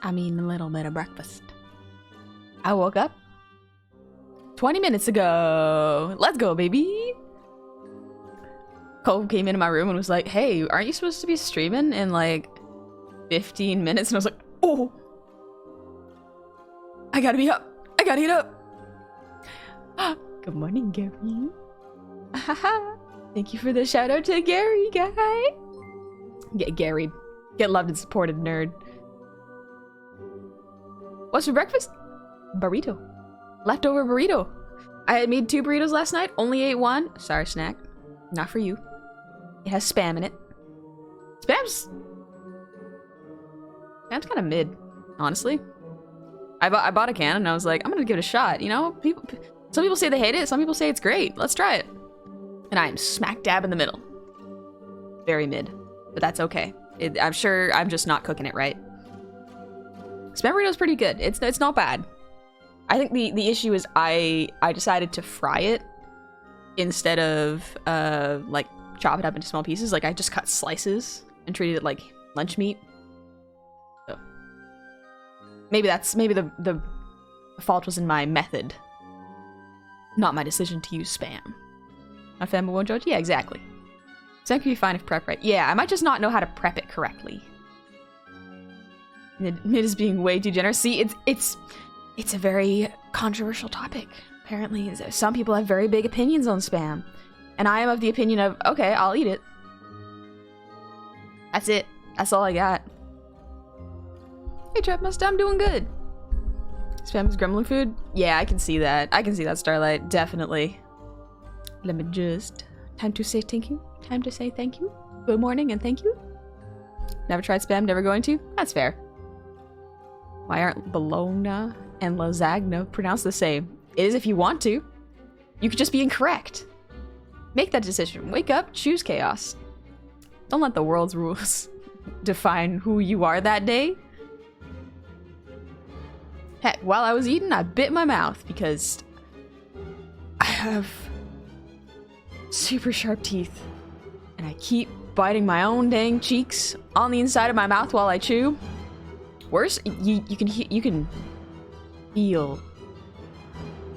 I mean, a little bit of breakfast. I woke up 20 minutes ago. Let's go, baby. Cole came into my room and was like, hey, aren't you supposed to be streaming in like 15 minutes? And I was like, oh, I gotta be up. I gotta get up. Good morning, Gary. Thank you for the shout out to Gary, guy. Get Gary. Get loved and supported, nerd. What's for breakfast? Burrito. Leftover burrito. I had made 2 burritos last night, only ate 1. Sorry, snack. Not for you. It has spam in it. Spam's kind of mid, honestly. I bought a can and I was like, I'm gonna give it a shot. You know, some people say they hate it, some people say it's great. Let's try it. And I am smack dab in the middle. Very mid, but that's okay. I'm sure I'm just not cooking it right. Spam burrito's pretty good. It's not bad. I think the issue is I decided to fry it instead of like chop it up into small pieces. Like I just cut slices and treated it like lunch meat. So maybe the fault was in my method, not my decision to use spam. My family won't judge. Yeah, exactly. Spam can be fine if prepped right. Yeah, I might just not know how to prep it correctly. Mid is being way too generous. See, it's a very controversial topic. Apparently, some people have very big opinions on spam. And I am of the opinion of, okay, I'll eat it. That's it. That's all I got. Hey, Trap Musta, I'm doing good. Spam is gremlin food? Yeah, I can see that. I can see that, Starlight. Definitely. Let me just... Time to say thank you. Time to say thank you. Good morning and thank you. Never tried spam, never going to? That's fair. Why aren't Bologna and lasagna pronounced the same? It is if you want to. You could just be incorrect. Make that decision. Wake up, choose chaos. Don't let the world's rules define who you are that day. Heck, while I was eating, I bit my mouth because I have super sharp teeth. And I keep biting my own dang cheeks on the inside of my mouth while I chew. Worse, you can feel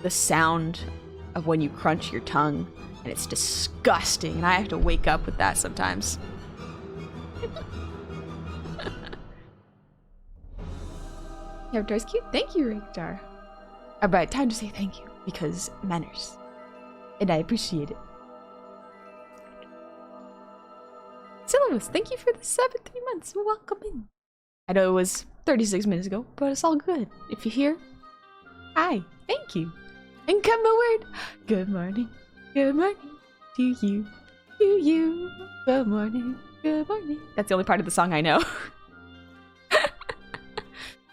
the sound of when you crunch your tongue, and it's disgusting, and I have to wake up with that sometimes. Avatar's cute. Thank you, Raktar. Alright, time to say thank you, because manners. And I appreciate it. Syllabus, thank you for the 73 months. Welcome in. I know it was 36 minutes ago, but it's all good. If you're here, hi, thank you. And come a word. Good morning to you, to you. Good morning, good morning. That's the only part of the song I know.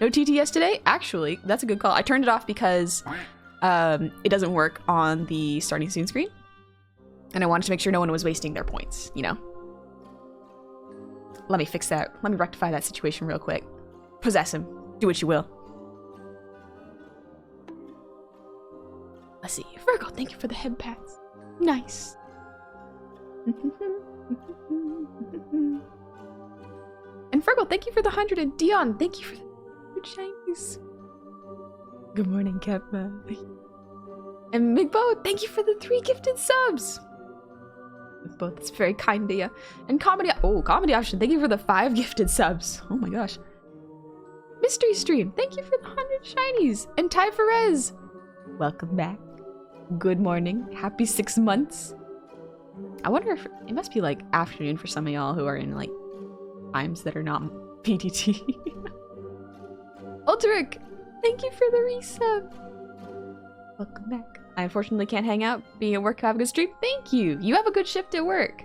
No TTS today? Actually, that's a good call. I turned it off because it doesn't work on the starting soon screen. And I wanted to make sure no one was wasting their points, you know? Let me fix that. Let me rectify that situation real quick. Possess him. Do what you will. Let's see. Virgo, thank you for the head pats. Nice. And Virgo, thank you for the 100. And Dion, thank you for the 100 shinies. Good morning, Kappa. And Migbo, thank you for the 3 gifted subs. Both, it's very kind of you. And Comedy Option, thank you for the 5 gifted subs. Oh my gosh. Mystery Stream, thank you for the 100 shinies. And Ty Ferez, welcome back. Good morning. Happy 6 months. I wonder if it must be like afternoon for some of y'all who are in like times that are not PTT. Ulteric, thank you for the resub. Welcome back. I unfortunately can't hang out. Being at work, have a good stream. Thank you. You have a good shift at work.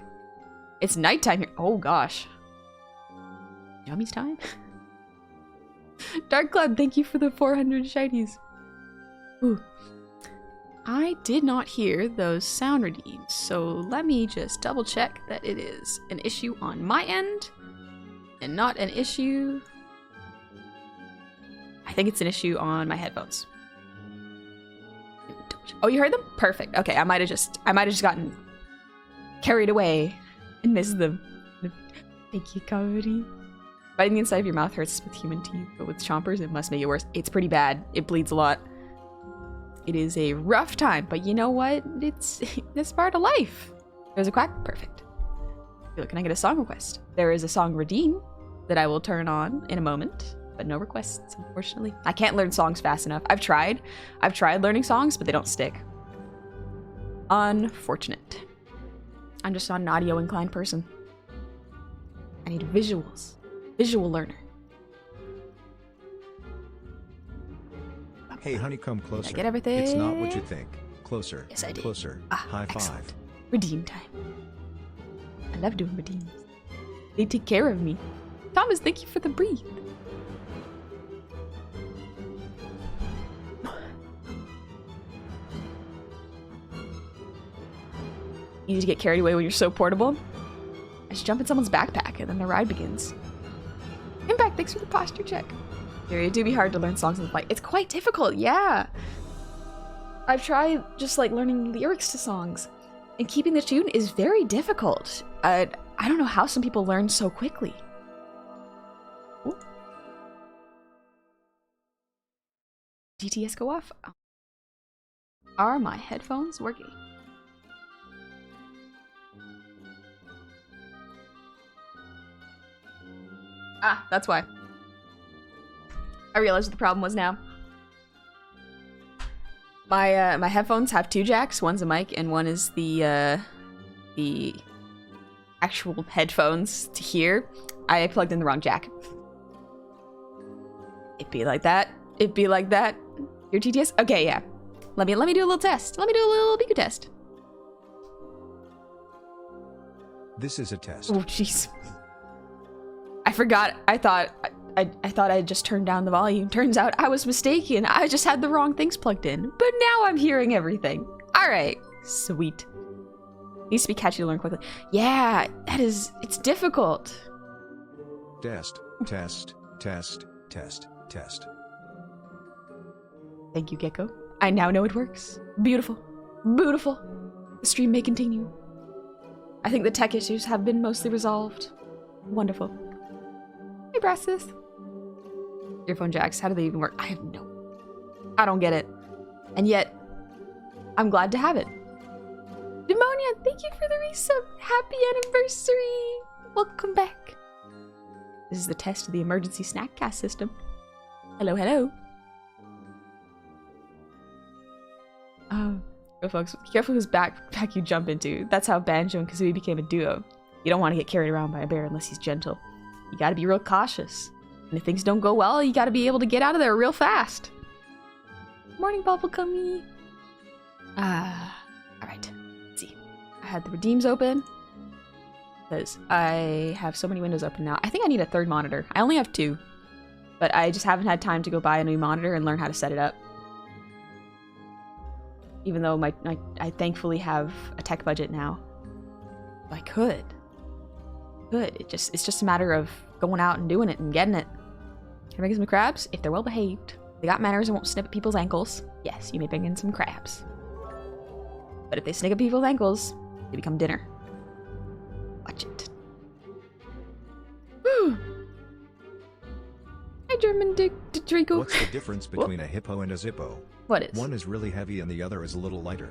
It's nighttime here. Oh gosh. Yummy's time. Dark Cloud, thank you for the 400 shinies. Ooh. I did not hear those sound redeems, so let me just double check that it is an issue on my end and not an issue. I think it's an issue on my headphones. Oh, you heard them? Perfect. Okay, I might have just gotten carried away and missed them. Thank you, Cody. Biting the inside of your mouth hurts with human teeth, but with chompers, it must make it worse. It's pretty bad. It bleeds a lot. It is a rough time, but you know what? It's part of life. There's a quack. Perfect. Can I get a song request? There is a song redeem that I will turn on in a moment, but no requests, unfortunately. I can't learn songs fast enough. I've tried learning songs, but they don't stick. Unfortunate. I'm just not an audio inclined person. I need visuals. Visual learner. Hey, honey, come closer. Did I get everything? It's not what you think. Closer. Yes, I did. Closer. Ah, High excellent. five. Redeem time. I love doing redeems. They take care of me. Thomas, thank you for the breathe. Easy to get carried away when you're so portable. I just jump in someone's backpack and then the ride begins. Impact, thanks for the posture check. It do be hard to learn songs on the fly. It's quite difficult, yeah. I've tried just like learning lyrics to songs, and keeping the tune is very difficult. I don't know how some people learn so quickly. Ooh. DTS go off? Are my headphones working? Ah, that's why. I realized what the problem was now. My headphones have two jacks. One's a mic, and one is the actual headphones to hear. I plugged in the wrong jack. It'd be like that. It'd be like that. Your TTS? Okay, yeah. Let me do a little test. Let me do a little Biku test. This is a test. Oh, jeez. I forgot. I thought I just turned down the volume. Turns out I was mistaken. I just had the wrong things plugged in. But now I'm hearing everything. All right. Sweet. Needs to be catchy to learn quickly. Yeah, it's difficult. Test, test, test, test, test. Thank you, Gecko. I now know it works. Beautiful. Beautiful. The stream may continue. I think the tech issues have been mostly resolved. Wonderful. Hey, Brassus. Earphone jacks, how do they even work? I don't get it. And yet, I'm glad to have it. Demonia, thank you for the resub. Happy anniversary. Welcome back. This is the test of the emergency snack cast system. Hello, hello. Go folks, be careful whose backpack you jump into. That's how Banjo and Kazooie became a duo. You don't want to get carried around by a bear unless he's gentle. You gotta be real cautious. And if things don't go well, you gotta be able to get out of there real fast. Morning, Bubblegummy. Alright. Let's see. I had the redeems open. Because I have so many windows open now. I think I need a third monitor. I only have two. But I just haven't had time to go buy a new monitor and learn how to set it up. Even though I thankfully have a tech budget now. I could. It's just a matter of going out and doing it and getting it. Can I bring in some crabs? If they're well behaved, they got manners and won't snip at people's ankles. Yes, you may bring in some crabs. But if they snip at people's ankles, they become dinner. Watch it. Woo! Hi, German Draco. What's the difference between a hippo and a zippo? What is? One is really heavy and the other is a little lighter.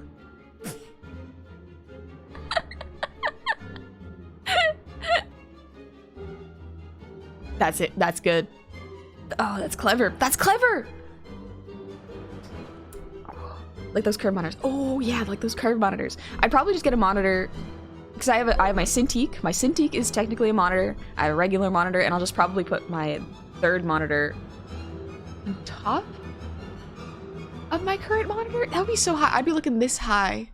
That's it. That's good. Oh, that's clever. That's clever! Like those curve monitors. Oh, yeah, like those curve monitors. I'd probably just get a monitor because I have my Cintiq. My Cintiq is technically a monitor. I have a regular monitor, and I'll just probably put my third monitor on top of my current monitor. That would be so high. I'd be looking this high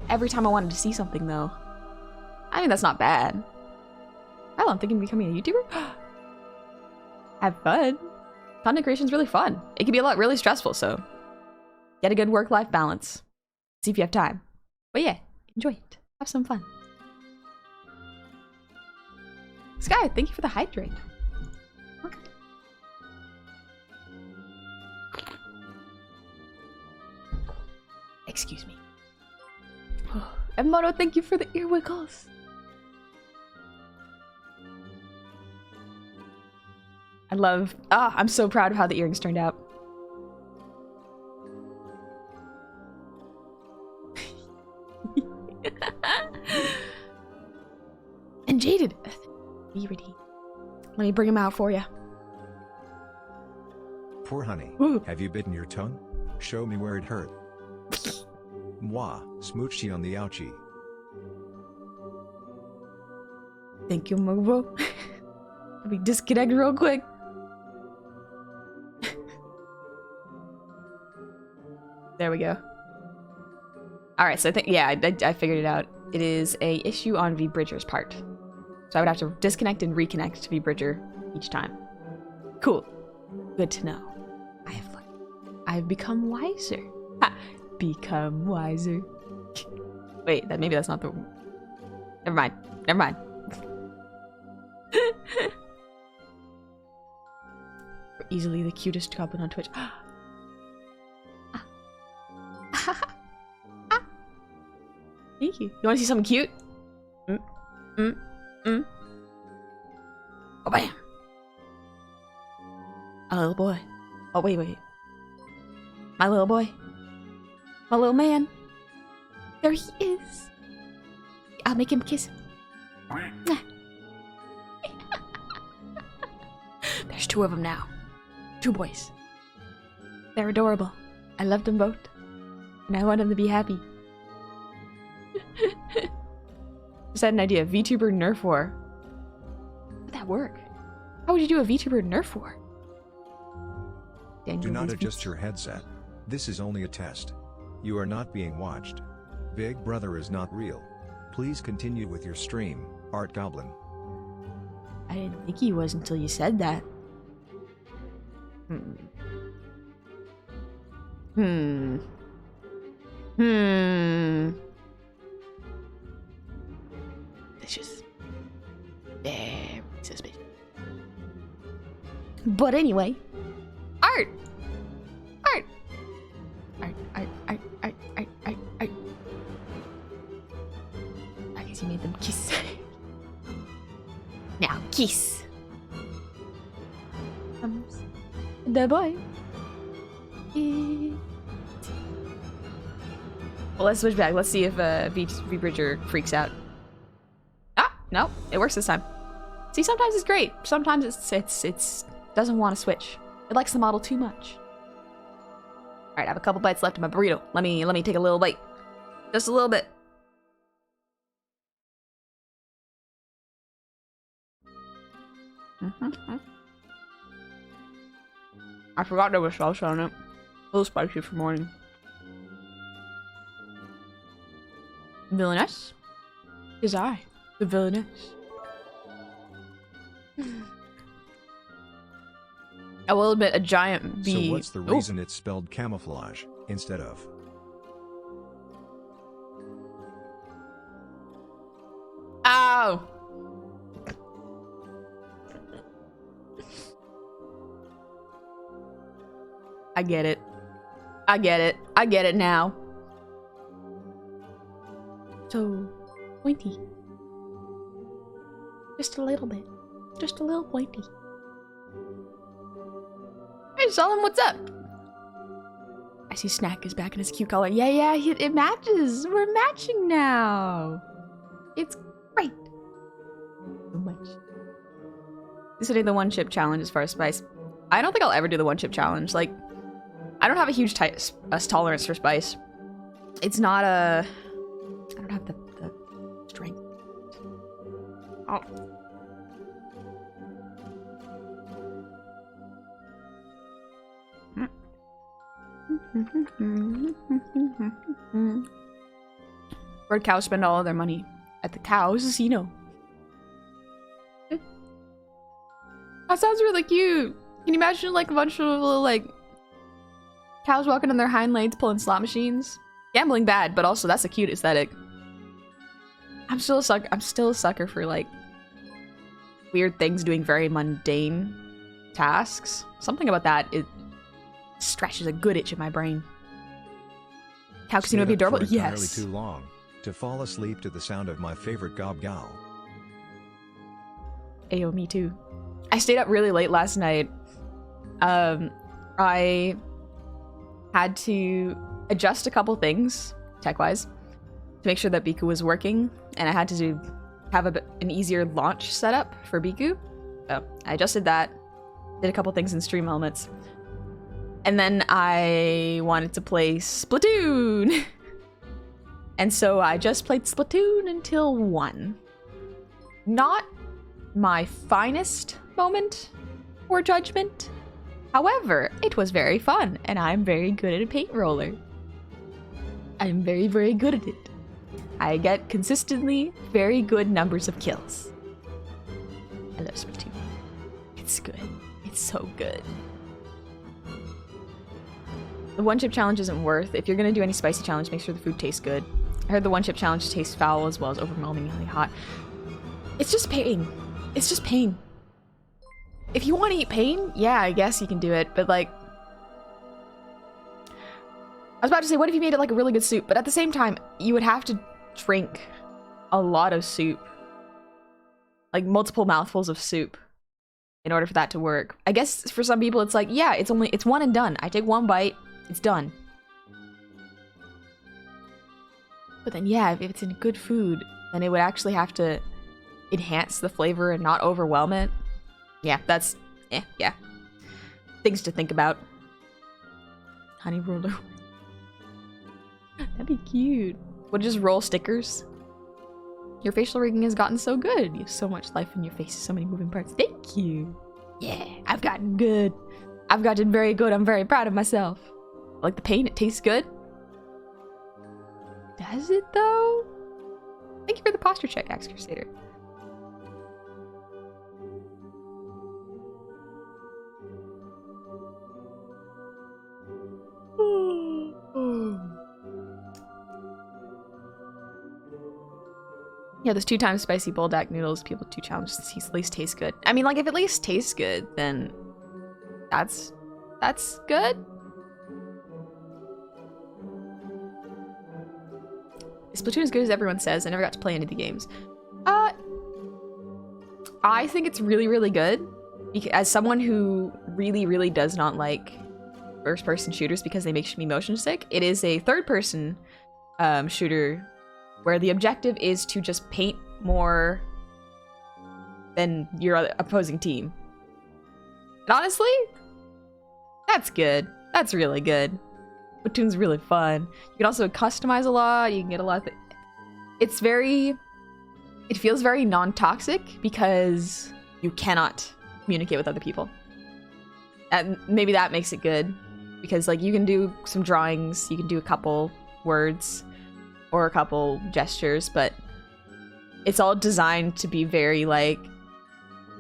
every time I wanted to see something, though. I mean, that's not bad. Hell, I'm thinking of becoming a YouTuber. Have fun. Content creation is really fun. It can be really stressful, so get a good work-life balance. See if you have time. But yeah, enjoy it. Have some fun. Sky, thank you for the hydrate. Okay. Excuse me. Oh, Emoto, thank you for the ear wiggles. I love... Ah, I'm so proud of how the earrings turned out. And jaded. Let me bring him out for you. Poor honey. Ooh. Have you bitten your tongue? Show me where it hurt. Mwah, smoochy on the ouchie. Thank you, Mobo. Let me disconnect real quick. There we go. Alright, so I think, yeah, I figured it out. It is a issue on V-Bridger's part. So I would have to disconnect and reconnect to V-Bridger each time. Cool. Good to know. I've become wiser. Ha! Become wiser. Wait, maybe that's not the... Never mind. Never mind. We're easily the cutest goblin on Twitch. Thank you. You want to see something cute? Oh, bam! A little boy. Oh, wait. My little boy. My little man. There he is. I'll make him kiss him. There's 2 of them now. 2 boys. They're adorable. I love them both. And I want them to be happy. Just had an idea. VTuber Nerf War. How would that work? How would you do a VTuber Nerf War? Do not adjust your headset. This is only a test. You are not being watched. Big Brother is not real. Please continue with your stream, Art Goblin. I didn't think he was until you said that. Suspicious. Very suspicious. But anyway, Art! I guess you made them kiss. Now kiss. Comes the boy. Well, let's switch back. Let's see if V-Bridger freaks out. Ah, no, it works this time. See, sometimes it's great. Sometimes it's doesn't want to switch. It likes the model too much. All right, I have a couple bites left in my burrito. Let me take a little bite. Just a little bit. I forgot there was salsa on it. A little spicy for morning. Villainess? Is I the villainess? I will admit a giant bee. So what's the reason it's spelled camouflage instead of? Ow! I get it. I get it. I get it now. So pointy. Just a little bit. Just a little pointy. Hey, Solomon, what's up? I see Snack is back in his cute color. Yeah, it matches. We're matching now. It's great. So much. This is the 1-chip challenge as far as spice. I don't think I'll ever do the 1-chip challenge. Like, I don't have a huge tolerance for spice. It's not a... I don't have the strength. Oh. Where'd cows spend all of their money? At the cows casino. That sounds really cute. Can you imagine like a bunch of little like cows walking on their hind legs pulling slot machines? Gambling bad, but also that's a cute aesthetic. I'm still a sucker for like weird things doing very mundane tasks. Something about that, it stretches a good itch in my brain. Cow Casino would be Stayed up adorable? for entirely Yes. too long to fall asleep to the sound of my favorite gob gal. Ayo, me too. I stayed up really late last night. I had to adjust a couple things, tech-wise, to make sure that Biku was working, and I had to have an easier launch setup for Biku. So I adjusted that, did a couple things in stream elements, and then I wanted to play Splatoon! And so I just played Splatoon until 1. Not my finest moment for judgment. However, it was very fun, and I'm very good at a paint roller. I'm very, very good at it. I get consistently very good numbers of kills. I love Splatoon. It's good. It's so good. The one chip challenge isn't worth. If you're gonna do any spicy challenge, make sure the food tastes good. I heard the one chip challenge tastes foul as well as overwhelmingly hot. It's just pain. It's just pain. If you want to eat pain, yeah, I guess you can do it, but like... I was about to say, what if you made it like a really good soup? But at the same time, you would have to drink a lot of soup. Like multiple mouthfuls of soup in order for that to work. I guess for some people it's like, yeah, it's one and done. I take one bite, it's done. But then yeah, if it's in good food, then it would actually have to enhance the flavor and not overwhelm it. Yeah, that's, yeah. Things to think about. Honey roller. That'd be cute. Would just roll stickers. Your facial rigging has gotten so good. You have so much life in your face, so many moving parts. Thank you. Yeah, I've gotten good. I've gotten very good. I'm very proud of myself. I like the paint, it tastes good. Does it though? Thank you for the posture check, Axe Crusader. Yeah, there's 2 times spicy buldak noodles. People 2 challenges to at least taste good. I mean, like, if at least tastes good, then that's good. Splatoon as good as everyone says. I never got to play any of the games. I think it's really, really good. As someone who really, really does not like first-person shooters because they make me motion sick, it is a third-person shooter where the objective is to just paint more than your opposing team. And honestly, that's good. That's really good. Splatoon's really fun. You can also customize a lot. You can get a lot of it feels very non-toxic because you cannot communicate with other people. And maybe that makes it good because like you can do some drawings, you can do a couple words or a couple gestures, but it's all designed to be very like,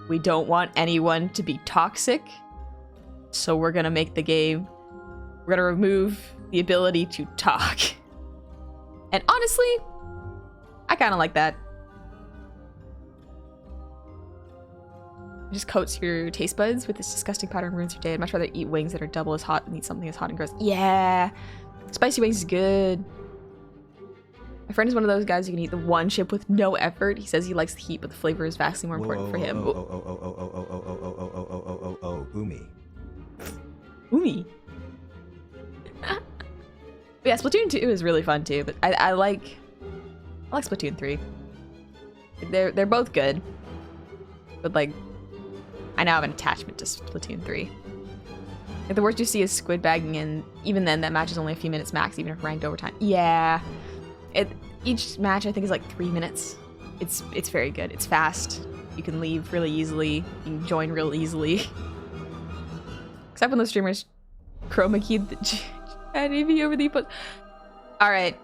we don't want anyone to be toxic, so we're gonna make the game, we're gonna remove the ability to talk. And honestly, I kind of like that. It just coats your taste buds with this disgusting powder and ruins your day. I'd much rather eat wings that are double as hot than eat something as hot and gross. Yeah, spicy wings is good. My friend is one of those guys who can eat the one chip with no effort. He says he likes the heat, but the flavor is vastly more important for him. Umi. Umi. Yeah, Splatoon 2 is really fun too, but I like Splatoon 3. They're both good, but like I now have an attachment to Splatoon 3. Like, the worst you see is squid bagging, and even then that match is only a few minutes max, even if ranked overtime. Yeah. Each match I think is like 3 minutes. It's very good. It's fast. You can leave really easily. You can join real easily. Except when those streamers chroma keyed the AV over the input. Alright.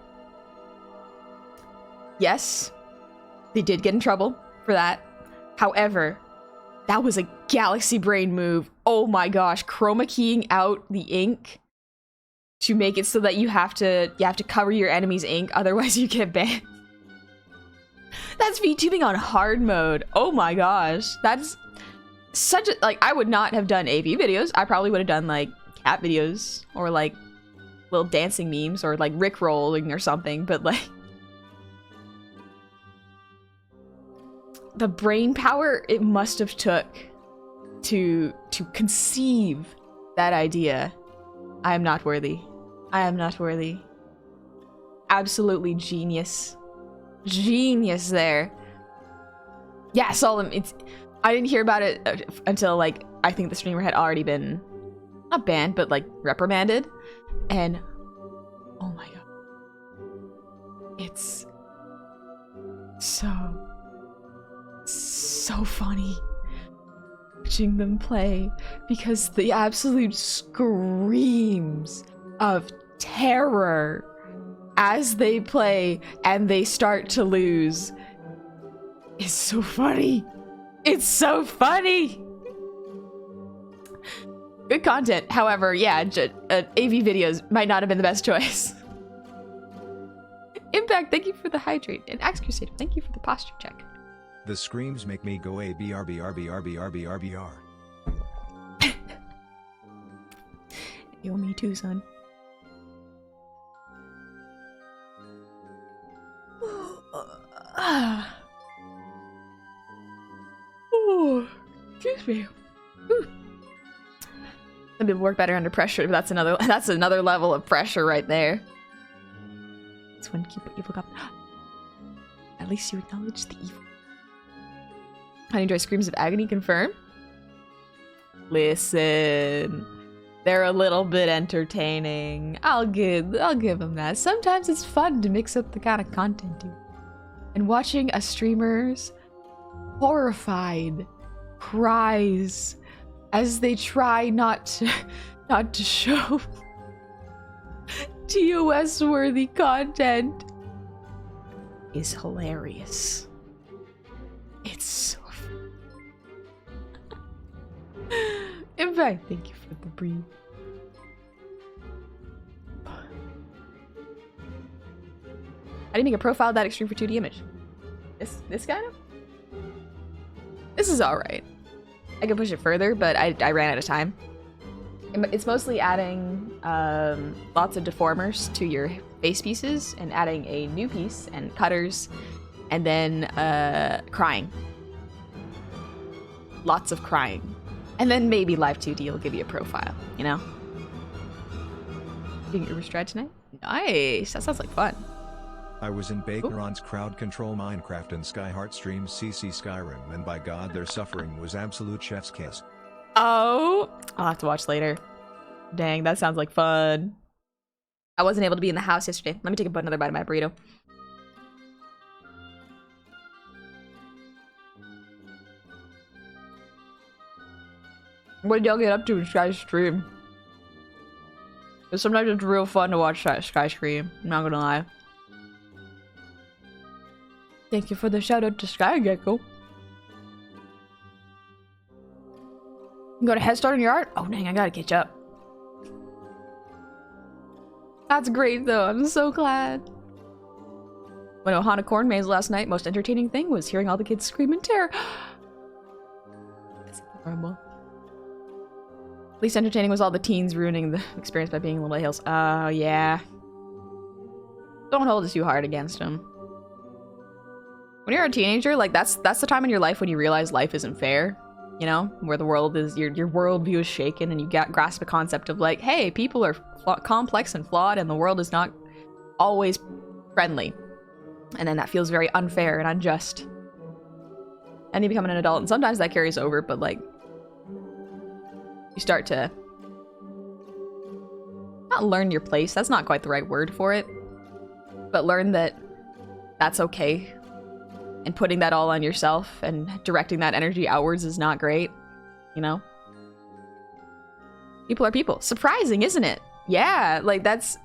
Yes. They did get in trouble for that. However, that was a galaxy brain move. Oh my gosh, chroma keying out the ink to make it so that you have to cover your enemy's ink, otherwise you get banned. That's VTubing on hard mode. Oh my gosh. That's such a, like, I would not have done AV videos. I probably would have done like cat videos or like little dancing memes or like Rick rolling or something, but like the brain power it must have took to conceive that idea. I am not worthy. I am not worthy. Absolutely genius. Genius there. Yeah, I saw them. I didn't hear about it until like I think the streamer had already been not banned but like reprimanded, and oh my god, it's so funny watching them play, because the absolute screams of terror as they play and they start to lose is so funny. It's so funny. Good content. However, yeah, AV videos might not have been the best choice. Impact, thank you for the hydrate. And Axe Crusader, thank you for the posture check. The screams make me go ABRBRBRBRBRBR. Yo, me too, son. Oh, excuse me. Some people work better under pressure, but that's another level of pressure right there. It's when keep what evil got. At least you acknowledge the evil. I enjoy screams of agony. Confirm. Listen, they're a little bit entertaining. I'll give them that. Sometimes it's fun to mix up the kind of content, dude. And watching a streamer's horrified cries as they try not to show TOS worthy content is hilarious. It's so in fact, thank you for the breathe. I didn't make a profile that extreme for 2D image. This kind of? This is alright. I could push it further, but I ran out of time. It's mostly adding lots of deformers to your face pieces and adding a new piece and cutters and then crying. Lots of crying. And then maybe Live 2D will give you a profile, you know? Doing Uber Stride tonight? Nice! That sounds like fun. I was in Bakeron's crowd control Minecraft and Skyheart streams CC Skyrim, and by god their suffering was absolute chef's kiss. Oh! I'll have to watch later. Dang, that sounds like fun. I wasn't able to be in the house yesterday. Let me take another bite of my burrito. What did y'all get up to in Sky's stream? Because sometimes it's real fun to watch Sky stream. I'm not gonna lie. Thank you for the shout out to Sky Gecko. You got a head start on your art? Oh dang, I gotta catch up. That's great though, I'm so glad. When Ohana Corn Maze last night, most entertaining thing was hearing all the kids scream in terror. That's adorable. Least entertaining was all the teens ruining the experience by being little hills. Oh yeah. Don't hold it too hard against them. When you're a teenager, like that's the time in your life when you realize life isn't fair, you know, where the world is your worldview is shaken and you grasp a concept of like, hey, people are complex and flawed and the world is not always friendly, and then that feels very unfair and unjust. And you become an adult, and sometimes that carries over, but like you start to not learn your place. That's not quite the right word for it, but learn that that's okay. And putting that all on yourself and directing that energy outwards is not great, you know? People are people. Surprising, isn't it? Yeah, like that's...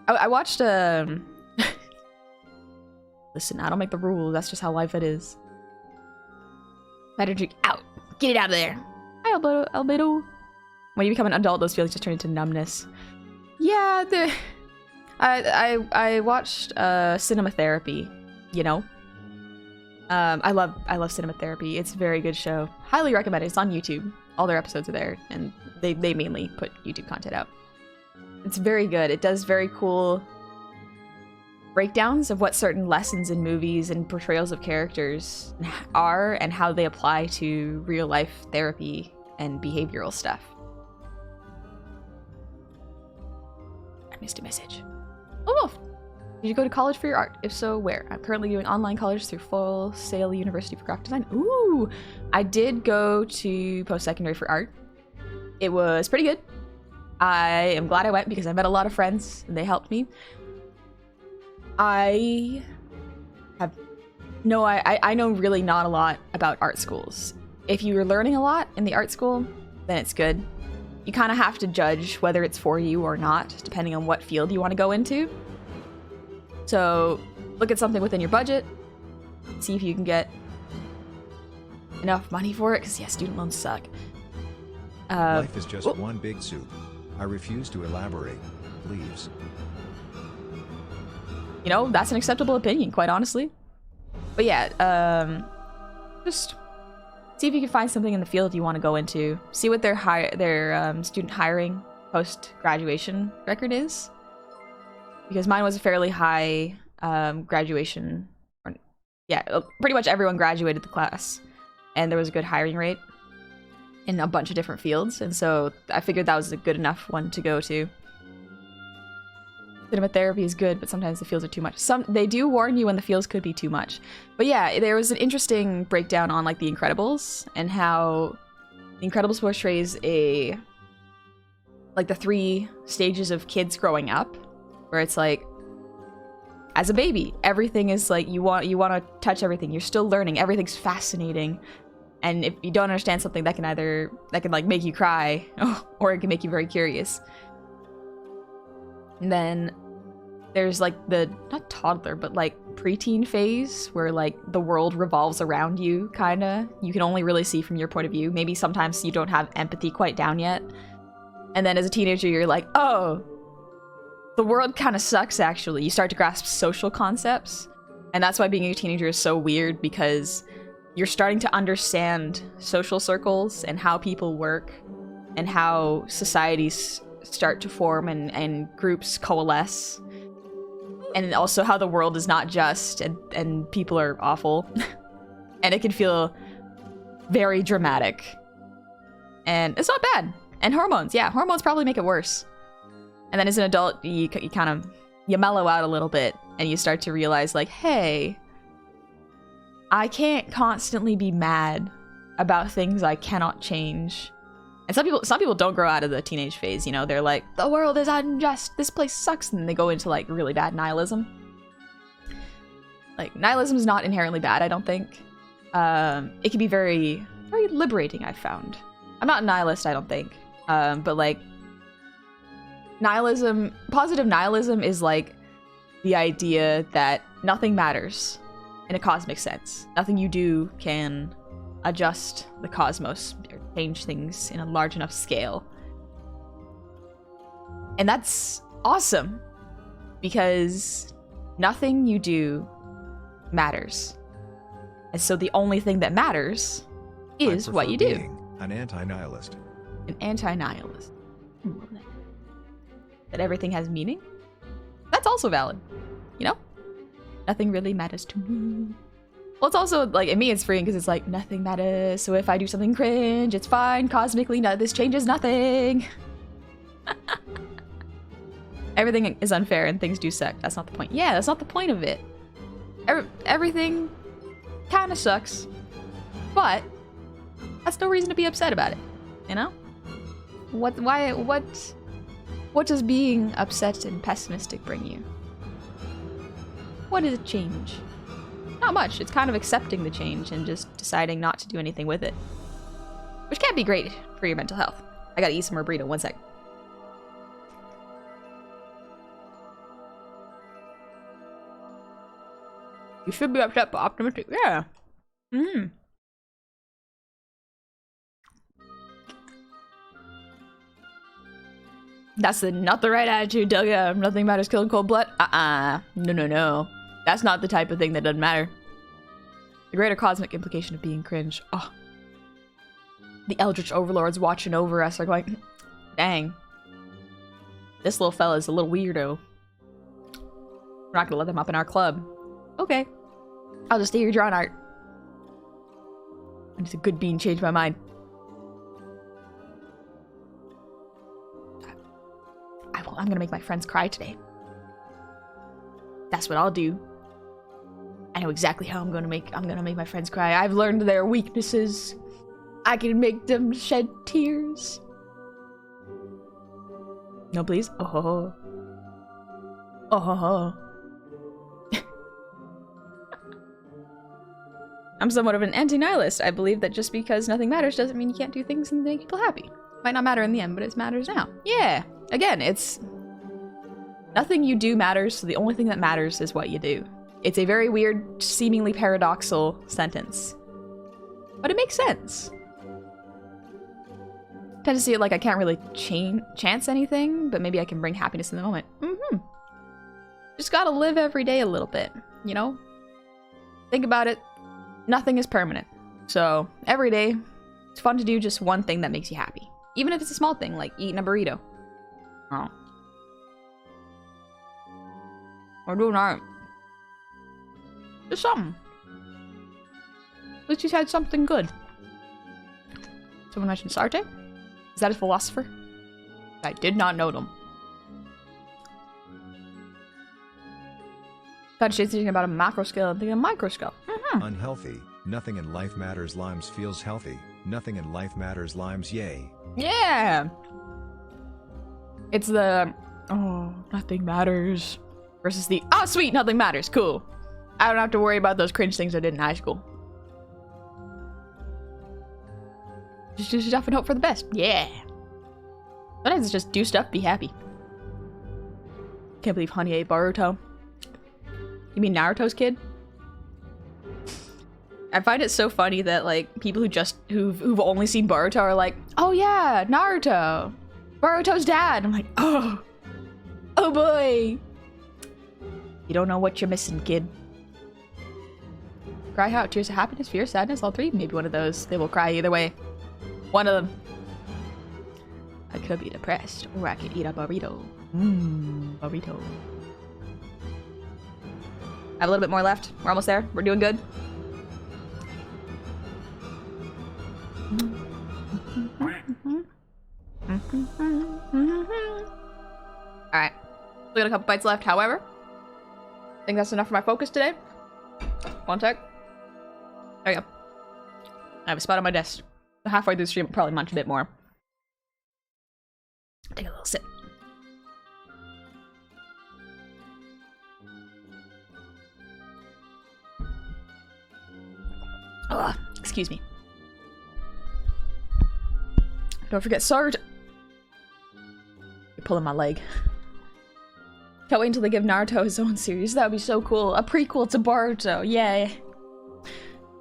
I watched, Listen, I don't make the rules. That's just how life it is. Energy out. Get it out of there. Hi, Albedo. When you become an adult, those feelings just turn into numbness. Yeah, I watched Cinema Therapy, you know? I love Cinema Therapy. It's a very good show. Highly recommend it. It's on YouTube. All their episodes are there, and they mainly put YouTube content out. It's very good. It does very cool breakdowns of what certain lessons in movies and portrayals of characters are and how they apply to real life therapy and behavioral stuff. I missed a message. Oh, Wolf! Did you go to college for your art? If so, where? I'm currently doing online college through Full Sail University for Graphic Design. Ooh! I did go to post-secondary for art. It was pretty good. I am glad I went because I met a lot of friends and they helped me. I know really not a lot about art schools. If you're learning a lot in the art school, then it's good. You kind of have to judge whether it's for you or not, depending on what field you want to go into. So look at something within your budget, see if you can get enough money for it, because yeah, student loans suck. Life is just one big soup. I refuse to elaborate. Please. You know, that's an acceptable opinion, quite honestly. But yeah, just see if you can find something in the field you want to go into. See what their student hiring post-graduation record is. Because mine was a fairly high graduation. Yeah, pretty much everyone graduated the class. And there was a good hiring rate in a bunch of different fields. And so I figured that was a good enough one to go to. Cinema therapy is good, but sometimes the fields are too much. They do warn you when the fields could be too much. But yeah, there was an interesting breakdown on like The Incredibles and how The Incredibles portrays the 3 stages of kids growing up, where it's like, as a baby, everything is like you want to touch everything. You're still learning. Everything's fascinating. And if you don't understand something, that can like make you cry, or it can make you very curious. And then there's like the, not toddler, but like preteen phase where like the world revolves around you, kinda. You can only really see from your point of view. Maybe sometimes you don't have empathy quite down yet. And then as a teenager, you're like, oh, the world kind of sucks, actually. You start to grasp social concepts. And that's why being a teenager is so weird, because you're starting to understand social circles and how people work and how societies start to form and groups coalesce, and also how the world is not just and people are awful. And it can feel very dramatic, and it's not bad. And hormones probably make it worse. And then as an adult, you kind of mellow out a little bit and you start to realize like, hey, I can't constantly be mad about things I cannot change. And some people don't grow out of the teenage phase, you know, they're like, the world is unjust, this place sucks, and they go into like really bad nihilism. Like, nihilism is not inherently bad, I don't think. It can be very, very liberating, I've found. I'm not a nihilist, I don't think. But like, nihilism, positive nihilism is like the idea that nothing matters in a cosmic sense. Nothing you do can adjust the cosmos or change things in a large enough scale. And that's awesome, because nothing you do matters. And so the only thing that matters is what you do. Being an anti-nihilist. An anti-nihilist. That everything has meaning? That's also valid. You know? Nothing really matters to me. Well, it's also, like, in me, it's freeing because it's like, nothing matters, so if I do something cringe, it's fine, cosmically, this changes nothing. Everything is unfair and things do suck. That's not the point. Yeah, that's not the point of it. Everything kind of sucks, but that's no reason to be upset about it, you know? What does being upset and pessimistic bring you? What does it change? Not much. It's kind of accepting the change and just deciding not to do anything with it. Which can be great for your mental health. I gotta eat some more burrito, 1 sec. You should be upset but optimistic. Yeah. That's not the right attitude, Doug. Nothing matters, killing cold blood. No. That's not the type of thing that doesn't matter. The greater cosmic implication of being cringe. Oh. The eldritch overlords watching over us are going, dang. This little fella is a little weirdo. We're not gonna let them up in our club. Okay. I'll just stay here drawing art. And it's a good bean, changed my mind. I'm gonna make my friends cry today. That's what I'll do. I know exactly how I'm gonna make my friends cry. I've learned their weaknesses. I can make them shed tears. No, please. Oh ho ho. Oh ho ho. I'm somewhat of an anti-nihilist. I believe that just because nothing matters doesn't mean you can't do things and make people happy. Might not matter in the end, but it matters now. Yeah. Again, it's... Nothing you do matters, so the only thing that matters is what you do. It's a very weird, seemingly paradoxical sentence. But it makes sense. I tend to see it like I can't really chance anything, but maybe I can bring happiness in the moment. Mm-hmm. Just gotta live every day a little bit, you know? Think about it. Nothing is permanent. So, every day, it's fun to do just one thing that makes you happy. Even if it's a small thing, like eating a burrito. Oh. Or doing art. Just something. At least he's had something good. Someone mentioned Sartre? Is that a philosopher? I did not know them. Got to thinking about a macro scale and thinking of micro scale. Unhealthy. Nothing in life matters. Limes feels healthy. Nothing in life matters. Limes, yay. Yeah! It's the, oh, nothing matters. Versus the, oh, sweet, nothing matters. Cool. I don't have to worry about those cringe things I did in high school. Just do stuff and hope for the best. Yeah. Sometimes it's just do stuff, be happy. Can't believe Honey ate Boruto. You mean Naruto's kid? I find it so funny that like people who've only seen Boruto are like, oh yeah, Naruto, Boruto's dad. I'm like, oh boy. You don't know what you're missing, kid. Cry out, tears of happiness, fear, sadness, all three. Maybe one of those. They will cry either way. One of them. I could be depressed, or I could eat a burrito. Burrito. I have a little bit more left. We're almost there. We're doing good. Alright. We got a couple bites left, however. I think that's enough for my focus today. One sec. There we go. I have a spot on my desk. So halfway through the stream, I'll probably munch a bit more. Take a little sip. Ugh, excuse me. Don't forget Sarge. You're pulling my leg. Can't wait until they give Naruto his own series. That would be so cool. A prequel to Boruto. Yay.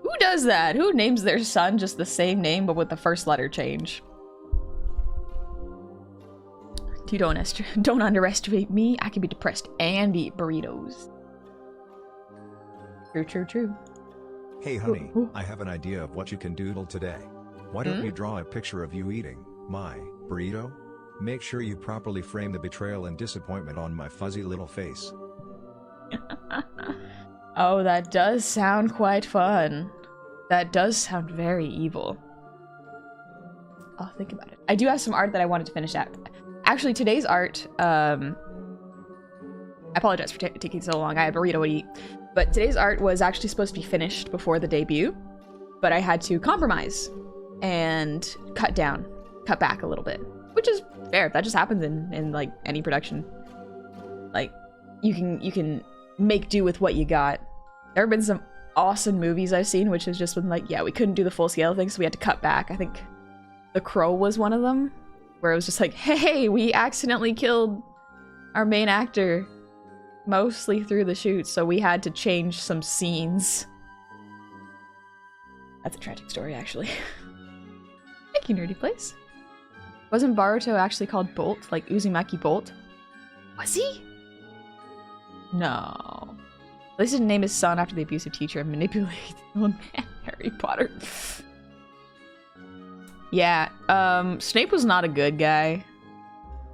Who does that? Who names their son just the same name but with the first letter change? You don't underestimate me. I can be depressed and eat burritos. True, true, true. Hey honey, I have an idea of what you can doodle today. Why don't you draw a picture of you eating my burrito? Make sure you properly frame the betrayal and disappointment on my fuzzy little face. Oh, that does sound quite fun. That does sound very evil. I'll think about it. I do have some art that I wanted to finish at. Actually, today's art, I apologize for taking so long. I had a burrito to eat. But today's art was actually supposed to be finished before the debut, but I had to compromise and cut back a little bit, which is fair. That just happens in like any production. Like you can make do with what you got. There have been some awesome movies I've seen, which has just been like, yeah, we couldn't do the full scale thing, so we had to cut back. I think The Crow was one of them, where it was just like, hey, we accidentally killed our main actor mostly through the shoot, so we had to change some scenes. That's a tragic story, actually. Thank you, Nerdy Place. Wasn't Boruto actually called Bolt, like Uzumaki Bolt? Was he? No. At least he didn't name his son after the abusive teacher and manipulate the old man. Harry Potter. Yeah, Snape was not a good guy.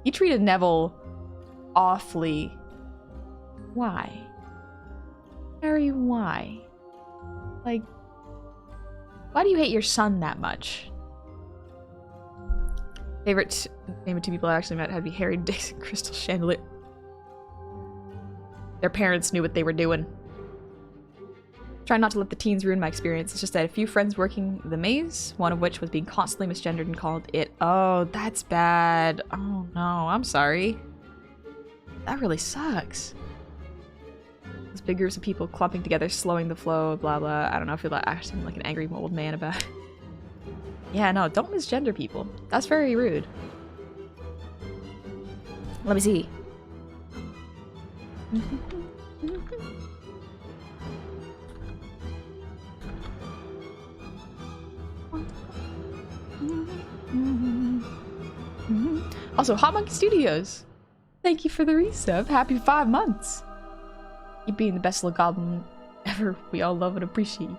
He treated Neville awfully. Why? Harry, why? Like, why do you hate your son that much? Favorite name of two people I actually met had to be Harry, Dix, and Crystal Chandelier. Their parents knew what they were doing. Try not to let the teens ruin my experience. It's just that a few friends working the maze, one of which was being constantly misgendered and called it. Oh, that's bad. Oh no, I'm sorry. That really sucks. Those big groups of people clumping together, slowing the flow, blah blah. I don't know, I feel like acting like an angry old man about it. Yeah, no, don't misgender people. That's very rude. Let me see. Also, Hot Monkey Studios. Thank you for the resub. Happy 5 months. You being the best little goblin ever. We all love and appreciate you.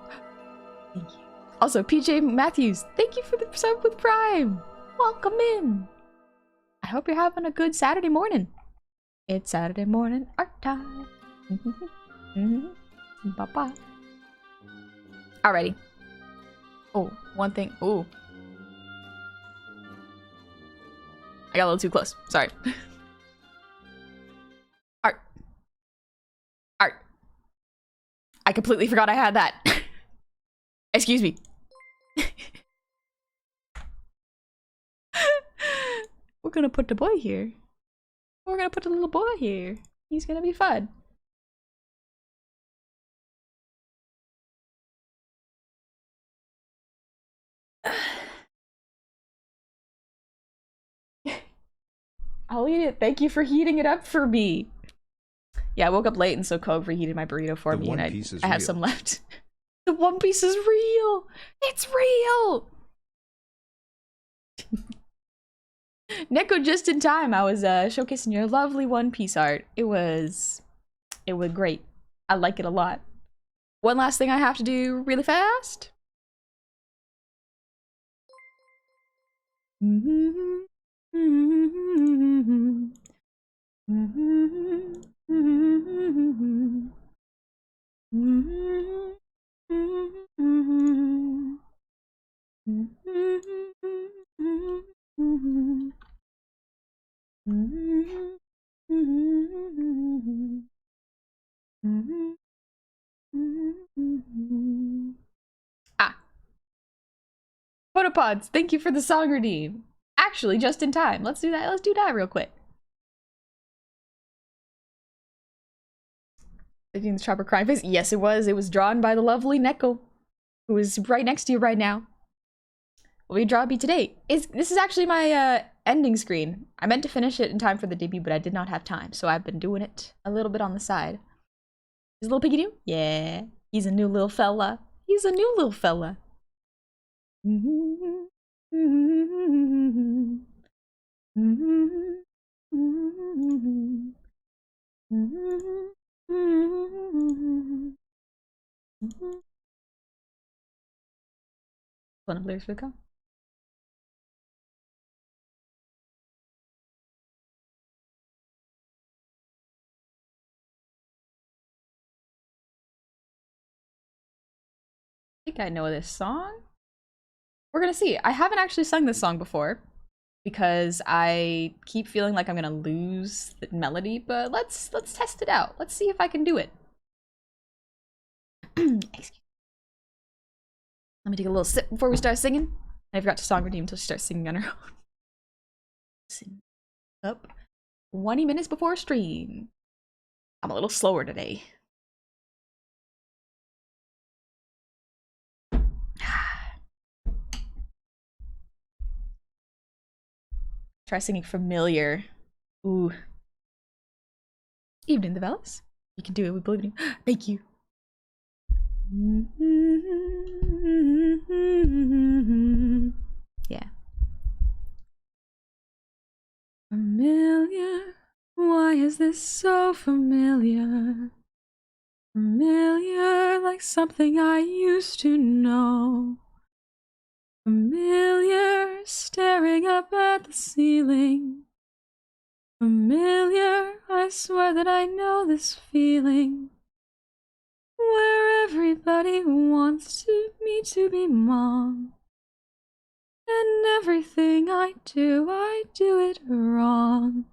Thank you. Also, PJ Matthews, thank you for the sub with Prime. Welcome in. I hope you're having a good Saturday morning. It's Saturday morning art time. Bye-bye. Alrighty. Oh, one thing. Oh. I got a little too close. Sorry. Art. Art. I completely forgot I had that. Excuse me. We're gonna put the boy here. We're gonna put the little boy here. He's gonna be fun. I'll eat it. Thank you for heating it up for me. Yeah, I woke up late and so Coke reheated my burrito for me and I have some left. The One Piece is real! It's real! Neko, just in time. I was showcasing your lovely One Piece art. It was great. I like it a lot. One last thing I have to do really fast. Ah. Photopods, thank you for the song redeem. Actually, just in time. Let's do that. Let's do that real quick. Thinking the Chopper crying face? Yes, it was. It was drawn by the lovely Neko, who is right next to you right now. What we draw be today? This is actually my ending screen. I meant to finish it in time for the debut, but I did not have time, so I've been doing it a little bit on the side. Is little piggy new? Yeah, he's a new little fella. He's a new little fella. One of lyrics would come. I think I know this song. We're gonna see. I haven't actually sung this song before because I keep feeling like I'm gonna lose the melody, but let's test it out. Let's see if I can do it. Excuse me. Let me take a little sip before we start singing. I forgot to song redeem until she starts singing on her own. Sing up 20 minutes before stream. I'm a little slower today. Try singing Familiar. Ooh. Evening, the Velas. You can do it, we believe in you. Thank you. Yeah. Familiar. Why is this so familiar? Familiar, like something I used to know. Familiar, staring up at the ceiling. Familiar, I swear that I know this feeling. Where everybody wants me to be mom. And everything I do it wrong.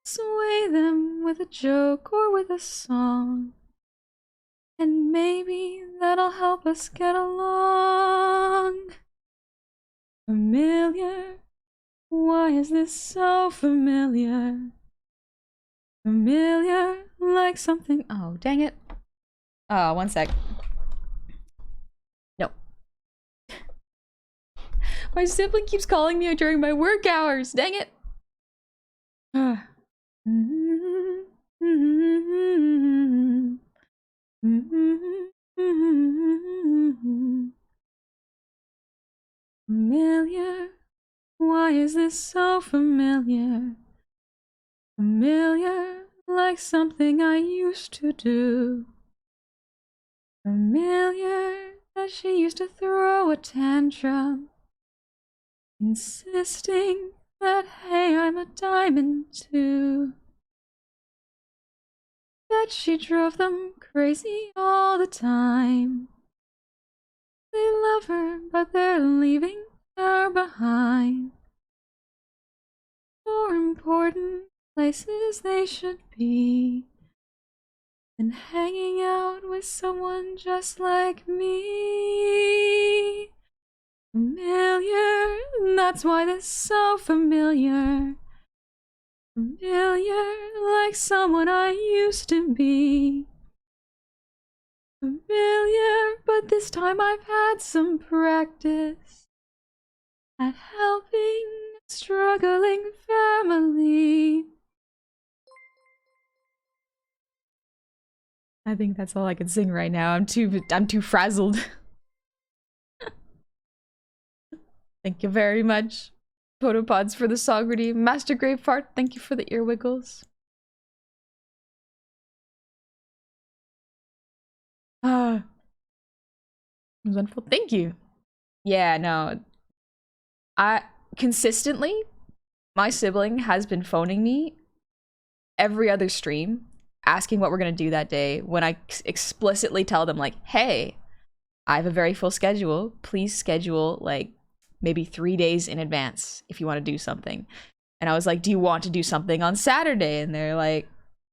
Sway them with a joke or with a song. And maybe that'll help us get along. Familiar, why is this so familiar? Familiar, like something. Oh, dang it. Oh, one sec. No. My sibling keeps calling me during my work hours. Dang it. Familiar, why is this so familiar? Familiar, like something I used to do. Familiar, that she used to throw a tantrum, insisting that, hey, I'm a diamond too. That she drove them crazy all the time. They love her, but they're leaving her behind. More important places they should be than hanging out with someone just like me. Familiar, that's why this is so familiar. Familiar, like someone I used to be. Familiar, but this time I've had some practice at helping a struggling family. I think that's all I can sing right now. I'm too frazzled. Thank you very much, Photopods, for the song redeem. Master Gravefart, thank you for the ear wiggles. Wonderful. Thank you. Yeah, no. Consistently, my sibling has been phoning me every other stream, asking what we're gonna do that day, when I explicitly tell them, like, hey, I have a very full schedule. Please schedule, like, maybe 3 days in advance if you want to do something. And I was like, do you want to do something on Saturday? And they're like,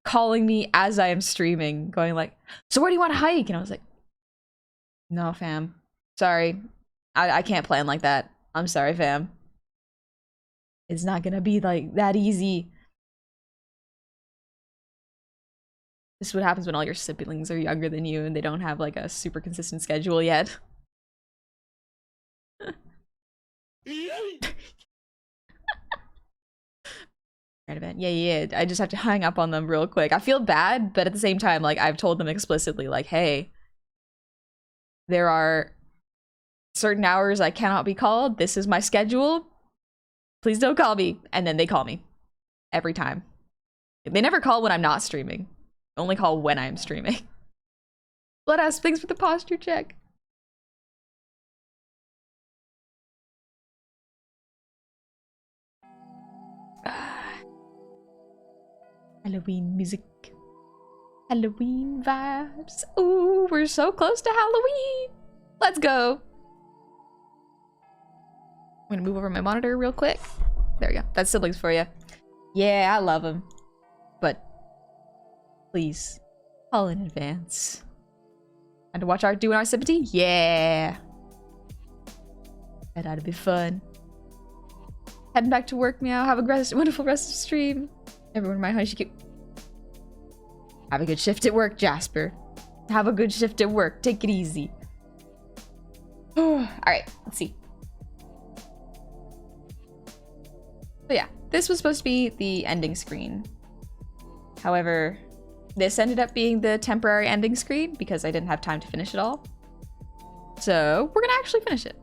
calling me as I am streaming, going like, so where do you want to hike? And I was like, no, fam. Sorry. I can't plan like that. I'm sorry, fam. It's not gonna be like that easy. This is what happens when all your siblings are younger than you and they don't have like a super consistent schedule yet. Right event. Yeah. I just have to hang up on them real quick. I feel bad, but at the same time, like, I've told them explicitly, like, hey, there are certain hours I cannot be called. This is my schedule. Please don't call me. And then they call me every time. They never call when I'm not streaming. They only call when I'm streaming. Bloodass, thanks for the posture check. Halloween music. Halloween vibes. Ooh, we're so close to Halloween. Let's go. I'm gonna move over my monitor real quick. There we go. That's siblings for you. Yeah, I love them. But please, call in advance. And to watch art doing our sympathy? Yeah. That ought to be fun. Heading back to work, meow. Have a wonderful rest of stream. Everyone in my house, you keep... Have a good shift at work, Jasper. Have a good shift at work. Take it easy. Alright, let's see. So yeah, this was supposed to be the ending screen. However, this ended up being the temporary ending screen because I didn't have time to finish it all. So we're gonna actually finish it.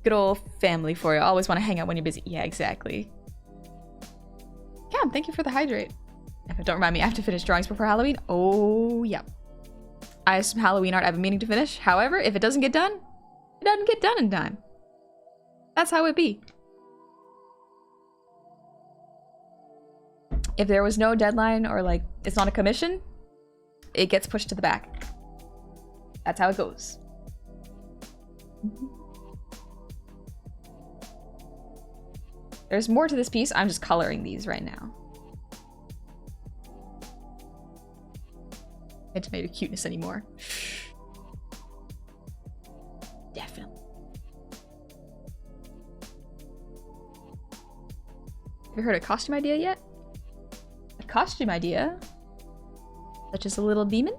Good old family for you. Always want to hang out when you're busy. Yeah, exactly. Cam, thank you for the hydrate. Don't remind me, I have to finish drawings before Halloween. Oh, yeah. I have some Halloween art I have a meeting to finish. However, if it doesn't get done, it doesn't get done in time. That's how it be. If there was no deadline or like it's not a commission, it gets pushed to the back. That's how it goes. There's more to this piece. I'm just coloring these right now. Can't tomato cuteness anymore. Definitely. Have you heard a costume idea yet? A costume idea? Such as a little demon?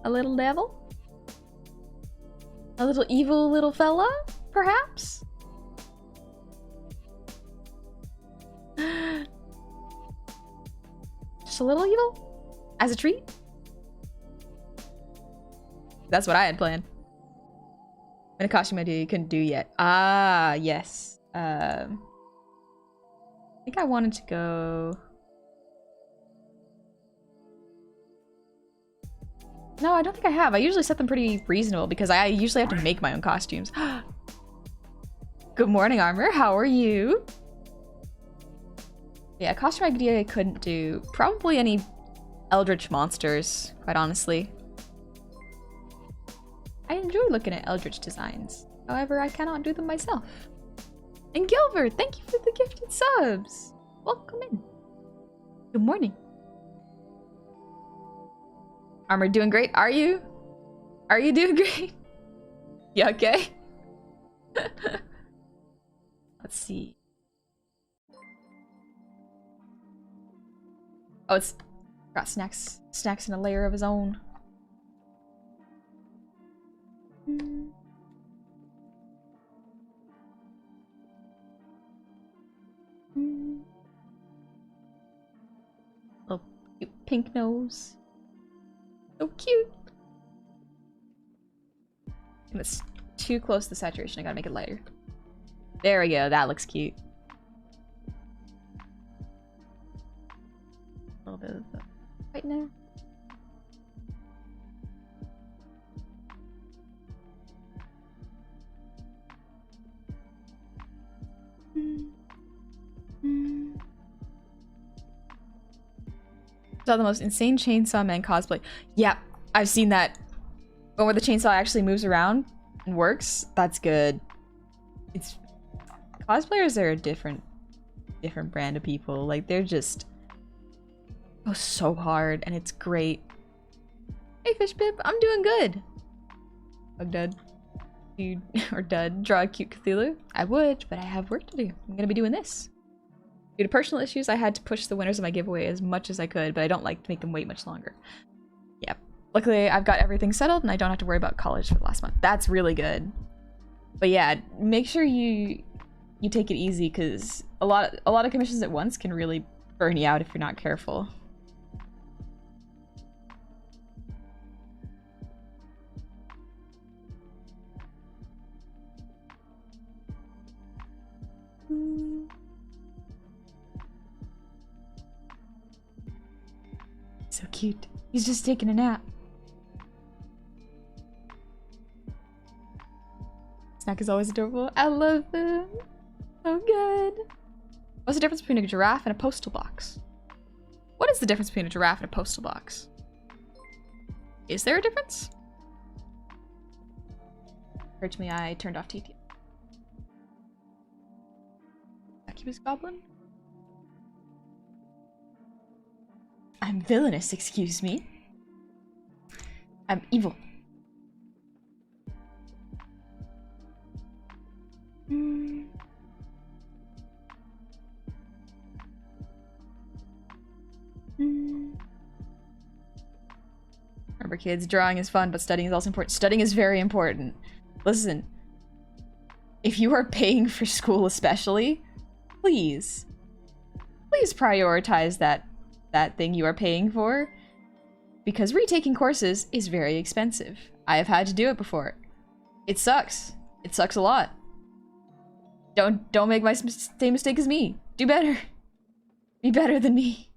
A little devil? A little evil little fella, perhaps? Just a little evil? As a treat? That's what I had planned. And a costume idea you couldn't do yet. Ah, yes. I think I wanted to go... No, I don't think I have. I usually set them pretty reasonable because I usually have to make my own costumes. Good morning, Armor. How are you? Yeah, costume idea I couldn't do. Probably any eldritch monsters, quite honestly. I enjoy looking at eldritch designs. However, I cannot do them myself. And Gilbert, thank you for the gifted subs. Welcome in. Good morning. Armor doing great? Are you? Are you doing great? You okay? Let's see. Oh, it's got snacks in a layer of his own. Little cute pink nose. So cute. And it's too close to saturation. I gotta make it lighter. There we go. That looks cute. A little bit of the white now. Saw the most insane Chainsaw Man cosplay. Yeah, I've seen that. One where the chainsaw actually moves around and works. That's good. It's cosplayers are a different brand of people. Like they're just so hard and it's great. Hey Fishpip, I'm doing good. Bug dud. Dude or dud. Draw a cute Cthulhu. I would, but I have work to do. I'm gonna be doing this. Due to personal issues, I had to push the winners of my giveaway as much as I could, but I don't like to make them wait much longer. Yep. Luckily, I've got everything settled and I don't have to worry about college for the last month. That's really good. But yeah, make sure you take it easy because a lot of commissions at once can really burn you out if you're not careful. So cute. He's just taking a nap. Snack is always adorable. I love him. So good. What's the difference between a giraffe and a postal box? What is the difference between a giraffe and a postal box? Is there a difference? Occurred to me I turned off TT. Succubus Goblin? I'm villainous, excuse me. I'm evil. Remember kids, drawing is fun, but studying is also important. Studying is very important. Listen, if you are paying for school especially, please prioritize that thing you are paying for, because retaking courses is very expensive. I have had to do it before. It sucks. It sucks a lot. Don't make my same mistake as me. Do better. Be better than me.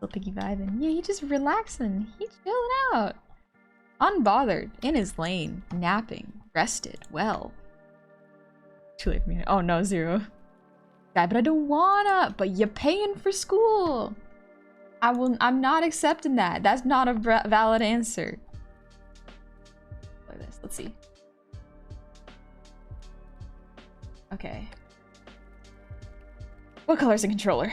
Little piggy vibing. Yeah, he just relaxing. He chilling out. Unbothered, in his lane, napping, rested, well. Too late for me. Oh no, 0. Guy, but I don't wanna. But you're paying for school. I'm not accepting that. That's not a valid answer. Look at this. Let's see. Okay. What color is the controller?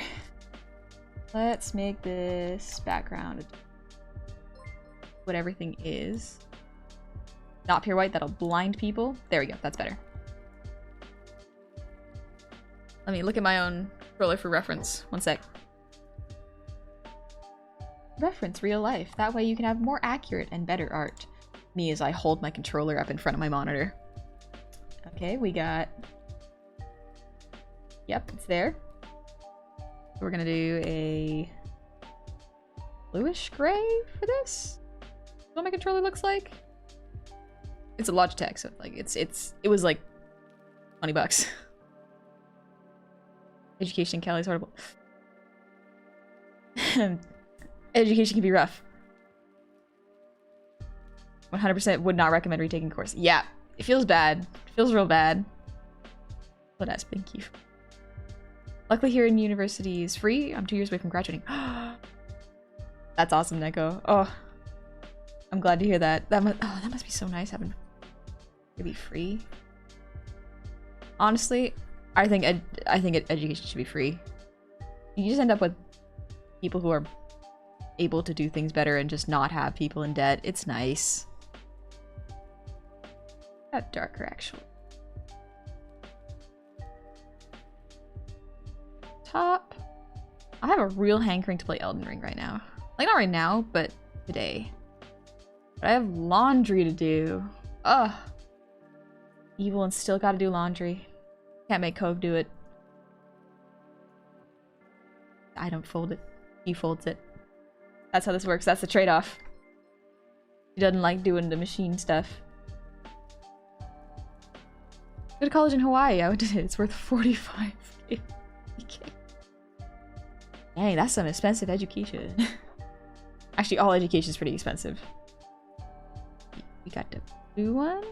Let's make this background what everything is. Not pure white, that'll blind people. There we go, that's better. Let me look at my own controller for reference. One sec. Reference real life. That way you can have more accurate and better art. Me as I hold my controller up in front of my monitor. Okay, we got... Yep, it's there. We're gonna do a bluish gray for this. Is what my controller looks like. It's a Logitech, so like it was like $20. Education in Cali is horrible. Education can be rough. 100% would not recommend retaking course. Yeah, it feels bad. It feels real bad. But that's thank you. Luckily here in university is free. I'm 2 years away from graduating. That's awesome, Neko. Oh, I'm glad to hear that. That must be so nice having it be free. Honestly, I think education should be free. You just end up with people who are able to do things better and just not have people in debt. It's nice. Got darker actually. Top. I have a real hankering to play Elden Ring right now. Like, not right now, but today. But I have laundry to do. Ugh. Evil and still gotta do laundry. Can't make Cove do it. I don't fold it. He folds it. That's how this works. That's the trade-off. He doesn't like doing the machine stuff. Go to college in Hawaii. I went to it. It's worth 45k. Dang, that's some expensive education. Actually, all education is pretty expensive. We got the blue one.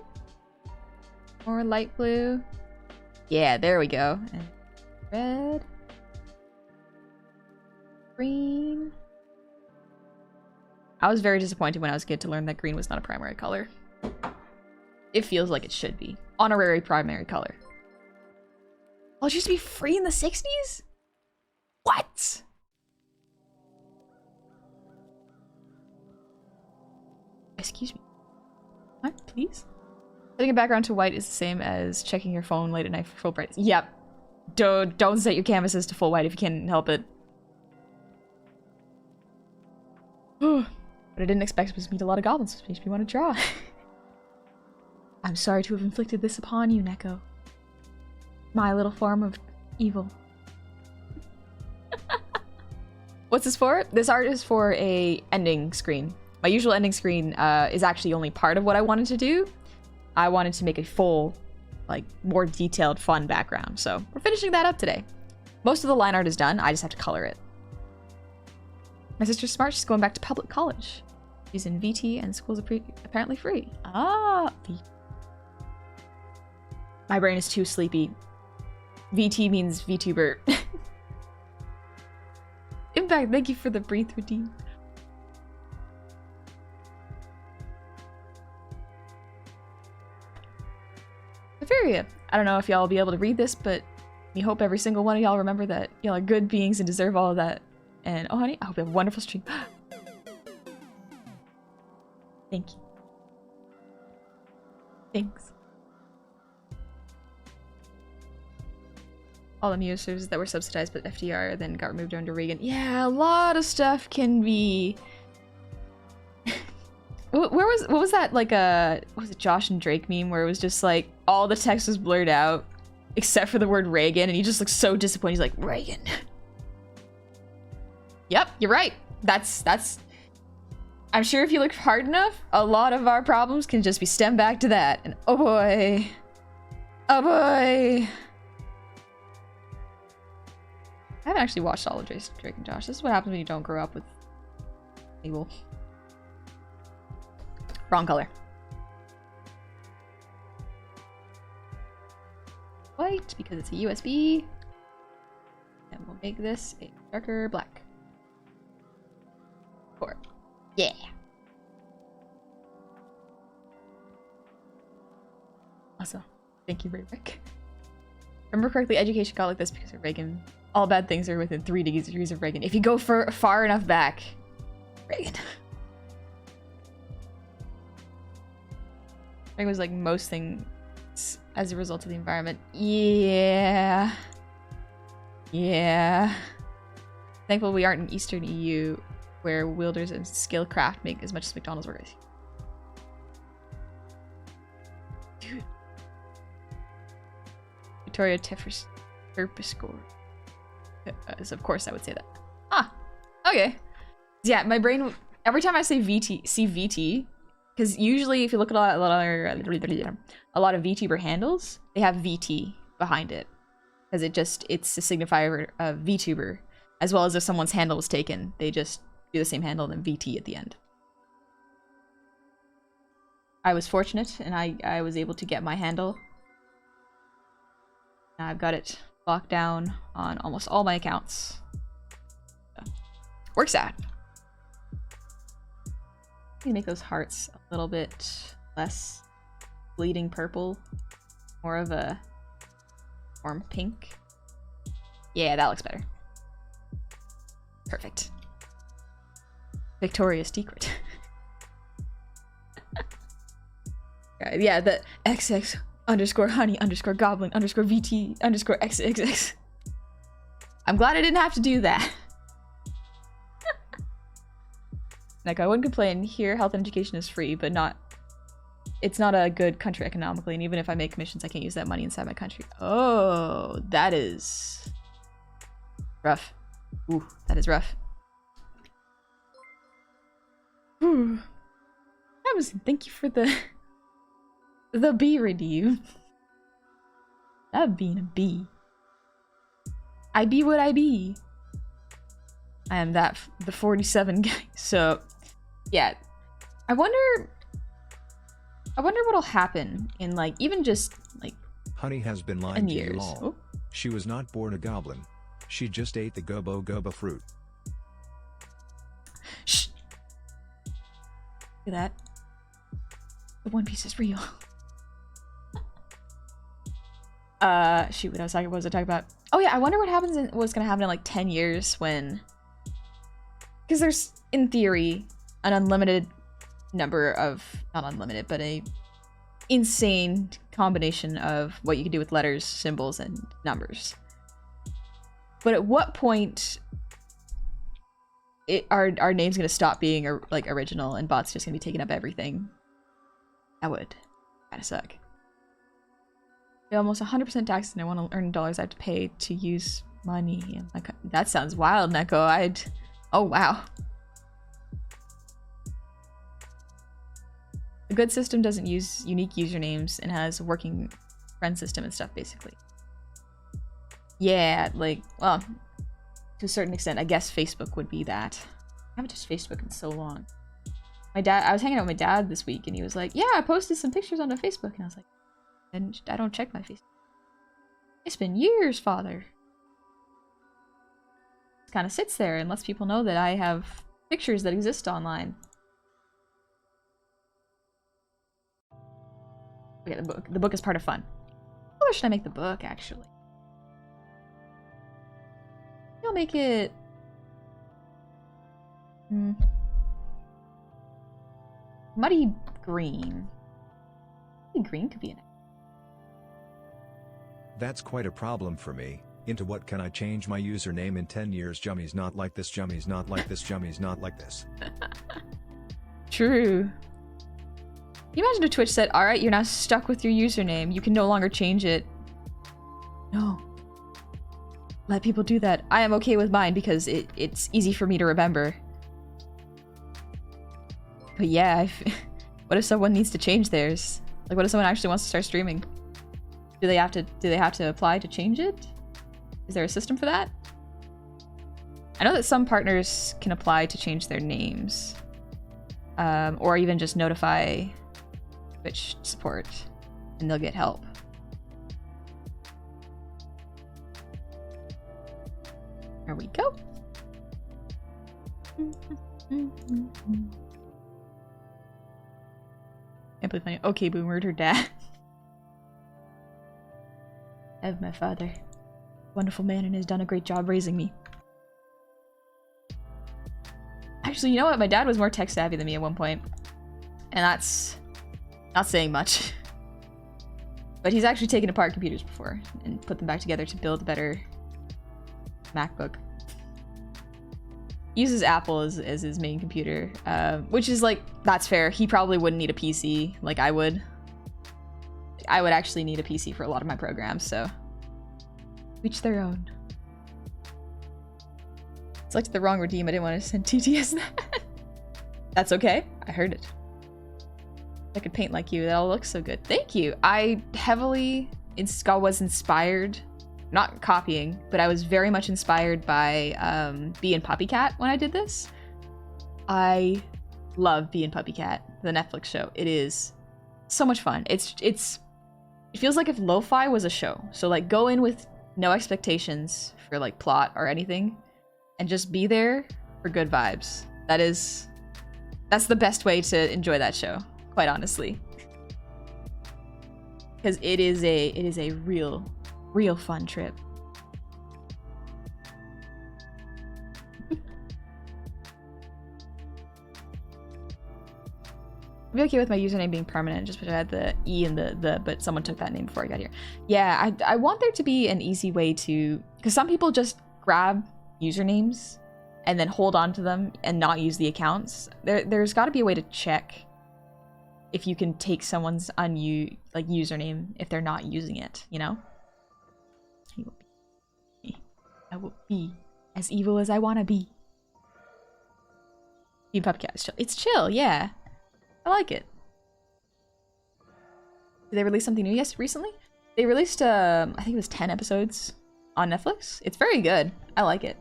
More light blue. Yeah, there we go. And red. Green. I was very disappointed when I was a kid to learn that green was not a primary color. It feels like it should be. Honorary primary color. Oh, it used to be free in the 60s? What? Excuse me. What, please? Setting a background to white is the same as checking your phone late at night for full brightness. Yep. Don't set your canvases to full white if you can help it. What I didn't expect was to meet a lot of goblins, which makes me want to draw. I'm sorry to have inflicted this upon you, Neko. My little form of evil. What's this for? This art is for a ending screen. My usual ending screen is actually only part of what I wanted to do. I wanted to make a full, like, more detailed, fun background. So we're finishing that up today. Most of the line art is done. I just have to color it. My sister's smart. She's going back to public college. She's in VT and school's apparently free. Ah, my brain is too sleepy. VT means VTuber. Impact, thank you for the breathe routine. Etheria. I don't know if y'all will be able to read this, but we hope every single one of y'all remember that y'all are good beings and deserve all of that. And oh honey, I hope you have a wonderful stream. Thank you. Thanks. All the music services that were subsidized but FDR then got removed under Reagan. Yeah, a lot of stuff can be... what was that, like what was it, Josh and Drake meme where it was just like all the text was blurred out except for the word Reagan and he just looks so disappointed. He's like, Reagan. Yep, you're right. That's I'm sure if you look hard enough, a lot of our problems can just be stemmed back to that. And oh boy. Oh boy. I haven't actually watched all of Drake and Josh. This is what happens when you don't grow up with evil. Wrong color. White, because it's a USB. And we'll make this a darker black. 4. Yeah. Also, thank you, Rick. Remember correctly, education got like this because of Reagan. All bad things are within 3 degrees of Reagan. If you go far enough back, Reagan. Reagan was like most things as a result of the environment. Yeah. Yeah. Thankful we aren't in Eastern EU, where wielders and skillcraft make as much as McDonald's workers. Dude. Victoria Teffers score. So of course I would say that. Ah, okay. Yeah, my brain, every time I say VT, because usually if you look at a lot of VTuber handles, they have VT behind it. Because it's a signifier of VTuber. As well as if someone's handle was taken, they just do the same handle and then VT at the end. I was fortunate and I was able to get my handle. I've got it locked down on almost all my accounts. So, works out. Let me make those hearts a little bit less bleeding purple. More of a warm pink. Yeah, that looks better. Perfect. Victoria's Secret. Yeah, the XX _ honey _ goblin _ VT _ XXX. I'm glad I didn't have to do that. Like, I wouldn't complain. Here, health and education is free, but it's not a good country economically, and even if I make commissions, I can't use that money inside my country. Oh, that is rough. Ooh, that is rough. Ooh. Amazon, thank you for the bee redeem. That being a bee. I be what I be. I am the 47 guy. So, yeah. I wonder what'll happen in, like, even just, like, Honey has been lying to you years. all. Oh. She was not born a goblin. She just ate the gobo fruit. Shh. Look at that. The One Piece is real. Shoot, what was I talking about? Oh yeah, I wonder what's gonna happen in like 10 years when, because there's in theory an unlimited number of, not unlimited, but a insane combination of what you can do with letters, symbols, and numbers. But at what point our name's gonna stop being like original and bots just gonna be taking up everything? That would kind of suck. They're almost 100% taxed and I want to earn dollars I have to pay to use money. And like, that sounds wild, Neko. Oh wow. The good system doesn't use unique usernames and has a working friend system and stuff, basically. Yeah, like, well, to a certain extent, I guess Facebook would be that. I haven't touched Facebook in so long. I was hanging out with my dad this week and he was like, yeah, I posted some pictures onto Facebook. And I was like, and I don't check my Facebook. It's been years, father. It kind of sits there and lets people know that I have pictures that exist online. Okay, the book. The book is part of fun. Or should I make the book, actually? I'll make it... muddy green. Muddy green could be an... That's quite a problem for me. Into what can I change my username in 10 years? Jummy's not like this, Jummy's not like this, Jummy's not like this. True. Can you imagine if Twitch said, alright, you're now stuck with your username. You can no longer change it. No. Let people do that. I am okay with mine because it's easy for me to remember. But yeah, what if someone needs to change theirs? Like, what if someone actually wants to start streaming? Do they have to apply to change it? Is there a system for that? I know that some partners can apply to change their names. or even just notify Twitch support and they'll get help. There we go. Can't believe my okay boomered her dad. I have my father. Wonderful man and has done a great job raising me. Actually, you know what? My dad was more tech savvy than me at one point. And that's not saying much. But he's actually taken apart computers before and put them back together to build a better MacBook. Uses Apple as his main computer, which is like, that's fair. He probably wouldn't need a PC like I would. I would actually need a PC for a lot of my programs, so each their own. Selected the wrong redeem. I didn't want to send TTS that. That's okay. I heard it. I could paint like you. That all looks so good. Thank you. I heavily was inspired, not copying, but I was very much inspired by Bee and Puppycat when I did this. I love Bee and Puppycat, the Netflix show. It is so much fun. It feels like if lo-fi was a show. So like go in with no expectations for like plot or anything and just be there for good vibes. That's the best way to enjoy that show, quite honestly. Because it is a real fun trip. I'd be okay with my username being permanent just because I had the E and the, but someone took that name before I got here. Yeah, I want there to be an easy way to, because some people just grab usernames and then hold on to them and not use the accounts. There's got to be a way to check if you can take someone's username if they're not using it, you know? I will be as evil as I want to be. Bee and Puppycat is chill. It's chill, yeah. I like it. Did they release something new? Yes, recently? They released, I think it was 10 episodes on Netflix. It's very good. I like it.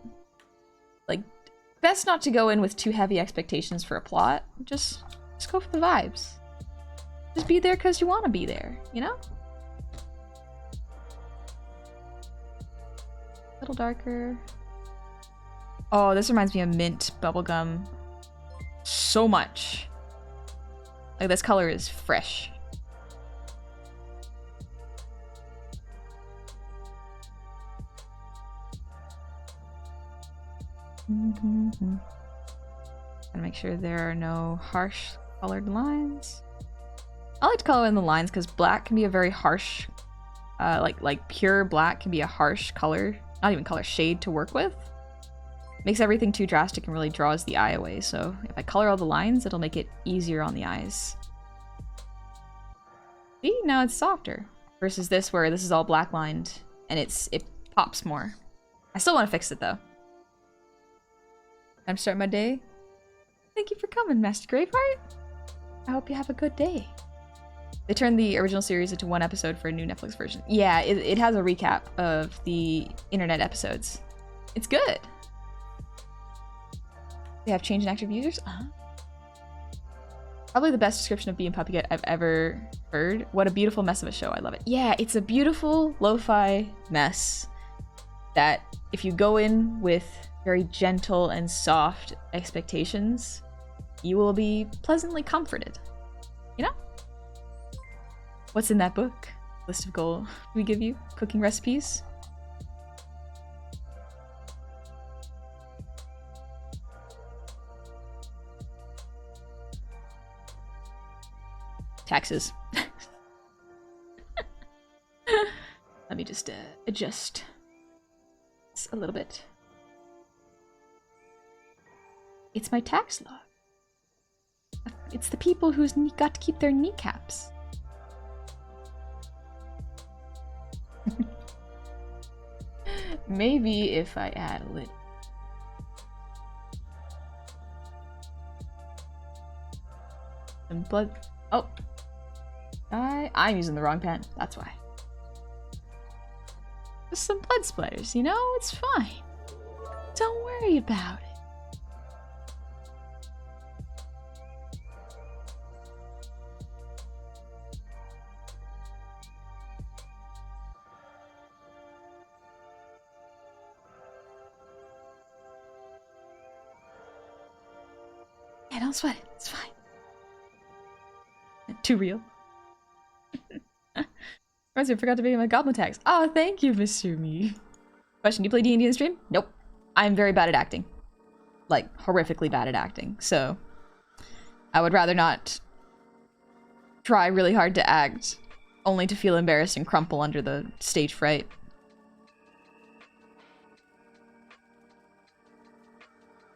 Like, best not to go in with too heavy expectations for a plot. Just go for the vibes. Just be there because you want to be there, you know? A little darker. Oh, this reminds me of mint bubblegum so much. Like, this color is fresh. Gotta make sure there are no harsh colored lines. I like to color in the lines because black can be a very harsh, like pure black can be a harsh color, not even color, shade to work with. Makes everything too drastic and really draws the eye away. So if I color all the lines, it'll make it easier on the eyes. See, now it's softer versus this where this is all black lined and it pops more. I still want to fix it though. Time to start my day. Thank you for coming, Master Graveheart. I hope you have a good day. They turned the original series into one episode for a new Netflix version. Yeah, it has a recap of the internet episodes. It's good. They have changed in active users? Probably the best description of Bee and Puppycat I've ever heard. What a beautiful mess of a show. I love it. Yeah, it's a beautiful lo-fi mess that if you go in with very gentle and soft expectations, you will be pleasantly comforted. You know? What's in that book? List of goals we give you? Cooking recipes? Taxes. Let me just adjust this a little bit. It's my tax law. It's the people who's got to keep their kneecaps. Maybe if I add a little. Some blood. Oh. I'm using the wrong pen. That's why. Just some blood splatters, you know? It's fine. Don't worry about it. Yeah, don't sweat it. It's fine. Too real. I forgot to make my goblin tags. Oh, thank you, Mr. Me. Question, do you play D&D in the stream? Nope. I'm very bad at acting. Like, horrifically bad at acting. So, I would rather not try really hard to act, only to feel embarrassed and crumple under the stage fright.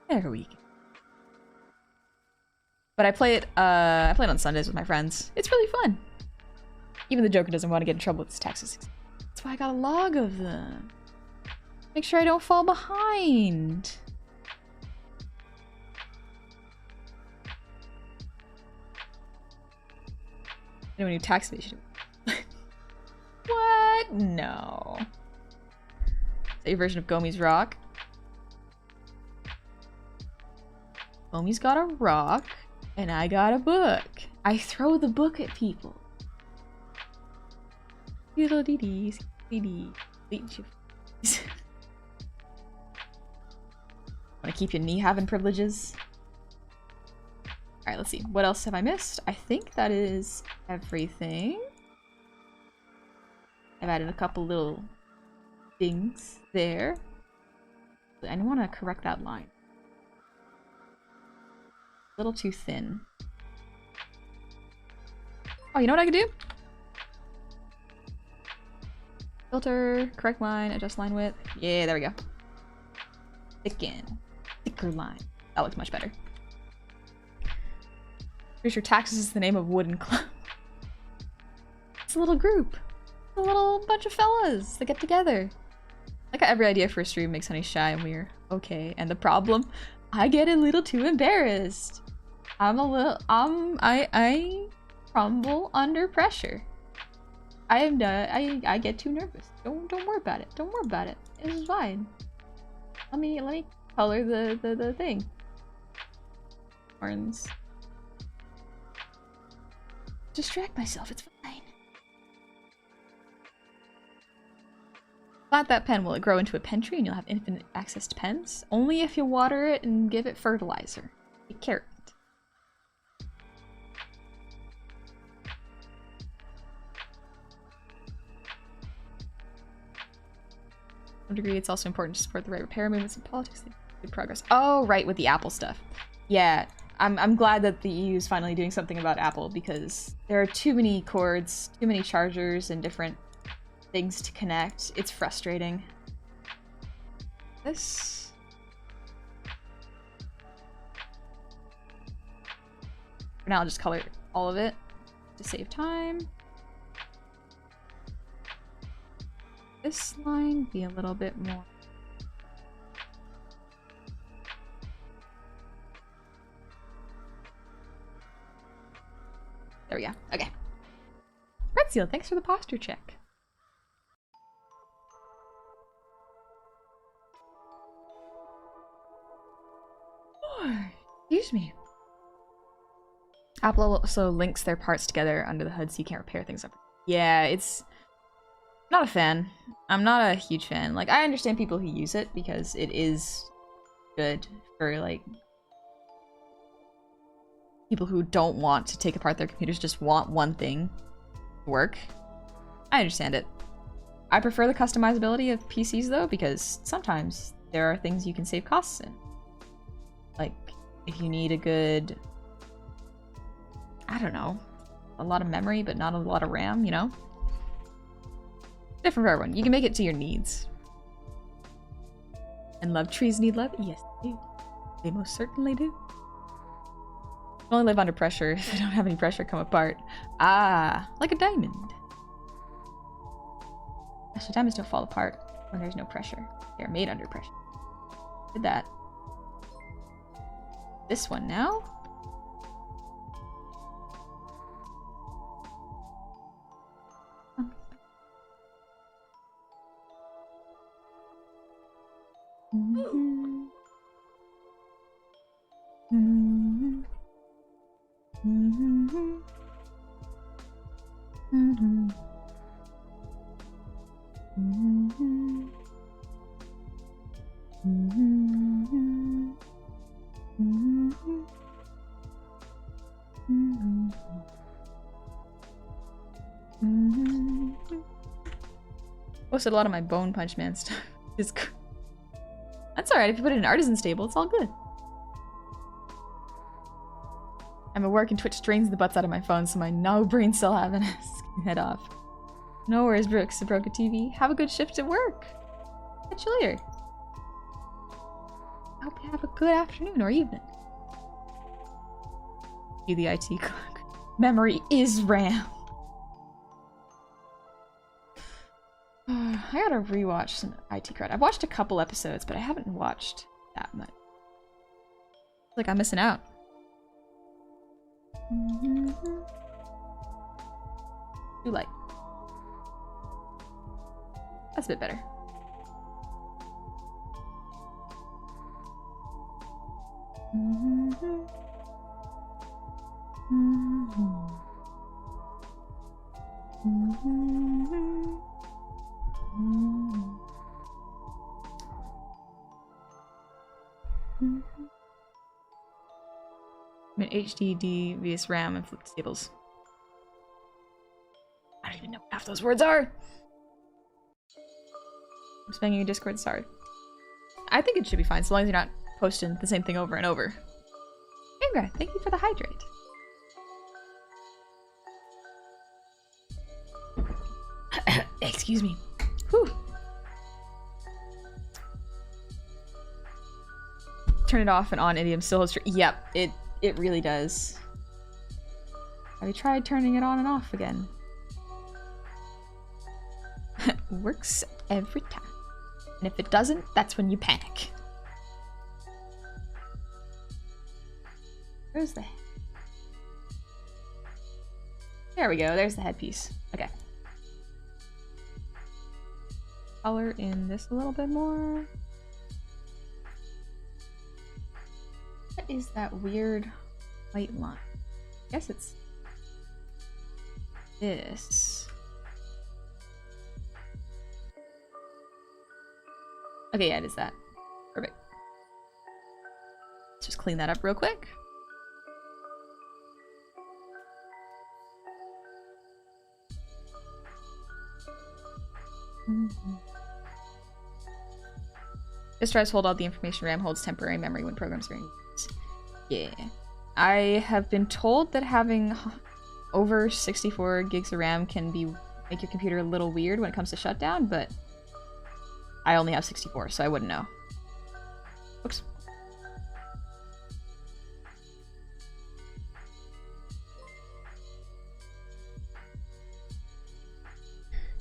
There we go. But I play it on Sundays with my friends. It's really fun. Even the Joker doesn't want to get in trouble with his taxes. That's why I got a log of them. Make sure I don't fall behind. Anyone who tax evasion. What? No. Is that your version of Gomi's rock? Gomi's got a rock, and I got a book. I throw the book at people. Little dee-dees, dee-dee. Want to keep your knee having privileges? Alright, let's see. What else have I missed? I think that is everything. I've added a couple little things there. I want to correct that line. A little too thin. Oh, you know what I could do? Filter, correct line, adjust line width. Yeah, there we go. Thicken. Thicker line. That looks much better. Pretty sure taxes is the name of Wooden Club. It's a little group. It's a little bunch of fellas that get together. Like every idea for a stream makes Honey shy and we're okay. And the problem, I get a little too embarrassed. I crumble under pressure. I get too nervous. Don't worry about it. Don't worry about it. It's fine. Let me color the thing. Horns. Distract myself, it's fine. Plant that pen. Will it grow into a pen tree and you'll have infinite access to pens? Only if you water it and give it fertilizer. A carrot. To some degree, it's also important to support the right repair movements and politics. Good progress. Oh, right, with the Apple stuff. Yeah, I'm glad that the EU is finally doing something about Apple because there are too many cords, too many chargers, and different things to connect. It's frustrating. This. For now, I'll just color all of it to save time. This line be a little bit more. There we go. Okay. Red Seal, thanks for the posture check. Oh, excuse me. Apple also links their parts together under the hood so you can't repair things up. Yeah, it's... Not a fan. I'm not a huge fan. Like, I understand people who use it because it is good for, like, people who don't want to take apart their computers, just want one thing to work. I understand it. I prefer the customizability of PCs, though, because sometimes there are things you can save costs in. Like, if you need a good... I don't know. A lot of memory, but not a lot of RAM, you know? Different for everyone. You can make it to your needs. And love trees need love? Yes, they do. They most certainly do. You can only live under pressure if they don't have any pressure come apart. Ah, like a diamond. Actually, diamonds don't fall apart when there's no pressure. They're made under pressure. Did that. This one now. Posted a lot of my Bone Punch Man stuff. That's alright, if you put it in Artisan's table, it's all good. I'm at work and Twitch drains the butts out of my phone, so my no brain cell having to head off. No worries, Brooks. I broke a TV. Have a good shift at work. Catch you later. I hope you have a good afternoon or evening. Do the IT clock. Memory is RAM. I gotta rewatch some IT Crowd. I've watched a couple episodes, but I haven't watched that much. Like I'm missing out. Too light. That's a bit better. I mean, HDD vs RAM and flipped tables. I don't even know what half those words are. I'm spamming your Discord, sorry. I think it should be fine, so long as you're not posting the same thing over and over. Ingra, thank you for the hydrate. Excuse me. Whew. Turn it off and on, idiom still holds true. Yep, it really does. Have you tried turning it on and off again? Works every time. And if it doesn't, that's when you panic. Where's the... There we go, there's the headpiece. Okay. Color in this a little bit more. What is that weird white line? I guess it's this. Okay, yeah, it is that. Perfect. Let's just clean that up real quick. This tries to hold all the information. RAM holds temporary memory when programs are in use. Yeah. I have been told that having over 64 gigs of RAM can make your computer a little weird when it comes to shutdown, but I only have 64, so I wouldn't know. Oops.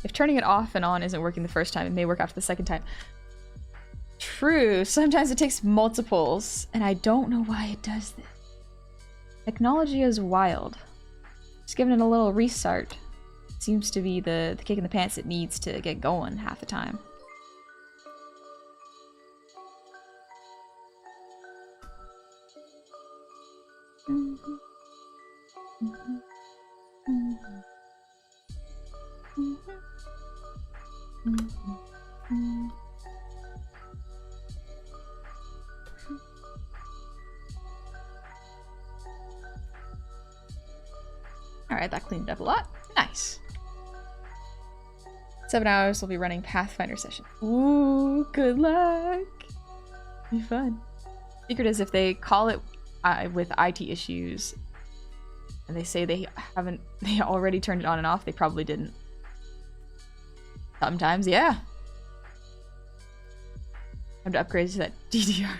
If turning it off and on isn't working the first time, it may work after the second time. True, sometimes it takes multiples, and I don't know why it does this. Technology is wild. Just giving it a little restart seems to be the kick in the pants it needs to get going half the time. Alright, that cleaned it up a lot. Nice. 7 hours we'll be running Pathfinder session. Ooh, good luck. Be fun. Secret is if they call it with IT issues and they say they already turned it on and off, they probably didn't. Sometimes, yeah. Time to upgrade to that DDR.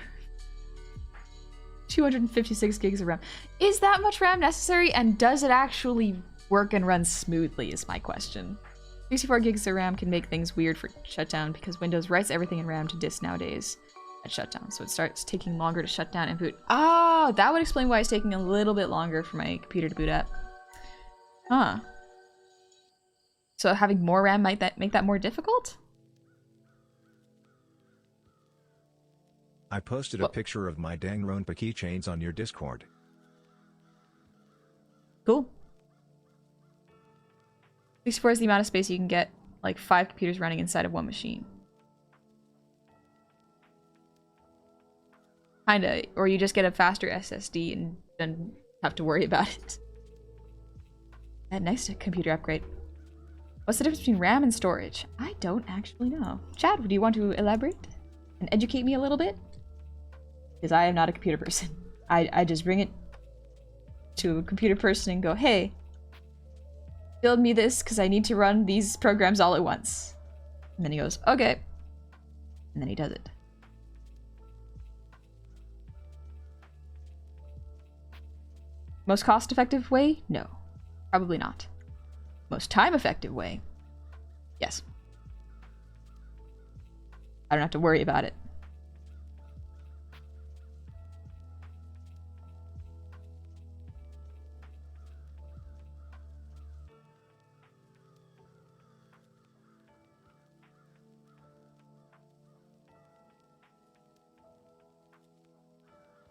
256 gigs of RAM. Is that much RAM necessary, and does it actually work and run smoothly is my question. 64 gigs of RAM can make things weird for shutdown because Windows writes everything in RAM to disk nowadays at shutdown, so it starts taking longer to shut down and boot. Oh, that would explain why it's taking a little bit longer for my computer to boot up. Huh. So having more RAM might make that more difficult? I posted a picture of my Danganronpa keychains on your Discord. Cool. 64 is the amount of space you can get like 5 computers running inside of one machine. Kinda, or you just get a faster SSD and then have to worry about it. That next computer upgrade. What's the difference between RAM and storage? I don't actually know. Chad, do you want to elaborate and educate me a little bit? Because I am not a computer person. I just bring it to a computer person and go, hey, build me this because I need to run these programs all at once. And then he goes, okay. And then he does it. Most cost-effective way? No. Probably not. Most time-effective way? Yes. I don't have to worry about it.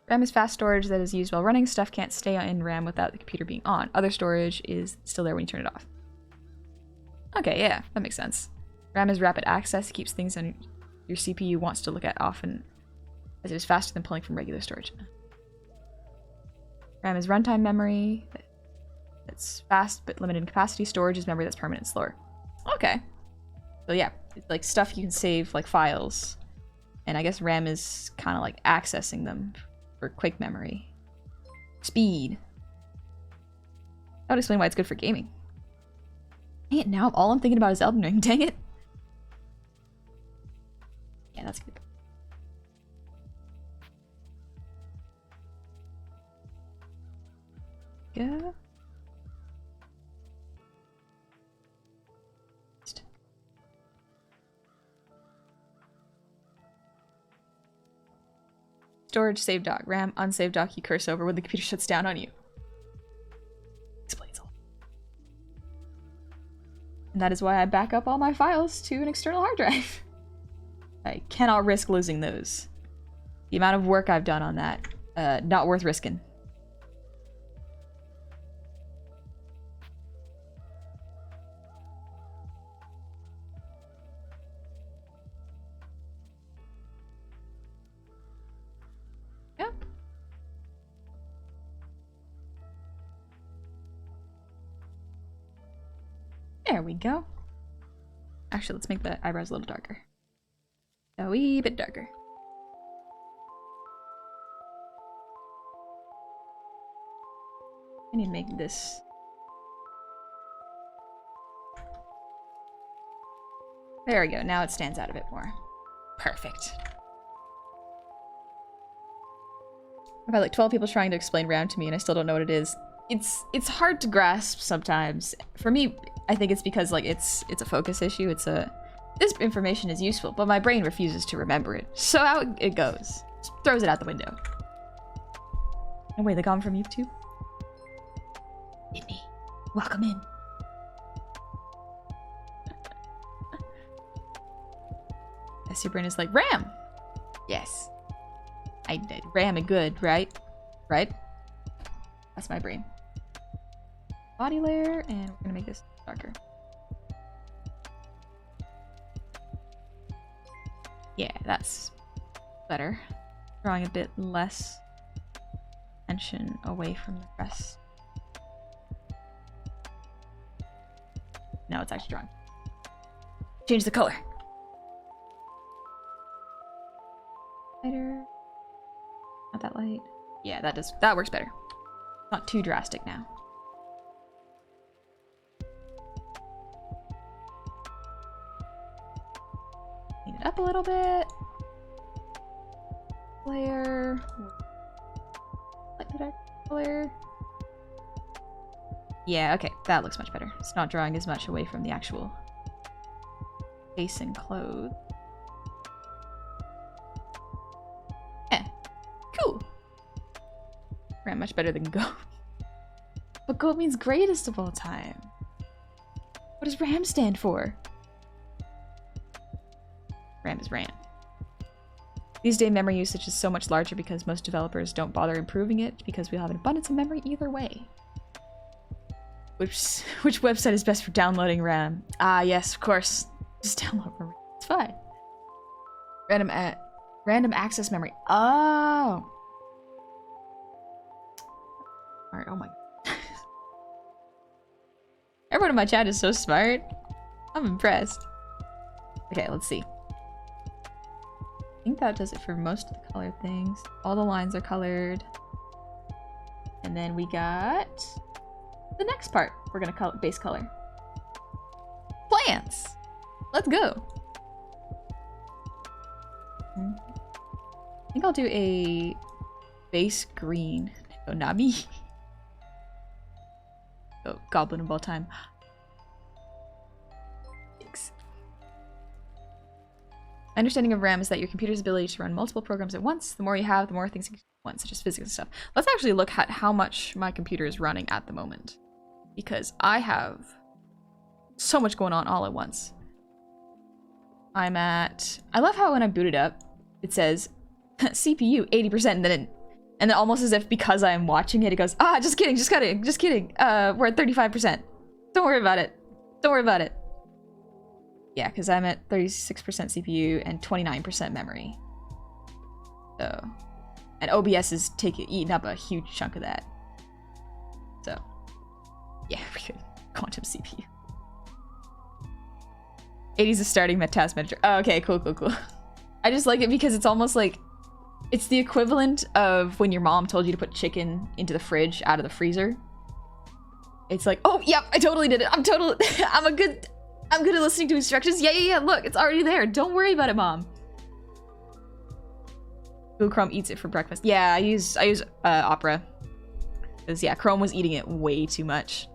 RAM is fast storage that is used while running. Stuff can't stay in RAM without the computer being on. Other storage is still there when you turn it off. Okay, yeah, that makes sense. RAM is rapid access. It keeps things on your CPU wants to look at often, as it is faster than pulling from regular storage. RAM is runtime memory. That's fast but limited in capacity. Storage is memory that's permanent and slower. Okay. So yeah, it's like stuff you can save, like files. And I guess RAM is kind of like accessing them for quick memory. Speed. That would explain why it's good for gaming. Dang it, now all I'm thinking about is Elden Ring. Dang it. Yeah, that's good. Yeah. Storage, save dock. RAM, unsaved dock you curse over when the computer shuts down on you. Explains all. And that is why I back up all my files to an external hard drive. I cannot risk losing those. The amount of work I've done on that, not worth risking. Yep. There we go. Actually, let's make the eyebrows a little darker. A wee bit darker. I need to make this. There we go. Now it stands out a bit more. Perfect. I've had like 12 people trying to explain RAM to me and I still don't know what it is. It's hard to grasp sometimes. For me, I think it's because like it's a focus issue. This information is useful, but my brain refuses to remember it. So out it goes. Just throws it out the window. Oh wait, they got him from YouTube? Indy, welcome in. Yes, your brain is like, RAM! Yes. I did. RAM it good, right? Right? That's my brain. Body layer, and we're gonna make this darker. Yeah, that's better. Drawing a bit less tension away from the rest. No, it's actually drawing. Change the color. Lighter. Not that light. Yeah, that works better. Not too drastic now. Clean it up a little bit. Layer. Slightly dark color. Yeah, okay, that looks much better. It's not drawing as much away from the actual face and clothes. Yeah, cool. Ran much better than Go. But Go means greatest of all time. What does RAM stand for? RAM is RAM. These days, memory usage is so much larger because most developers don't bother improving it because we have an abundance of memory either way. Which website is best for downloading RAM? Ah, yes, of course. Just download RAM. It's fine. Random access memory. Oh. Alright, oh my. Everyone in my chat is so smart. I'm impressed. Okay, let's see. I think that does it for most of the colored things. All the lines are colored. And then we got the next part. We're gonna color base color. Plants! Let's go. I think I'll do a base green. Oh, not me. Oh, goblin of all time. Thanks. My understanding of RAM is that your computer's ability to run multiple programs at once. The more you have, the more things you can do at once, such as physics and stuff. Let's actually look at how much my computer is running at the moment. Because I have so much going on all at once. I'm at... I love how when I boot it up, it says CPU 80%, and then almost as if because I'm watching it, it goes, ah, just kidding, just kidding. We're at 35%. Don't worry about it. Don't worry about it. Yeah, because I'm at 36% CPU and 29% memory. So, and OBS is eating up a huge chunk of that. So, yeah, we could quantum CPU. 80's a starting task manager. Oh, okay, cool. I just like it because it's almost like it's the equivalent of when your mom told you to put chicken into the fridge out of the freezer. It's like, oh, yep, I totally did it. I'm good at listening to instructions. Yeah, look, it's already there. Don't worry about it, Mom. Google Chrome eats it for breakfast. Yeah, I use Opera. Because, yeah, Chrome was eating it way too much.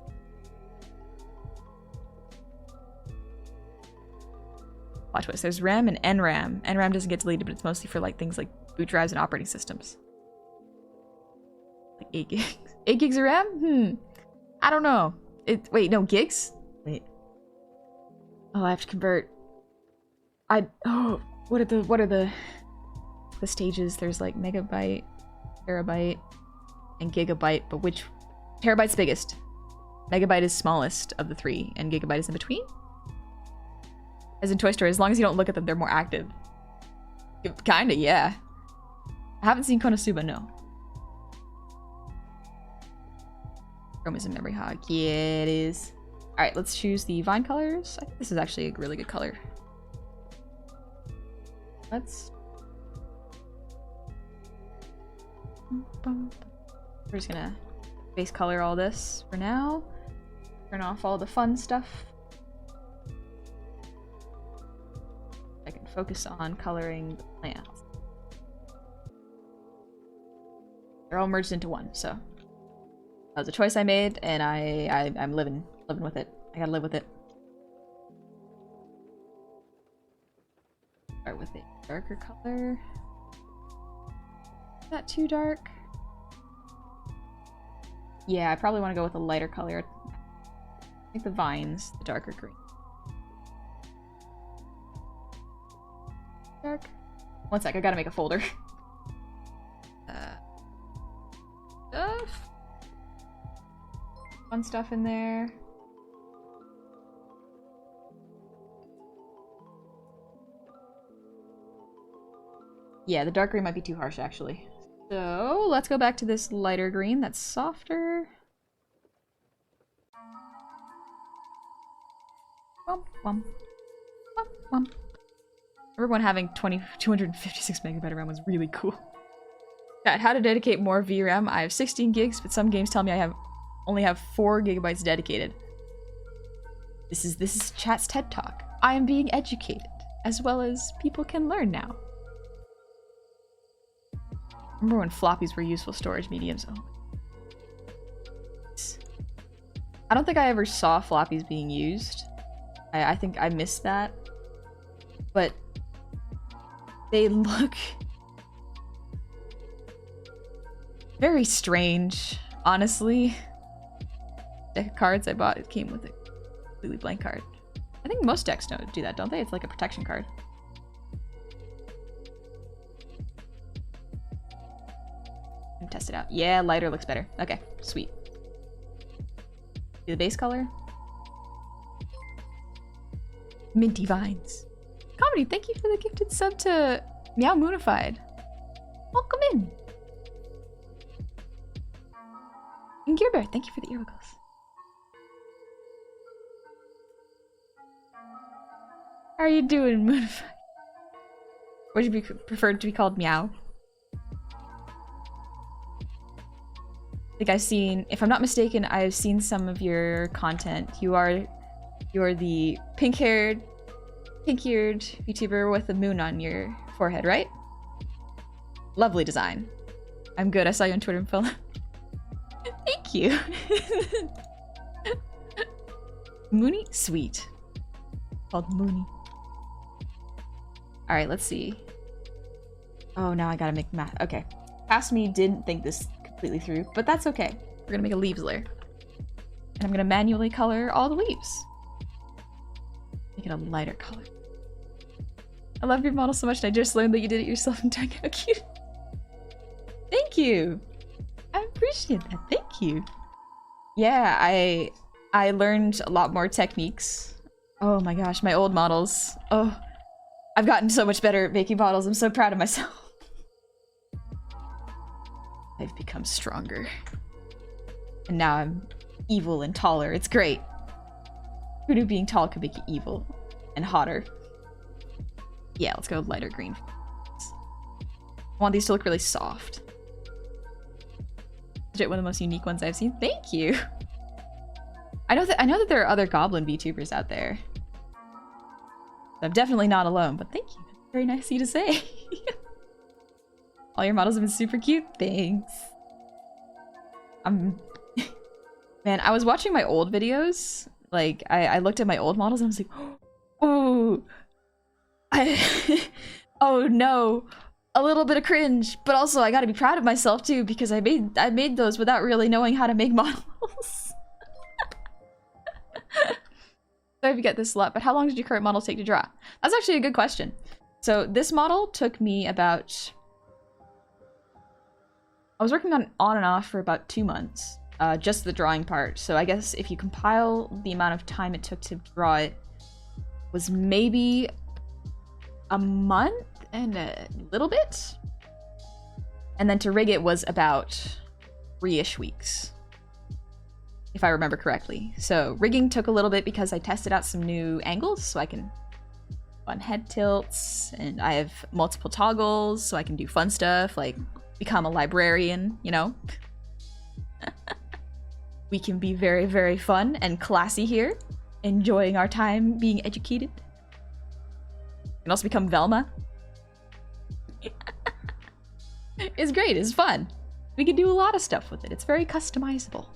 Plot twist. There's RAM and NRAM. NRAM doesn't get deleted, but it's mostly for like things like boot drives and operating systems. Like 8 gigs. 8 gigs of RAM? I don't know. Wait, no, gigs? Wait. Oh, I have to convert. What are the stages? There's like megabyte, terabyte, and gigabyte, but which terabyte's biggest? Megabyte is smallest of the three, and gigabyte is in between? As in Toy Story, as long as you don't look at them, they're more active. Kinda, yeah. I haven't seen Konosuba, no. Chrome is a memory hog. Yeah, it is. Alright, let's choose the vine colors. I think this is actually a really good color. Let's... We're just gonna base color all this for now. Turn off all the fun stuff. I can focus on coloring the plants. They're all merged into one, so that was a choice I made, and I'm living with it. I gotta live with it. Start with a darker color. Not too dark. Yeah, I probably want to go with a lighter color. I think the vines, the darker green. Dark. One sec, I gotta make a folder. Stuff. Fun stuff in there. Yeah, the dark green might be too harsh, actually. So, let's go back to this lighter green that's softer. Bum, bum. Bum, bum. Everyone having 256 megabyte RAM was really cool. Chat, how to dedicate more VRAM? I have 16 gigs, but some games tell me I only have 4 gigabytes dedicated. This is chat's TED Talk. I am being educated, as well as people can learn now. Remember when floppies were useful storage mediums? Oh. I don't think I ever saw floppies being used. I think I missed that. But they look very strange, honestly. Deck of cards I bought, it came with a completely blank card. I think most decks don't do that, don't they? It's like a protection card. Test it out. Yeah, lighter looks better. Okay, sweet. Do the base color. Minty vines. Comedy, thank you for the gifted sub to Meow Moonified. Welcome in. And Gear Bear, thank you for the earwiggles. How are you doing, Moonfire? Would you prefer to be called Meow? I think I've seen, if I'm not mistaken, I've seen some of your content. You're the pink-haired VTuber with the moon on your forehead, right? Lovely design. I'm good. I saw you on Twitter and follow. Thank you. Mooney? Sweet. Called Mooney. Alright, let's see. Oh, now I gotta make math. Okay. Past me didn't think this completely through, but that's okay. We're gonna make a leaves layer. And I'm gonna manually color all the leaves. Make it a lighter color. I love your model so much, and I just learned that you did it yourself and how cute. Thank you! I appreciate that. Thank you. Yeah, I learned a lot more techniques. Oh my gosh, my old models. Oh, I've gotten so much better at making models. I'm so proud of myself. I've become stronger. And now I'm evil and taller. It's great. Who knew being tall could make you evil and hotter? Yeah, let's go lighter green. I want these to look really soft. Legit one of the most unique ones I've seen. Thank you. I know that there are other Goblin VTubers out there. I'm definitely not alone, but thank you. Very nice of you to say. All your models have been super cute. Thanks. Man, I was watching my old videos. Like, I looked at my old models and I was like, oh, oh no. A little bit of cringe, but also I gotta be proud of myself too because I made those without really knowing how to make models. Sorry if you get this a lot, but how long did your current model take to draw? That's actually a good question. So this model took me about... I was working on and off for about 2 months. Just the drawing part. So I guess if you compile the amount of time it took to draw it was maybe a month and a little bit. And then to rig it was about 3-ish weeks. If I remember correctly. So rigging took a little bit because I tested out some new angles so I can fun head tilts, and I have multiple toggles so I can do fun stuff like become a librarian, you know? We can be very, very fun and classy here, enjoying our time being educated. You can also become Velma. It's great, it's fun. We can do a lot of stuff with it. It's very customizable.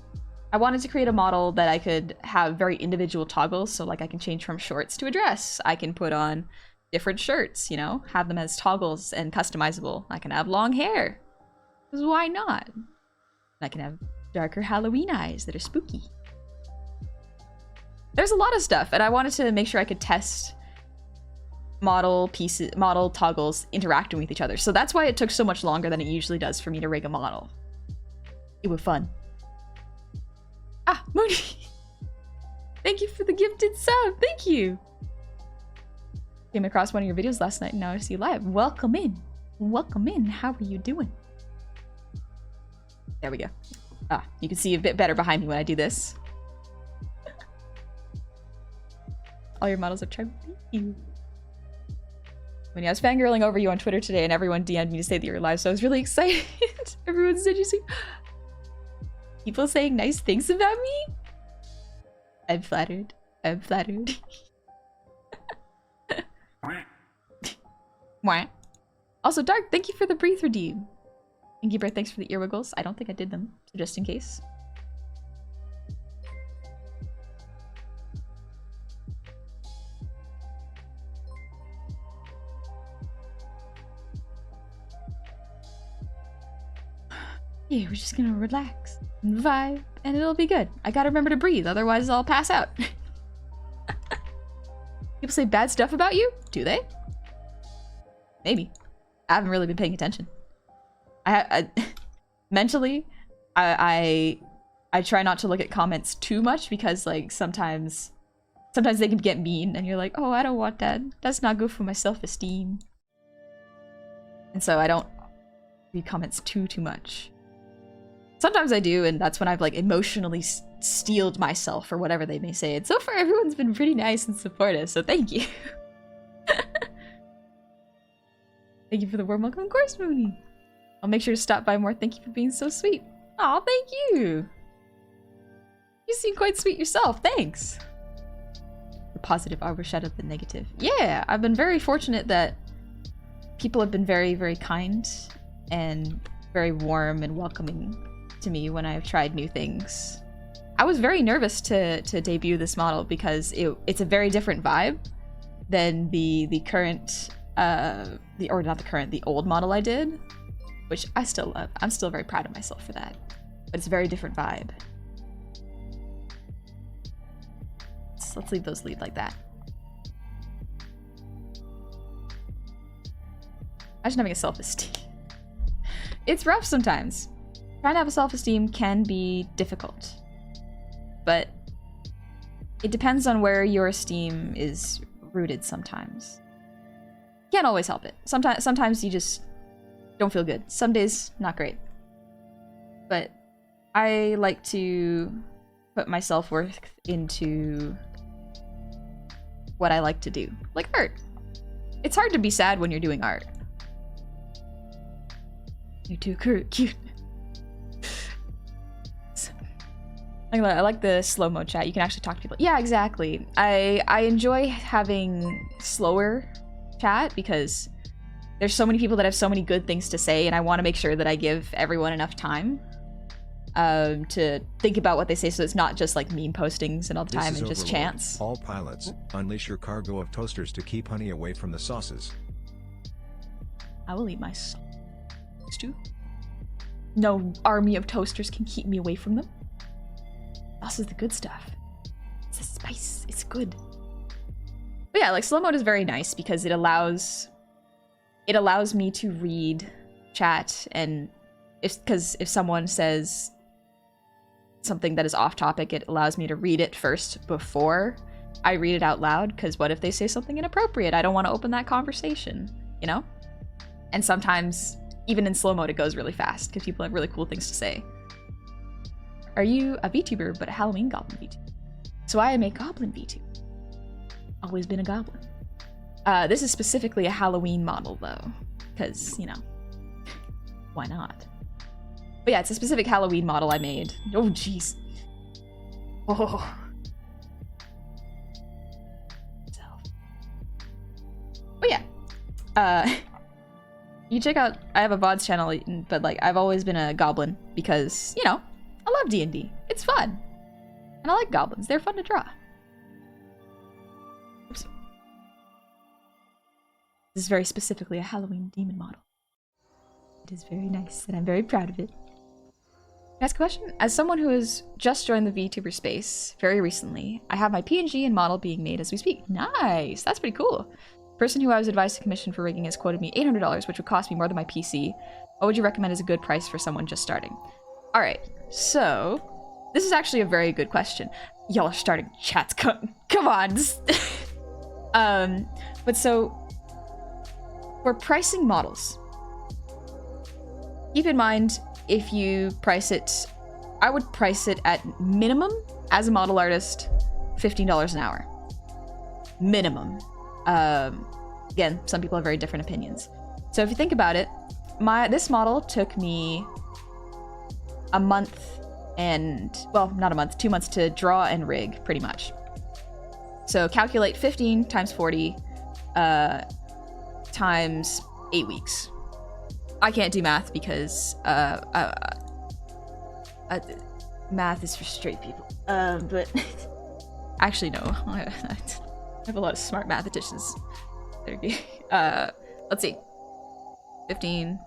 I wanted to create a model that I could have very individual toggles, so like I can change from shorts to a dress. I can put on different shirts, you know, have them as toggles and customizable. I can have long hair, because why not? I can have darker Halloween eyes that are spooky. There's a lot of stuff, and I wanted to make sure I could test model toggles interacting with each other. So that's why it took so much longer than it usually does for me to rig a model. It was fun. Ah, Mooney! Thank you for the gifted sub! Thank you! Came across one of your videos last night and now I see you live. Welcome in! Welcome in! How are you doing? There we go. Ah, you can see a bit better behind me when I do this. All your models are charming. Thank you. When I was fangirling over you on Twitter today and everyone DM'd me to say that you were live, so I was really excited. Everyone said you see... People saying nice things about me? I'm flattered. I'm flattered. Also, Dark, thank you for the breathe redeem. And Gibber, thanks for the ear wiggles. I don't think I did them, so just in case. Yeah, we're just gonna relax and vibe, and it'll be good. I gotta remember to breathe, otherwise I'll pass out. People say bad stuff about you? Do they? Maybe. I haven't really been paying attention. Mentally, I try not to look at comments too much because like sometimes they can get mean, and you're like, oh, I don't want that. That's not good for my self-esteem. And so I don't read comments too much. Sometimes I do, and that's when I've like emotionally steeled myself for whatever they may say. And so far, everyone's been pretty nice and supportive, so thank you. Thank you for the warm welcome, of course, Mooney. I'll make sure to stop by more. Thank you for being so sweet. Aw, thank you. You seem quite sweet yourself. Thanks. The positive overshadowed the negative. Yeah, I've been very fortunate that people have been very, very kind and very warm and welcoming to me when I've tried new things. I was very nervous to debut this model because it's a very different vibe than the current, the old model I did, which I still love. I'm still very proud of myself for that, but it's a very different vibe. So let's leave those lead like that. Imagine having a self-esteem. It's rough sometimes. Trying to have a self-esteem can be difficult, but it depends on where your esteem is rooted sometimes. Can't always help it. Sometimes you just don't feel good. Some days, not great. But I like to put my self-worth into what I like to do, like art. It's hard to be sad when you're doing art. You're too cute. I like the slow-mo chat. You can actually talk to people. Yeah, exactly. I enjoy having slower chat because there's so many people that have so many good things to say, and I want to make sure that I give everyone enough time to think about what they say, so it's not just like meme postings and all the time and just chants. All pilots, unleash your cargo of toasters to keep honey away from the sauces. I will eat my sauce too. No army of toasters can keep me away from them. Sauce is the good stuff. It's the spice. It's good. But yeah, like slow mode is very nice because it allows me to read chat, and if someone says something that is off topic, it allows me to read it first before I read it out loud, because what if they say something inappropriate? I don't want to open that conversation, you know? And sometimes, even in slow mode, it goes really fast because people have really cool things to say. Are you a VTuber, but a Halloween Goblin VTuber? So I am a Goblin VTuber. Always been a Goblin. This is specifically a Halloween model, though, because, you know, why not? But yeah, it's a specific Halloween model I made. Oh, jeez. Oh. But yeah. You check out, I have a VODs channel, but like, I've always been a Goblin because, you know, I love D&D. It's fun. And I like goblins. They're fun to draw. Oops. This is very specifically a Halloween demon model. It is very nice, and I'm very proud of it. Can I ask a question? As someone who has just joined the VTuber space very recently, I have my PNG and model being made as we speak. Nice! That's pretty cool. The person who I was advised to commission for rigging has quoted me $800, which would cost me more than my PC. What would you recommend as a good price for someone just starting? Alright, so this is actually a very good question. Y'all are starting chats. Come on. But so for pricing models, keep in mind if you price it, I would price it at minimum as a model artist, $15 an hour. Minimum. Again, some people have very different opinions. So if you think about it, this model took me a month and, well, not a month, 2 months to draw and rig, pretty much. So calculate 15 times 40 times 8 weeks. I can't do math because math is for straight people. But actually, no. I have a lot of smart mathematicians. Let's see. 15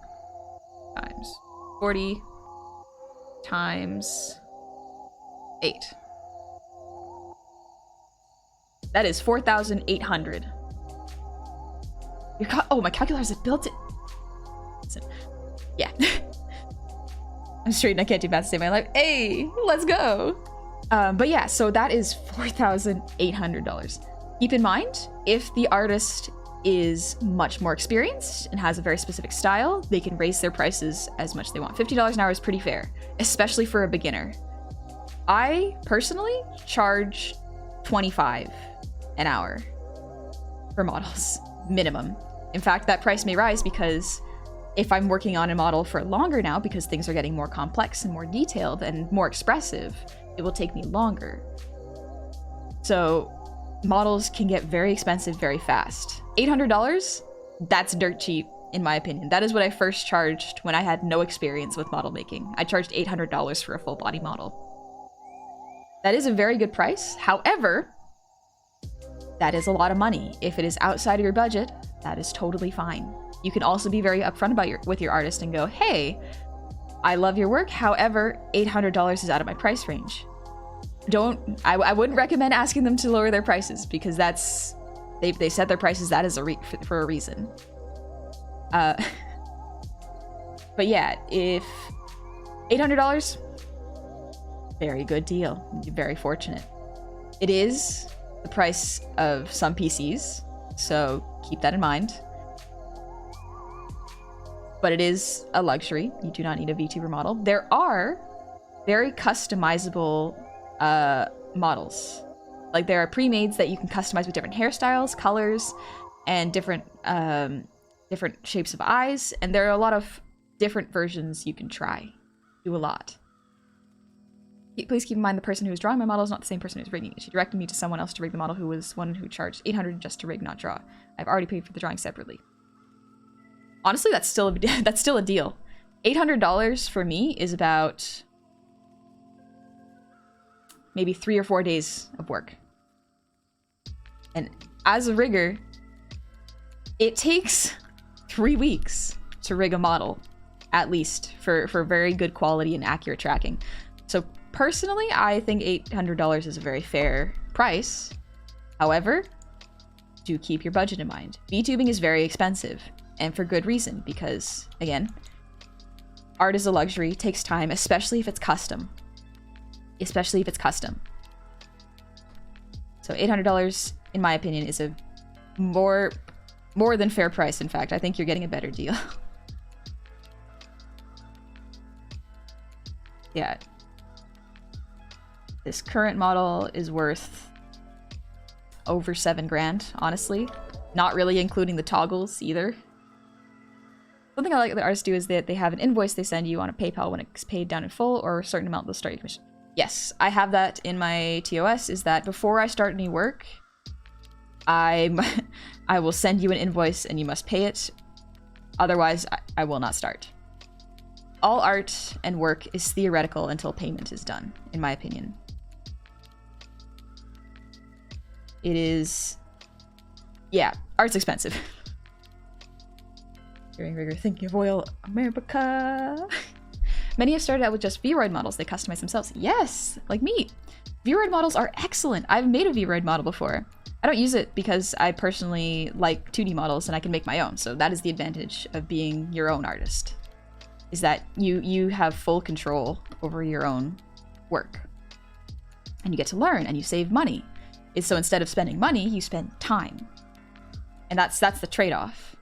times 40 times 8. That is 4,800. Oh, my calculator's built it. Listen. Yeah. I'm straight and I can't do math to save my life. Hey, let's go. But yeah, so that is $4,800. Keep in mind, if the artist is much more experienced and has a very specific style, they can raise their prices as much as they want. $50 an hour is pretty fair, especially for a beginner. I personally charge $25 an hour for models, minimum. In fact, that price may rise because if I'm working on a model for longer now, because things are getting more complex and more detailed and more expressive, it will take me longer. So models can get very expensive very fast. $800? That's dirt cheap, in my opinion. That is what I first charged when I had no experience with model making. I charged $800 for a full body model. That is a very good price. However, that is a lot of money. If it is outside of your budget, that is totally fine. You can also be very upfront about with your artist and go, hey, I love your work. However, $800 is out of my price range. I wouldn't recommend asking them to lower their prices because that's, they set their prices that is for a reason. But yeah, if $800, very good deal. You're very fortunate. It is the price of some PCs, so keep that in mind. But it is a luxury. You do not need a VTuber model. There are very customizable models. Like there are pre-mades that you can customize with different hairstyles, colors, and different shapes of eyes. And there are a lot of different versions you can try. Do a lot. Please keep in mind the person who is drawing my model is not the same person who's rigging it. She directed me to someone else to rig the model who was one who charged $800 just to rig, not draw. I've already paid for the drawing separately. Honestly, that's still a deal. $800 for me is about maybe 3 or 4 days of work. And as a rigger, it takes 3 weeks to rig a model, at least, for very good quality and accurate tracking. So personally, I think $800 is a very fair price. However, do keep your budget in mind. VTubing is very expensive, and for good reason, because, again, art is a luxury, takes time, especially if it's custom. Especially if it's custom. So $800, in my opinion, is a more than fair price. In fact, I think you're getting a better deal. Yeah. This current model is worth over $7 grand, honestly. Not really including the toggles either. Something I like the artists do is that they have an invoice they send you on a PayPal when it's paid down in full, or a certain amount they'll start your commission. Yes, I have that in my TOS, is that before I start any work, I will send you an invoice and you must pay it. Otherwise, I will not start. All art and work is theoretical until payment is done, in my opinion. It is... yeah, art's expensive. Hearing rigor, thinking of oil, America. Many have started out with just Vroid models they customize themselves. Yes, like me. Vroid models are excellent. I've made a Vroid model before. I don't use it because I personally like 2D models and I can make my own. So that is the advantage of being your own artist, is that you have full control over your own work. And you get to learn and you save money. So instead of spending money, you spend time. And that's the trade-off.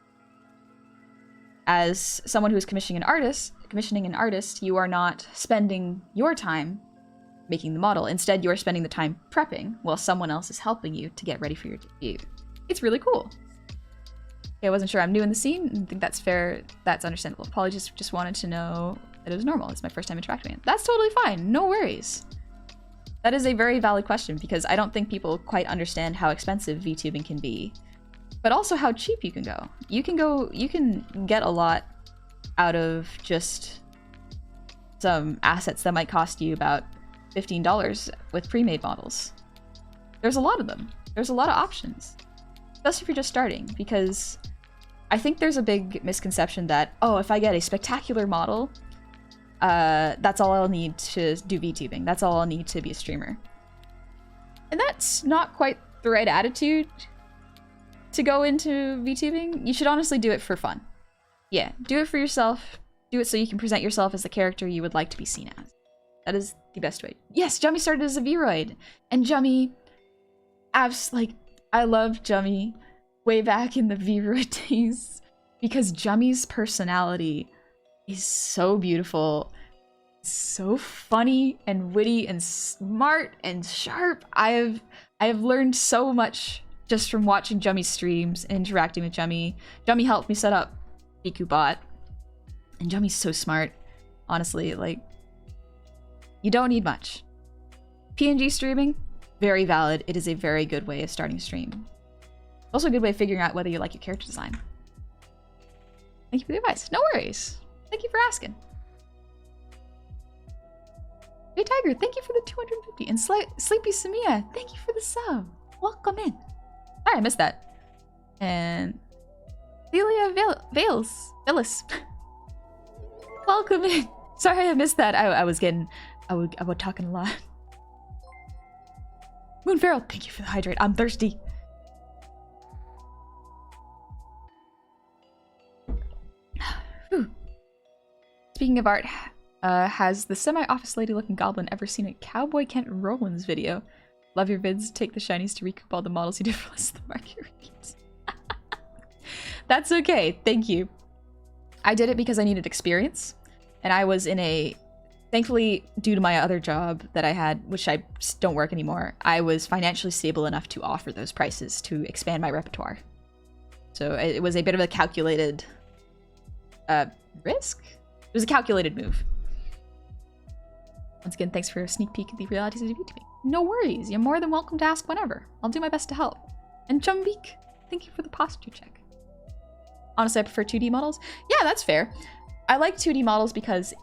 As someone who is commissioning an artist, you are not spending your time making the model. Instead, you are spending the time prepping while someone else is helping you to get ready for your debut. It's really cool. Okay, I wasn't sure. I'm new in the scene. I think that's fair. That's understandable. Apologies, just wanted to know that it was normal. It's my first time interacting with it. That's totally fine. No worries. That is a very valid question because I don't think people quite understand how expensive VTubing can be, but also how cheap you can go. You can get a lot out of just some assets that might cost you about $15 with pre-made models. There's a lot of them. There's a lot of options, especially if you're just starting, because I think there's a big misconception that, oh, if I get a spectacular model, that's all I'll need to do VTubing. That's all I'll need to be a streamer. And that's not quite the right attitude to go into VTubing. You should honestly do it for fun. Yeah, do it for yourself. Do it so you can present yourself as the character you would like to be seen as. That is the best way. Yes, Jummy started as a Vroid. And Jummy, I loved Jummy way back in the Vroid days because Jummy's personality is so beautiful, so funny and witty and smart and sharp. I have learned so much just from watching Jummy's streams and interacting with Jummy. Jummy helped me set up BikuBot. And Jummy's so smart. Honestly, like, you don't need much. PNG streaming, very valid. It is a very good way of starting a stream. Also a good way of figuring out whether you like your character design. Thank you for the advice. No worries. Thank you for asking. Hey Tiger, thank you for the 250. And Sleepy Samia, thank you for the sub. Welcome in. Sorry, I missed that. And Celia Velis. Welcome in. Sorry, I missed that. I was talking a lot. Moon Farrell, thank you for the hydrate. I'm thirsty. Speaking of art, has the semi-office lady looking goblin ever seen a Cowboy Kent Rollins video? Love your vids, take the shinies to recoup all the models you did for less than the market reviews. That's okay, thank you. I did it because I needed experience, and I was in a, thankfully, due to my other job that I had, which I don't work anymore, I was financially stable enough to offer those prices to expand my repertoire. So it was a bit of a calculated risk? It was a calculated move. Once again, thanks for a sneak peek at the realities of VTubing. No worries, you're more than welcome to ask whenever. I'll do my best to help. And Chumbeek, thank you for the posture check. Honestly, I prefer 2D models. Yeah, that's fair. I like 2D models because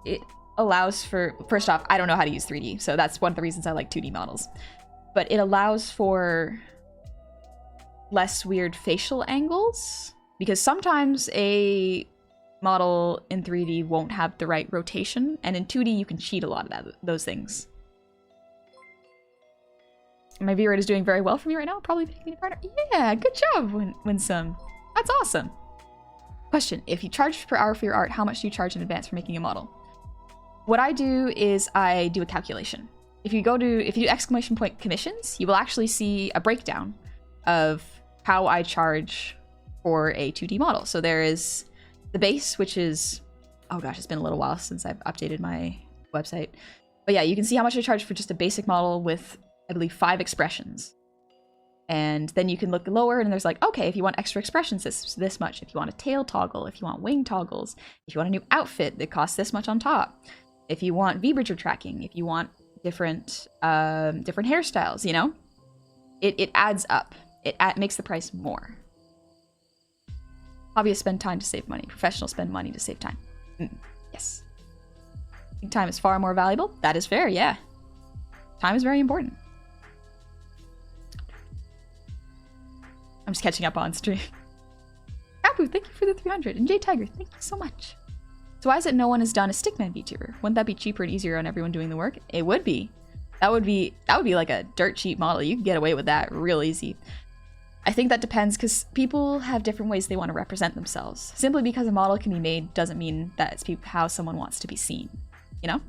it allows for, first off, I don't know how to use 3D, so that's one of the reasons I like 2D models. But it allows for less weird facial angles, because sometimes a model in 3D won't have the right rotation, and in 2D you can cheat a lot of those things. My V-rate is doing very well for me right now. Probably making me a partner. Yeah, good job, Winsome. That's awesome. Question: if you charge per hour for your art, how much do you charge in advance for making a model? What I do is I do a calculation. If you do exclamation point commissions, you will actually see a breakdown of how I charge for a 2D model. So there is the base, which is, oh gosh, it's been a little while since I've updated my website. But yeah, you can see how much I charge for just a basic model with, I believe, 5 expressions. And then you can look lower and there's like, okay, if you want extra expressions, this much. If you want a tail toggle, if you want wing toggles, if you want a new outfit, that costs this much on top. If you want V-bridger tracking, if you want different hairstyles, you know? It adds up. It makes the price more. Hobbyists spend time to save money. Professionals spend money to save time. Yes. I think time is far more valuable. That is fair, yeah. Time is very important. I'm just catching up on stream. Apu, thank you for the 300. And J Tiger, thank you so much. So why is it no one has done a Stickman VTuber? Wouldn't that be cheaper and easier on everyone doing the work? It would be. That would be like a dirt cheap model. You can get away with that real easy. I think that depends because people have different ways they want to represent themselves. Simply because a model can be made doesn't mean that it's how someone wants to be seen, you know?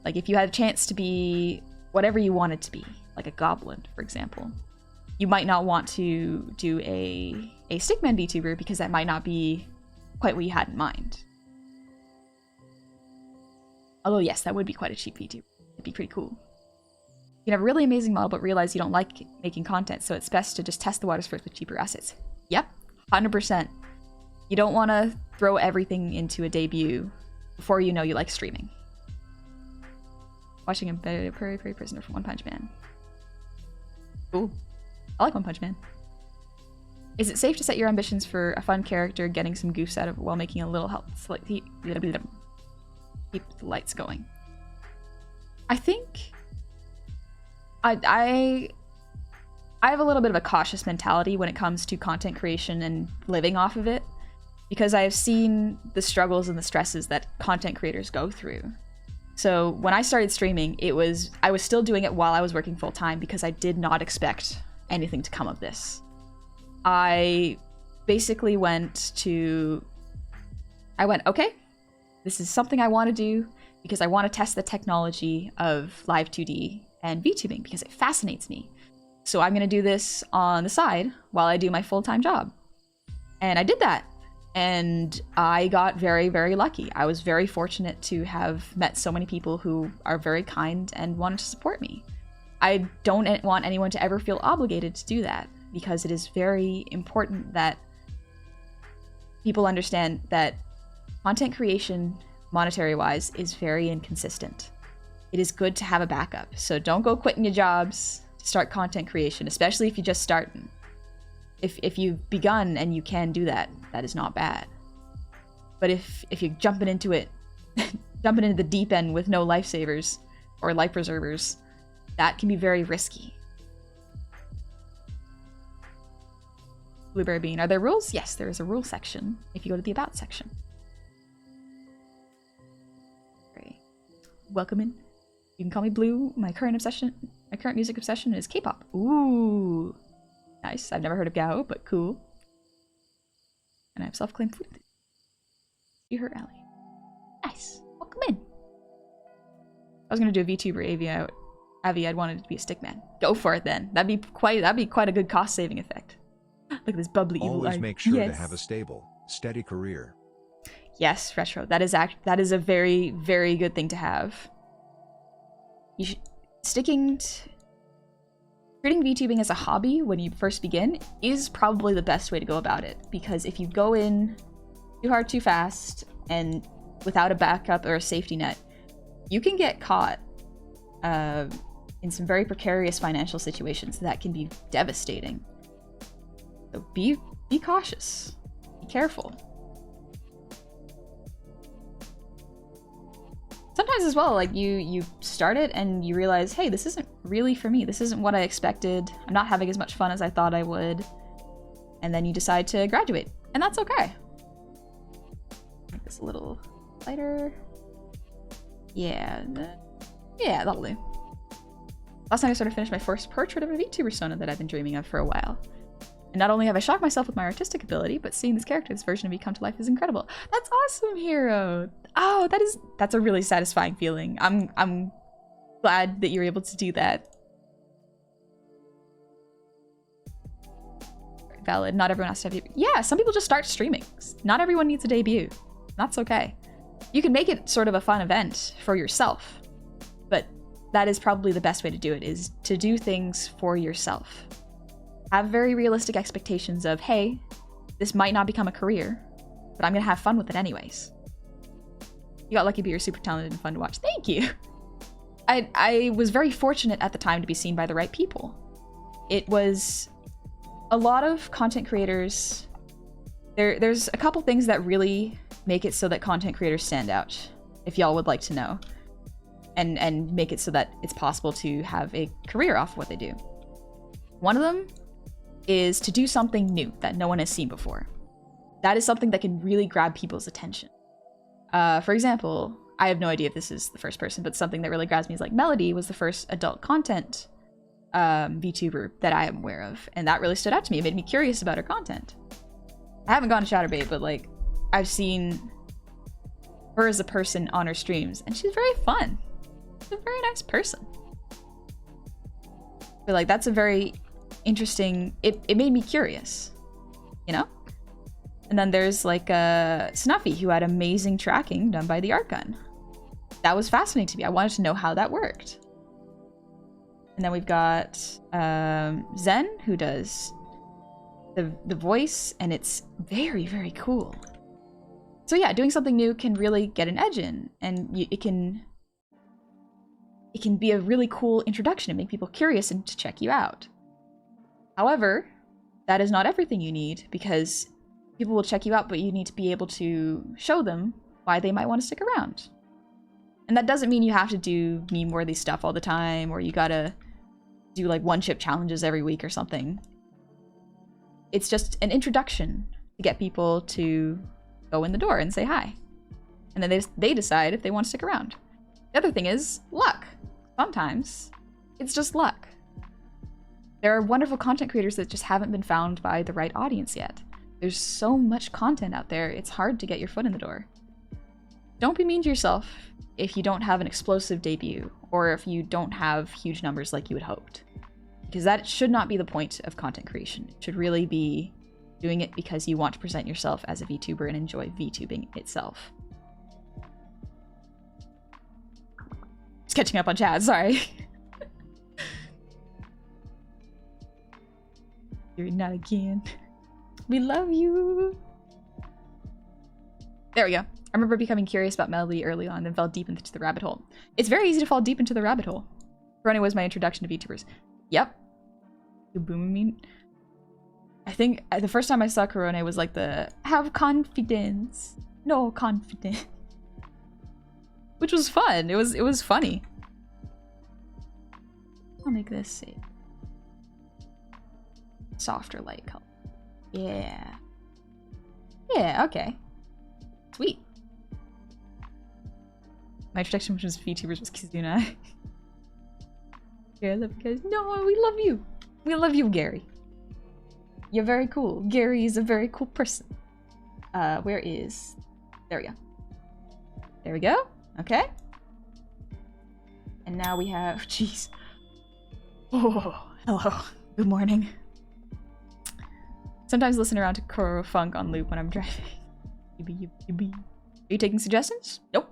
Like if you had a chance to be whatever you wanted to be, like a goblin, for example, you might not want to do a Stickman VTuber because that might not be quite what you had in mind. Although yes, that would be quite a cheap VTuber. It'd be pretty cool. You can have a really amazing model, but realize you don't like making content, so it's best to just test the waters first with cheaper assets. Yep, 100%. You don't want to throw everything into a debut before you know you like streaming. Watching a Prairie Prisoner from One Punch Man. Ooh, I like One Punch Man. Is it safe to set your ambitions for a fun character, getting some goofs out of it while making a little help? Keep the lights going. I think I have a little bit of a cautious mentality when it comes to content creation and living off of it, because I have seen the struggles and the stresses that content creators go through. So when I started streaming, I was still doing it while I was working full time because I did not expect anything to come of this. I basically went, okay, this is something I want to do because I want to test the technology of live 2D and VTubing because it fascinates me. So I'm going to do this on the side while I do my full-time job. And I did that. And I got very, very lucky. I was very fortunate to have met so many people who are very kind and wanted to support me. I don't want anyone to ever feel obligated to do that, because it is very important that people understand that content creation, monetary-wise, is very inconsistent. It is good to have a backup, so don't go quitting your jobs to start content creation, especially if you're just starting. If you've begun and you can do that, that is not bad. But if you're jumping into it, jumping into the deep end with no lifesavers or life preservers, that can be very risky. Blueberry bean. Are there rules? Yes, there is a rule section if you go to the About section. Great. Welcome in. You can call me Blue. My current music obsession is K-pop. Ooh. Nice. I've never heard of Gao, but cool. And I have self-claimed food. You heard Ellie. Nice. Welcome in. I was gonna do a VTuber Avi, I'd wanted it to be a stickman. Go for it then. That'd be quite a good cost-saving effect. Look at this bubbly evil Always art. make sure Yes. to have a stable, steady career. Yes, Retro. That is a very, very good thing to have. You should treating VTubing as a hobby when you first begin is probably the best way to go about it, because if you go in too hard too fast and without a backup or a safety net, you can get caught in some very precarious financial situations that can be devastating. So be cautious. Be careful. Sometimes as well, like you start it and you realize, hey, this isn't really for me. This isn't what I expected. I'm not having as much fun as I thought I would. And then you decide to graduate, and that's okay. Make this a little lighter. Yeah, that'll do. Last night I sort of finished my first portrait of a VTuber persona that I've been dreaming of for a while. And not only have I shocked myself with my artistic ability, but seeing this character's version of me come to life is incredible. That's awesome, Hero! Oh, that's a really satisfying feeling. I'm glad that you're able to do that. Valid. Not everyone has to have yeah, some people just start streaming. Not everyone needs a debut. That's okay. You can make it sort of a fun event for yourself, but that is probably the best way to do it, is to do things for yourself. Have very realistic expectations of, hey, this might not become a career, but I'm gonna have fun with it anyways. You got lucky, but you're super talented and fun to watch. Thank you. I was very fortunate at the time to be seen by the right people. It was a lot of content creators. There's a couple things that really make it so that content creators stand out, if y'all would like to know, and make it so that it's possible to have a career off of what they do. One of them is to do something new that no one has seen before. That is something that can really grab people's attention. For example, I have no idea if this is the first person, but something that really grabs me is like Melody was the first adult content VTuber that I am aware of, and that really stood out to me. It made me curious about her content. I haven't gone to Chatterbait, but like I've seen her as a person on her streams, and she's very fun. She's a very nice person. But like that's a very interesting, it made me curious, you know? And then there's like Snuffy, who had amazing tracking done by the art gun. That was fascinating to me. I wanted to know how that worked. And then we've got Zen, who does the voice, and it's very, very cool. So yeah, doing something new can really get an edge in, and it can be a really cool introduction and make people curious and to check you out. However, that is not everything you need, because people will check you out, but you need to be able to show them why they might want to stick around. And that doesn't mean you have to do meme-worthy stuff all the time, or you gotta do like one-chip challenges every week or something. It's just an introduction to get people to go in the door and say hi. And then they decide if they want to stick around. The other thing is luck. Sometimes it's just luck. There are wonderful content creators that just haven't been found by the right audience yet. There's so much content out there, it's hard to get your foot in the door. Don't be mean to yourself if you don't have an explosive debut, or if you don't have huge numbers like you had hoped. Because that should not be the point of content creation. It should really be doing it because you want to present yourself as a VTuber and enjoy VTubing itself. Just catching up on chat, sorry. You're not again. We love you. There we go. I remember becoming curious about Melody early on, then fell deep into the rabbit hole. It's very easy to fall deep into the rabbit hole. Corona was my introduction to VTubers. Yep. You boom me. I think the first time I saw Corona was like the have confidence. No confidence. Which was fun. It was funny. I'll make this a softer light color. Yeah. Yeah, okay. Sweet. My introduction was VTubers was Kizuna. Yeah, I love you guys. No, we love you. We love you, Gary. You're very cool. Gary is a very cool person. Where is... There we go. There we go. Okay. And now we have... Jeez. Oh, hello. Good morning. Sometimes listen around to Koro Funk on loop when I'm driving. Are you taking suggestions? Nope.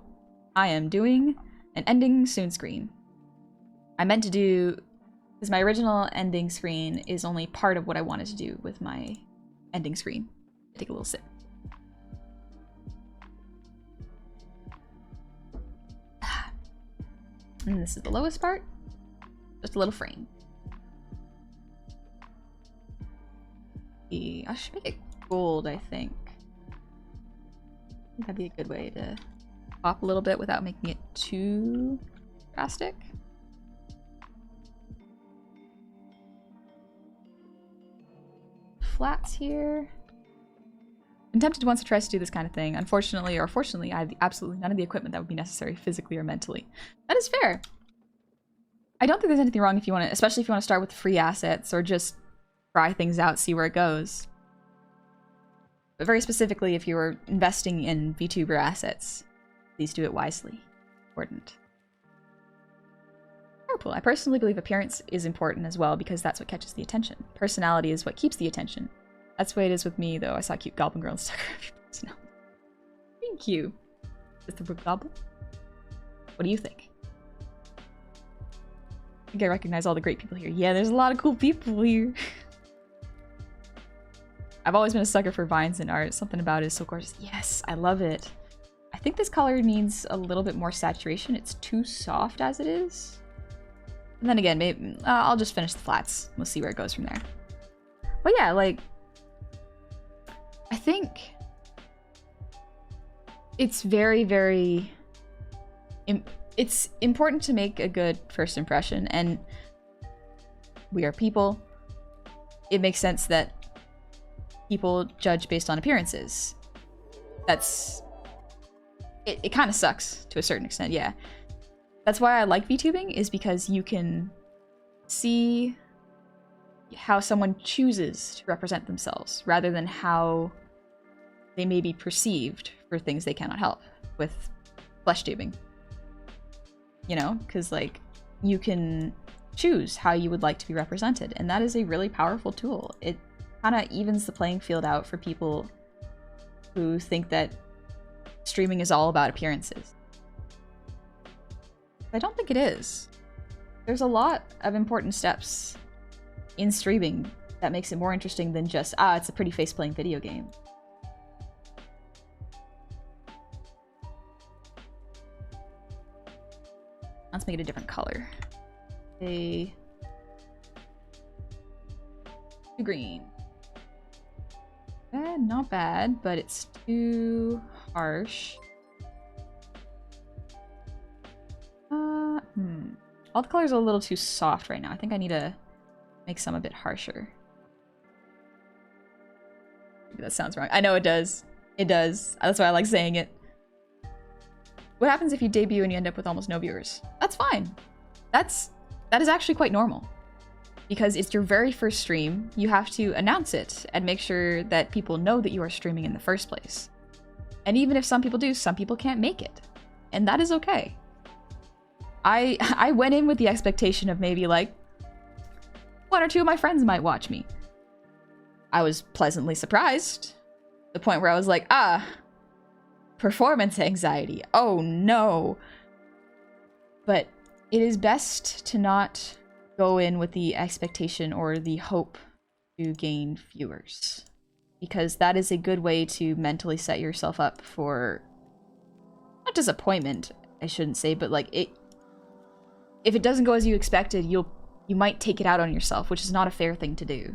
I am doing an ending soon screen. I meant to do... Because my original ending screen is only part of what I wanted to do with my ending screen. Take a little sip. And this is the lowest part. Just a little frame. I should make it gold, I think. That'd be a good way to pop a little bit without making it too drastic. Flats here. I'm tempted once or twice to do this kind of thing. Unfortunately, or fortunately, I have absolutely none of the equipment that would be necessary physically or mentally. That is fair. I don't think there's anything wrong if you want to, especially if you want to start with free assets or just try things out, see where it goes. But very specifically, if you were investing in VTuber assets, please do it wisely. Important. Carpool. I personally believe appearance is important as well because that's what catches the attention. Personality is what keeps the attention. That's the way it is with me, though. I saw a cute goblin girl and stuck her personality. Thank you. Is the goblin? What do you think? I think I recognize all the great people here. Yeah, there's a lot of cool people here. I've always been a sucker for vines and art. Something about it is so gorgeous. Yes, I love it. I think this color needs a little bit more saturation. It's too soft as it is. And then again, maybe I'll just finish the flats. We'll see where it goes from there. But yeah, like, I think it's very, very... it's important to make a good first impression, and we are people. It makes sense that people judge based on appearances. That's... It kind of sucks to a certain extent, yeah. That's why I like VTubing, is because you can see how someone chooses to represent themselves, rather than how they may be perceived for things they cannot help with flesh tubing. You know, because like you can choose how you would like to be represented, and that is a really powerful tool. It kind of evens the playing field out for people who think that streaming is all about appearances. I don't think it is. There's a lot of important steps in streaming that makes it more interesting than just, it's a pretty face playing video game. Let's make it a different color. Too green. Not bad, but it's too harsh. All the colors are a little too soft right now. I think I need to make some a bit harsher. Maybe that sounds wrong. I know it does. It does. That's why I like saying it. What happens if you debut and you end up with almost no viewers? That's fine. That is actually quite normal. Because it's your very first stream, you have to announce it and make sure that people know that you are streaming in the first place. And even if some people do, some people can't make it. And that is okay. I went in with the expectation of maybe like 1 or 2 of my friends might watch me. I was pleasantly surprised. To the point where I was like, performance anxiety. Oh no. But it is best to not go in with the expectation or the hope to gain viewers, because that is a good way to mentally set yourself up for not disappointment, I shouldn't say, but like if it doesn't go as you expected, you might take it out on yourself, which is not a fair thing to do.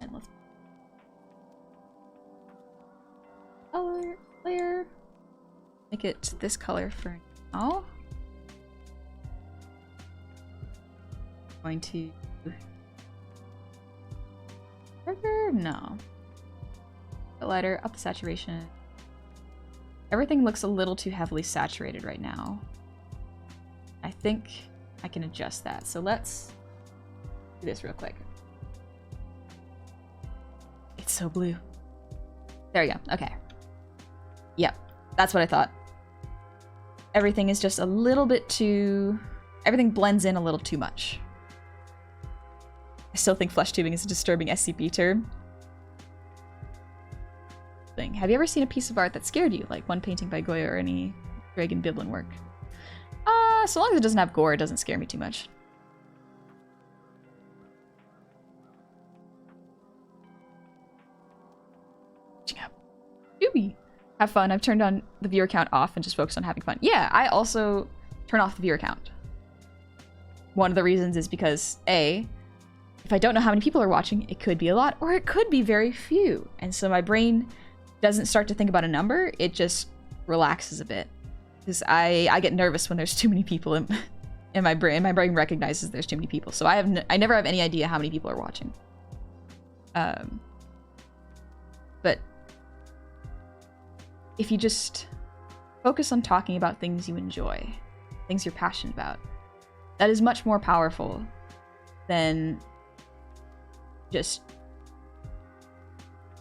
And let's color layer, make it this color for now. Going to no. Lighter, up the saturation. Everything looks a little too heavily saturated right now. I think I can adjust that. So let's do this real quick. It's so blue. There we go. Okay. Yep. That's what I thought. Everything is just a little bit too... Everything blends in a little too much. I still think flesh tubing is a disturbing SCP term. Have you ever seen a piece of art that scared you, like one painting by Goya or any Dragon Bubbly work? So long as it doesn't have gore, it doesn't scare me too much. Doobie. Have fun. I've turned on the viewer count off and just focused on having fun. Yeah, I also turn off the viewer count. One of the reasons is because, A, if I don't know how many people are watching, it could be a lot, or it could be very few. And so my brain doesn't start to think about a number, it just relaxes a bit. Because I get nervous when there's too many people in my brain. My brain recognizes there's too many people. So I never have any idea how many people are watching. But if you just focus on talking about things you enjoy, things you're passionate about, that is much more powerful than just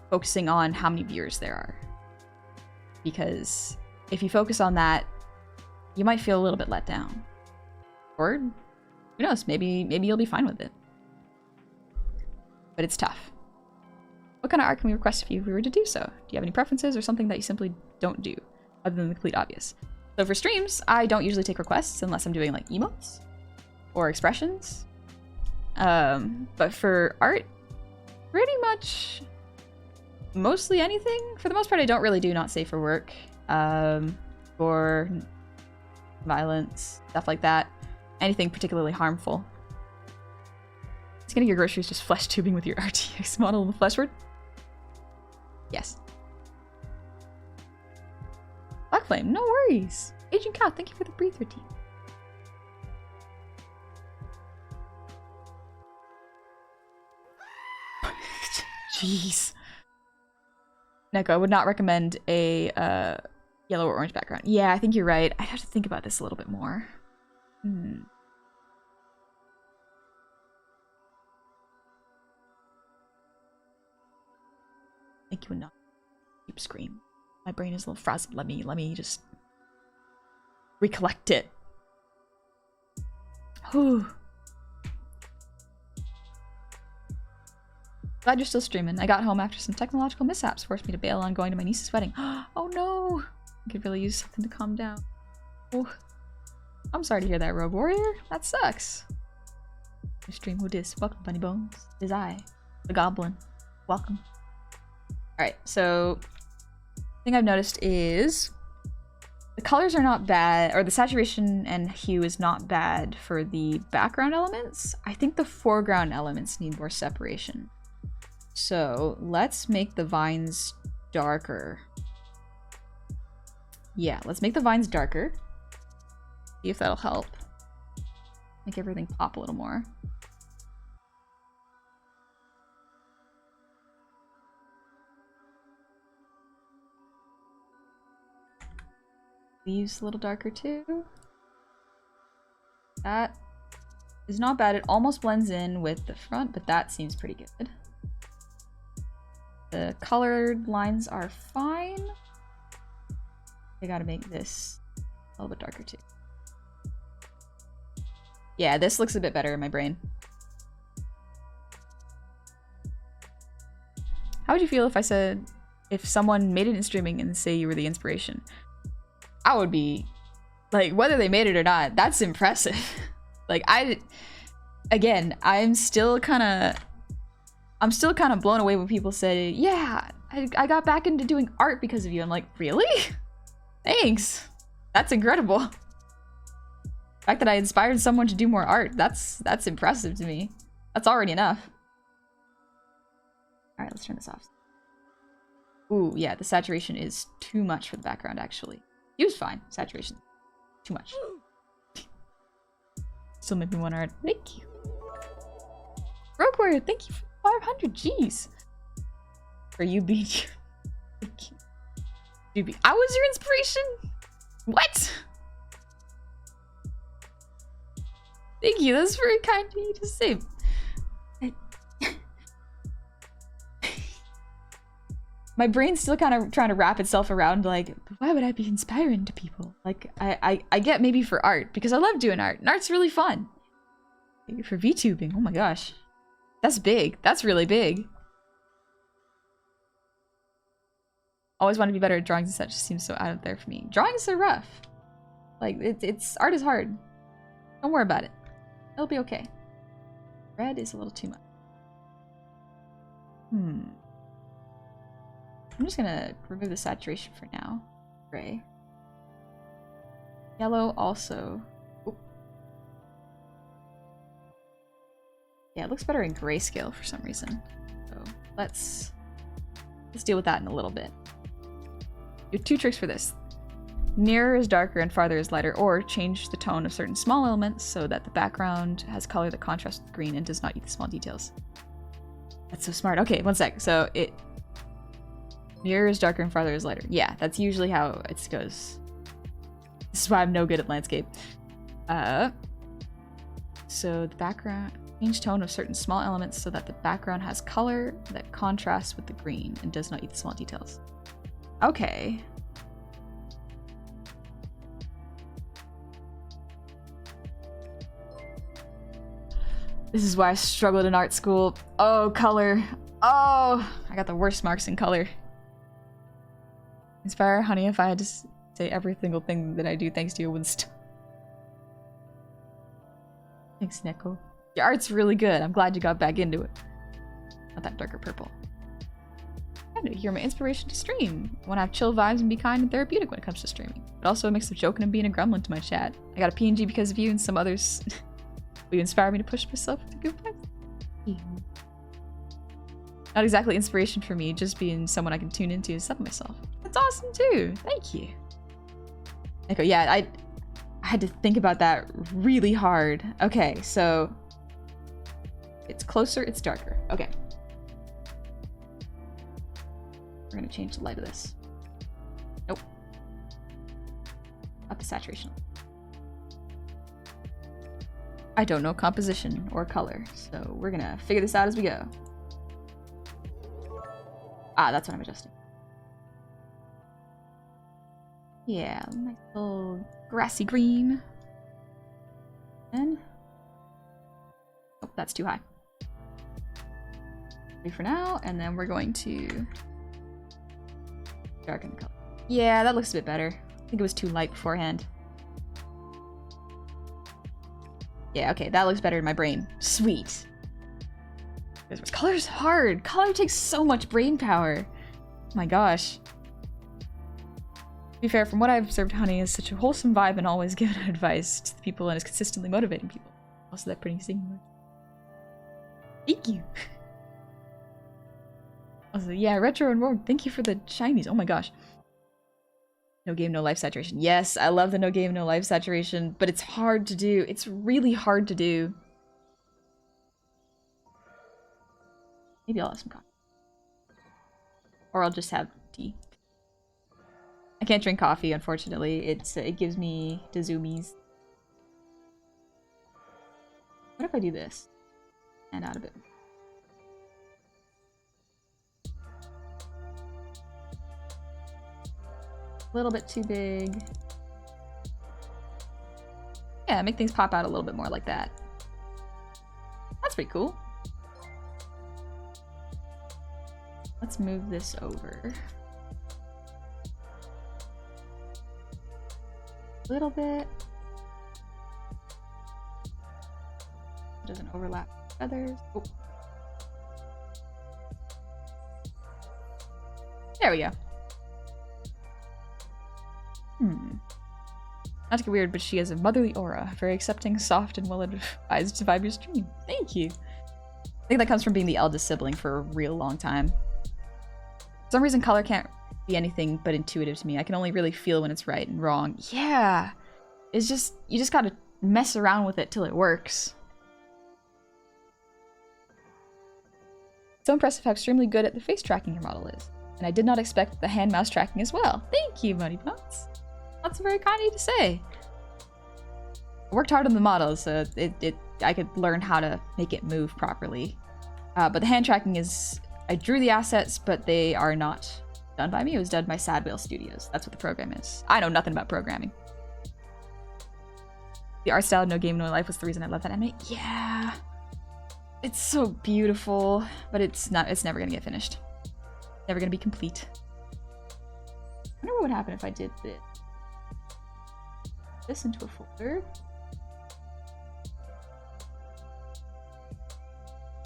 focusing on how many viewers there are. Because if you focus on that, you might feel a little bit let down. Or, who knows, maybe you'll be fine with it. But it's tough. What kind of art can we request if you were to do so? Do you have any preferences or something that you simply don't do, other than the complete obvious? So for streams, I don't usually take requests unless I'm doing like emotes or expressions. But for art, pretty much mostly anything. For the most part, I don't really do not safe for work, for violence, stuff like that. Anything particularly harmful. Scanning your groceries, just flesh tubing with your RTX model in the flesh word? Yes. Black Flame, no worries. Agent Cow, thank you for the breather team. Jeez. Neko, I would not recommend a yellow or orange background. Yeah, I think you're right. I have to think about this a little bit more. I think you would not keep scream. My brain is a little frazzled. Let me just recollect it. Whew. Glad you're still streaming. I got home after some technological mishaps forced me to bail on going to my niece's wedding. Oh no! I could really use something to calm down. Oh, I'm sorry to hear that, Rogue Warrior. That sucks. Your stream, who dis? Welcome, Bunny Bones. It is I, the Goblin. Welcome. Alright, so the thing I've noticed is the colors are not bad, or the saturation and hue is not bad for the background elements. I think the foreground elements need more separation. So let's make the vines darker. Yeah, let's make the vines darker. See if that'll help. Make everything pop a little more. Leaves a little darker too. That is not bad. It almost blends in with the front, but that seems pretty good. The colored lines are fine. I gotta make this a little bit darker too. Yeah, this looks a bit better in my brain. How would you feel if I said, if someone made it in streaming and say you were the inspiration? I would be, like, whether they made it or not, that's impressive. Like, again, I'm still kind of blown away when people say, yeah, I got back into doing art because of you. I'm like, really? Thanks. That's incredible. The fact that I inspired someone to do more art, that's impressive to me. That's already enough. All right, let's turn this off. Ooh, yeah, the saturation is too much for the background, actually. He was fine. Saturation, too much. Still made me want art. Thank you. Rogue Warrior, thank you for 500 G's. For you being... Thank you. I was your inspiration? What? Thank you, that's very kind of you to say. My brain's still kind of trying to wrap itself around, like, why would I be inspiring to people? Like, I get maybe for art, because I love doing art, and art's really fun. For VTubing, oh my gosh. That's big. That's really big. Always want to be better at drawings and such. Just seems so out there for me. Drawings are rough. Like, art is hard. Don't worry about it. It'll be okay. Red is a little too much. I'm just gonna remove the saturation for now. Gray. Yellow also. Oop. Yeah, it looks better in grayscale for some reason. So let's deal with that in a little bit. You have two tricks for this. Nearer is darker and farther is lighter, or change the tone of certain small elements so that the background has color that contrasts with green and does not eat the small details. That's so smart. Okay, one sec. So it nearer is darker and farther is lighter. Yeah, that's usually how it goes. This is why I'm no good at landscape. So the background, change tone of certain small elements so that the background has color that contrasts with the green and does not eat the small details. Okay. This is why I struggled in art school. Oh, color. Oh, I got the worst marks in color. Inspire, honey, if I had to say every single thing that I do thanks to you would Thanks, Neko. Your art's really good. I'm glad you got back into it. Not that darker purple. You're my inspiration to stream. I want to have chill vibes and be kind and therapeutic when it comes to streaming. But also a mix of joking and being a gremlin to my chat. I got a PNG because of you and some others. Will you inspire me to push myself with good vibes? Not exactly inspiration for me, just being someone I can tune into and sub myself. That's awesome too. Thank you. Okay, yeah, I had to think about that really hard. Okay, so it's closer, it's darker. Okay. We're gonna change the light of this. Nope. Up the saturation. I don't know composition or color, so we're gonna figure this out as we go. Ah, that's what I'm adjusting. Yeah, nice little grassy green. And oh, that's too high. Ready for now, and then we're going to darken the color. Yeah, that looks a bit better. I think it was too light beforehand. Yeah, okay, that looks better in my brain. Sweet. Color's hard. Color takes so much brain power. Oh my gosh. To be fair, from what I've observed, Honey is such a wholesome vibe and always giving advice to the people and is consistently motivating people. Also that pretty singular. Thank you. Also, yeah, Retro and Rogue, thank you for the shinies. Oh my gosh. No game, no life saturation. Yes, I love the no game, no life saturation, but it's hard to do. It's really hard to do. Maybe I'll have some coffee. Or I'll just have tea. I can't drink coffee, unfortunately. It gives me the zoomies. What if I do this? And out a bit. A little bit too big. Yeah, make things pop out a little bit more like that. That's pretty cool. Let's move this over. A little bit. it doesn't overlap with feathers. Oh. There we go. Not to get weird, but she has a motherly aura. Very accepting, soft, and well-advised to vibe your stream. Thank you. I think that comes from being the eldest sibling for a real long time. For some reason, color can't be anything but intuitive to me. I can only really feel when it's right and wrong. Yeah. It's just, you just gotta mess around with it till it works. So impressive how extremely good at the face tracking your model is. And I did not expect the hand mouse tracking as well. Thank you, Muddy Pots. That's very kind of you to say. I worked hard on the model, so I could learn how to make it move properly. But the hand tracking is, I drew the assets, but they are not done by me. It was done by Sad Whale Studios. That's what the program is. I know nothing about programming. The art style of No Game No Life was the reason I love that anime. Yeah. It's so beautiful, but it's never gonna get finished. Never gonna be complete. I wonder what would happen if I did this into a folder.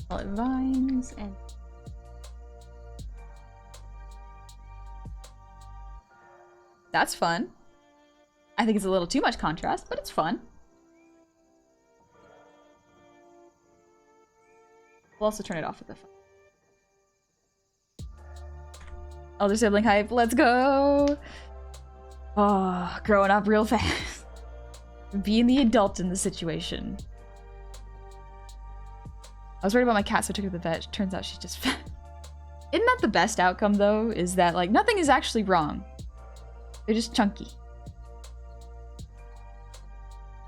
Call it vines and that's fun. I think it's a little too much contrast, but it's fun. We'll also turn it off with the phone. Elder sibling hype, let's go! Oh, growing up real fast. Being the adult in the situation. I was worried about my cat, so I took her to the vet. Turns out she's just fat. Isn't that the best outcome, though? Is that, like, nothing is actually wrong. They're just chunky.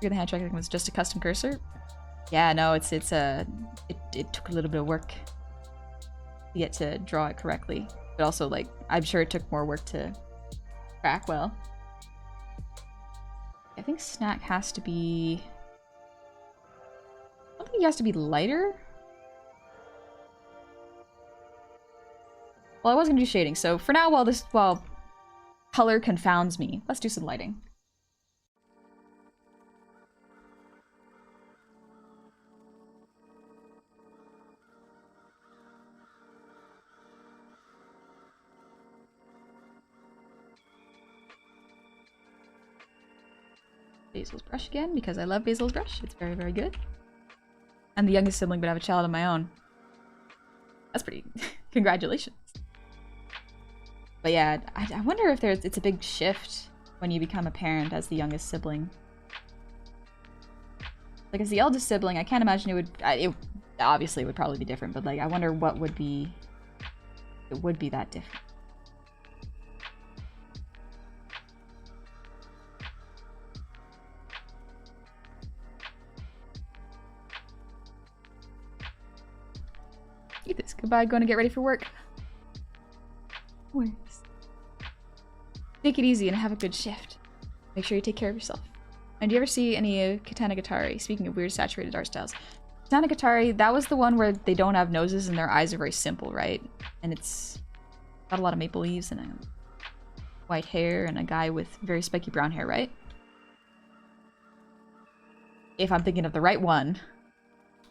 The hand tracking was just a custom cursor? Yeah, no, it took a little bit of work to get to draw it correctly. But also, like, I'm sure it took more work to track well. I think Snack has to be... I don't think he has to be lighter. Well, I was gonna do shading, so for now, while color confounds me, let's do some lighting. Basil's brush again, because I love Basil's brush. It's very, very good. I'm the youngest sibling, but I have a child of my own. That's pretty... Congratulations. But yeah, I wonder if it's a big shift when you become a parent as the youngest sibling. Like, as the eldest sibling, I can't imagine it obviously it would probably be different, but like, I wonder what would be... It would be that different. Eat this. Goodbye, going to get ready for work. Works. Take it easy and have a good shift. Make sure you take care of yourself. And do you ever see any Katana Gatari? Speaking of weird saturated art styles. Katana Gatari, that was the one where they don't have noses and their eyes are very simple, right? And it's got a lot of maple leaves and a white hair and a guy with very spiky brown hair, right? If I'm thinking of the right one.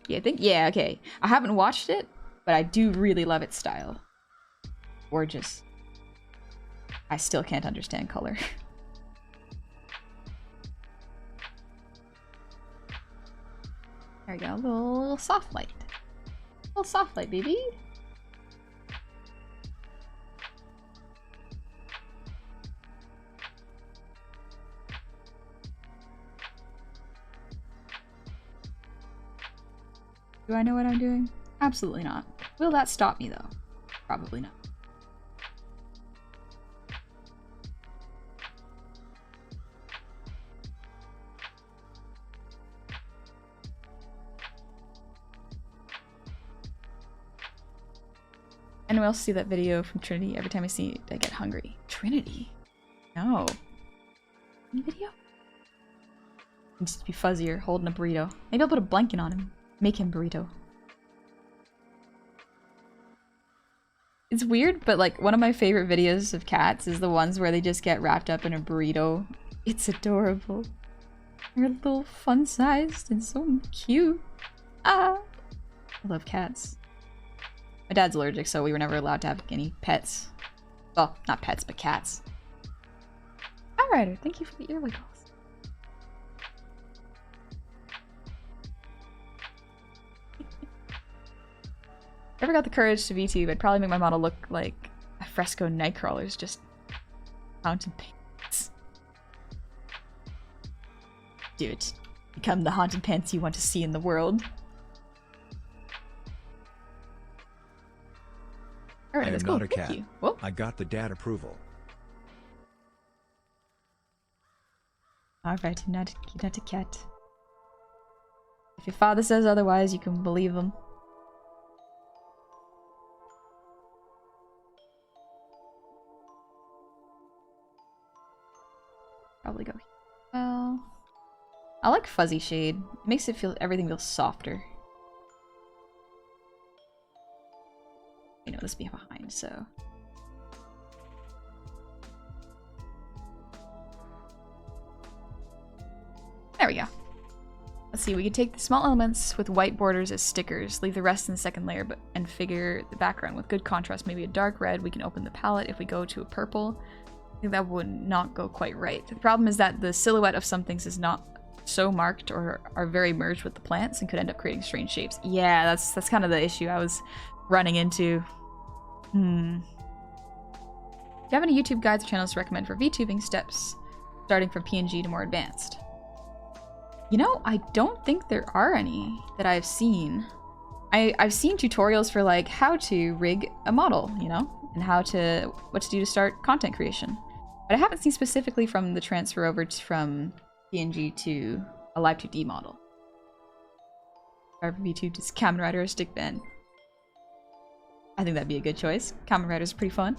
Yeah, okay. I haven't watched it, but I do really love its style. Gorgeous. I still can't understand color. There we go, a little soft light. A little soft light, baby. Do I know what I'm doing? Absolutely not. Will that stop me, though? Probably not. Anyone else see that video from Trinity? Every time I see it, I get hungry. Trinity? No. Any video? Needs to be fuzzier, holding a burrito. Maybe I'll put a blanket on him. Make him burrito. It's weird, but like one of my favorite videos of cats is the ones where they just get wrapped up in a burrito. It's adorable. They're a little fun-sized and so cute. Ah! I love cats. My dad's allergic, so we were never allowed to have any pets. Well, not pets, but cats. Alright, thank you for the ear wiggles. If I ever got the courage to VTube, I'd probably make my model look like a fresco nightcrawler's just fountain pants. Do it. Become the haunted pants you want to see in the world. Alright, I am let's go. not a Thank cat. you. Whoa. I got the dad approval. Alright, you're not a cat. If your father says otherwise, you can believe him. Probably go here. Well, I like fuzzy shade. It makes it feel everything feels softer. You know, this be behind, so. There we go. Let's see, we can take the small elements with white borders as stickers, leave the rest in the second layer, and figure the background with good contrast, maybe a dark red. We can open the palette if we go to a purple. I think that would not go quite right. The problem is that the silhouette of some things is not so marked or are very merged with the plants and could end up creating strange shapes. Yeah, that's kind of the issue I was running into. Do you have any YouTube guides or channels to recommend for VTubing steps, starting from PNG to more advanced? You know, I don't think there are any that I've seen. I've seen tutorials for like how to rig a model, you know, and what to do to start content creation. But I haven't seen specifically from the transfer over from PNG to a Live 2D model. Or VTube just Kamen Rider or Stick Band. I think that'd be a good choice. Kamen Rider's pretty fun.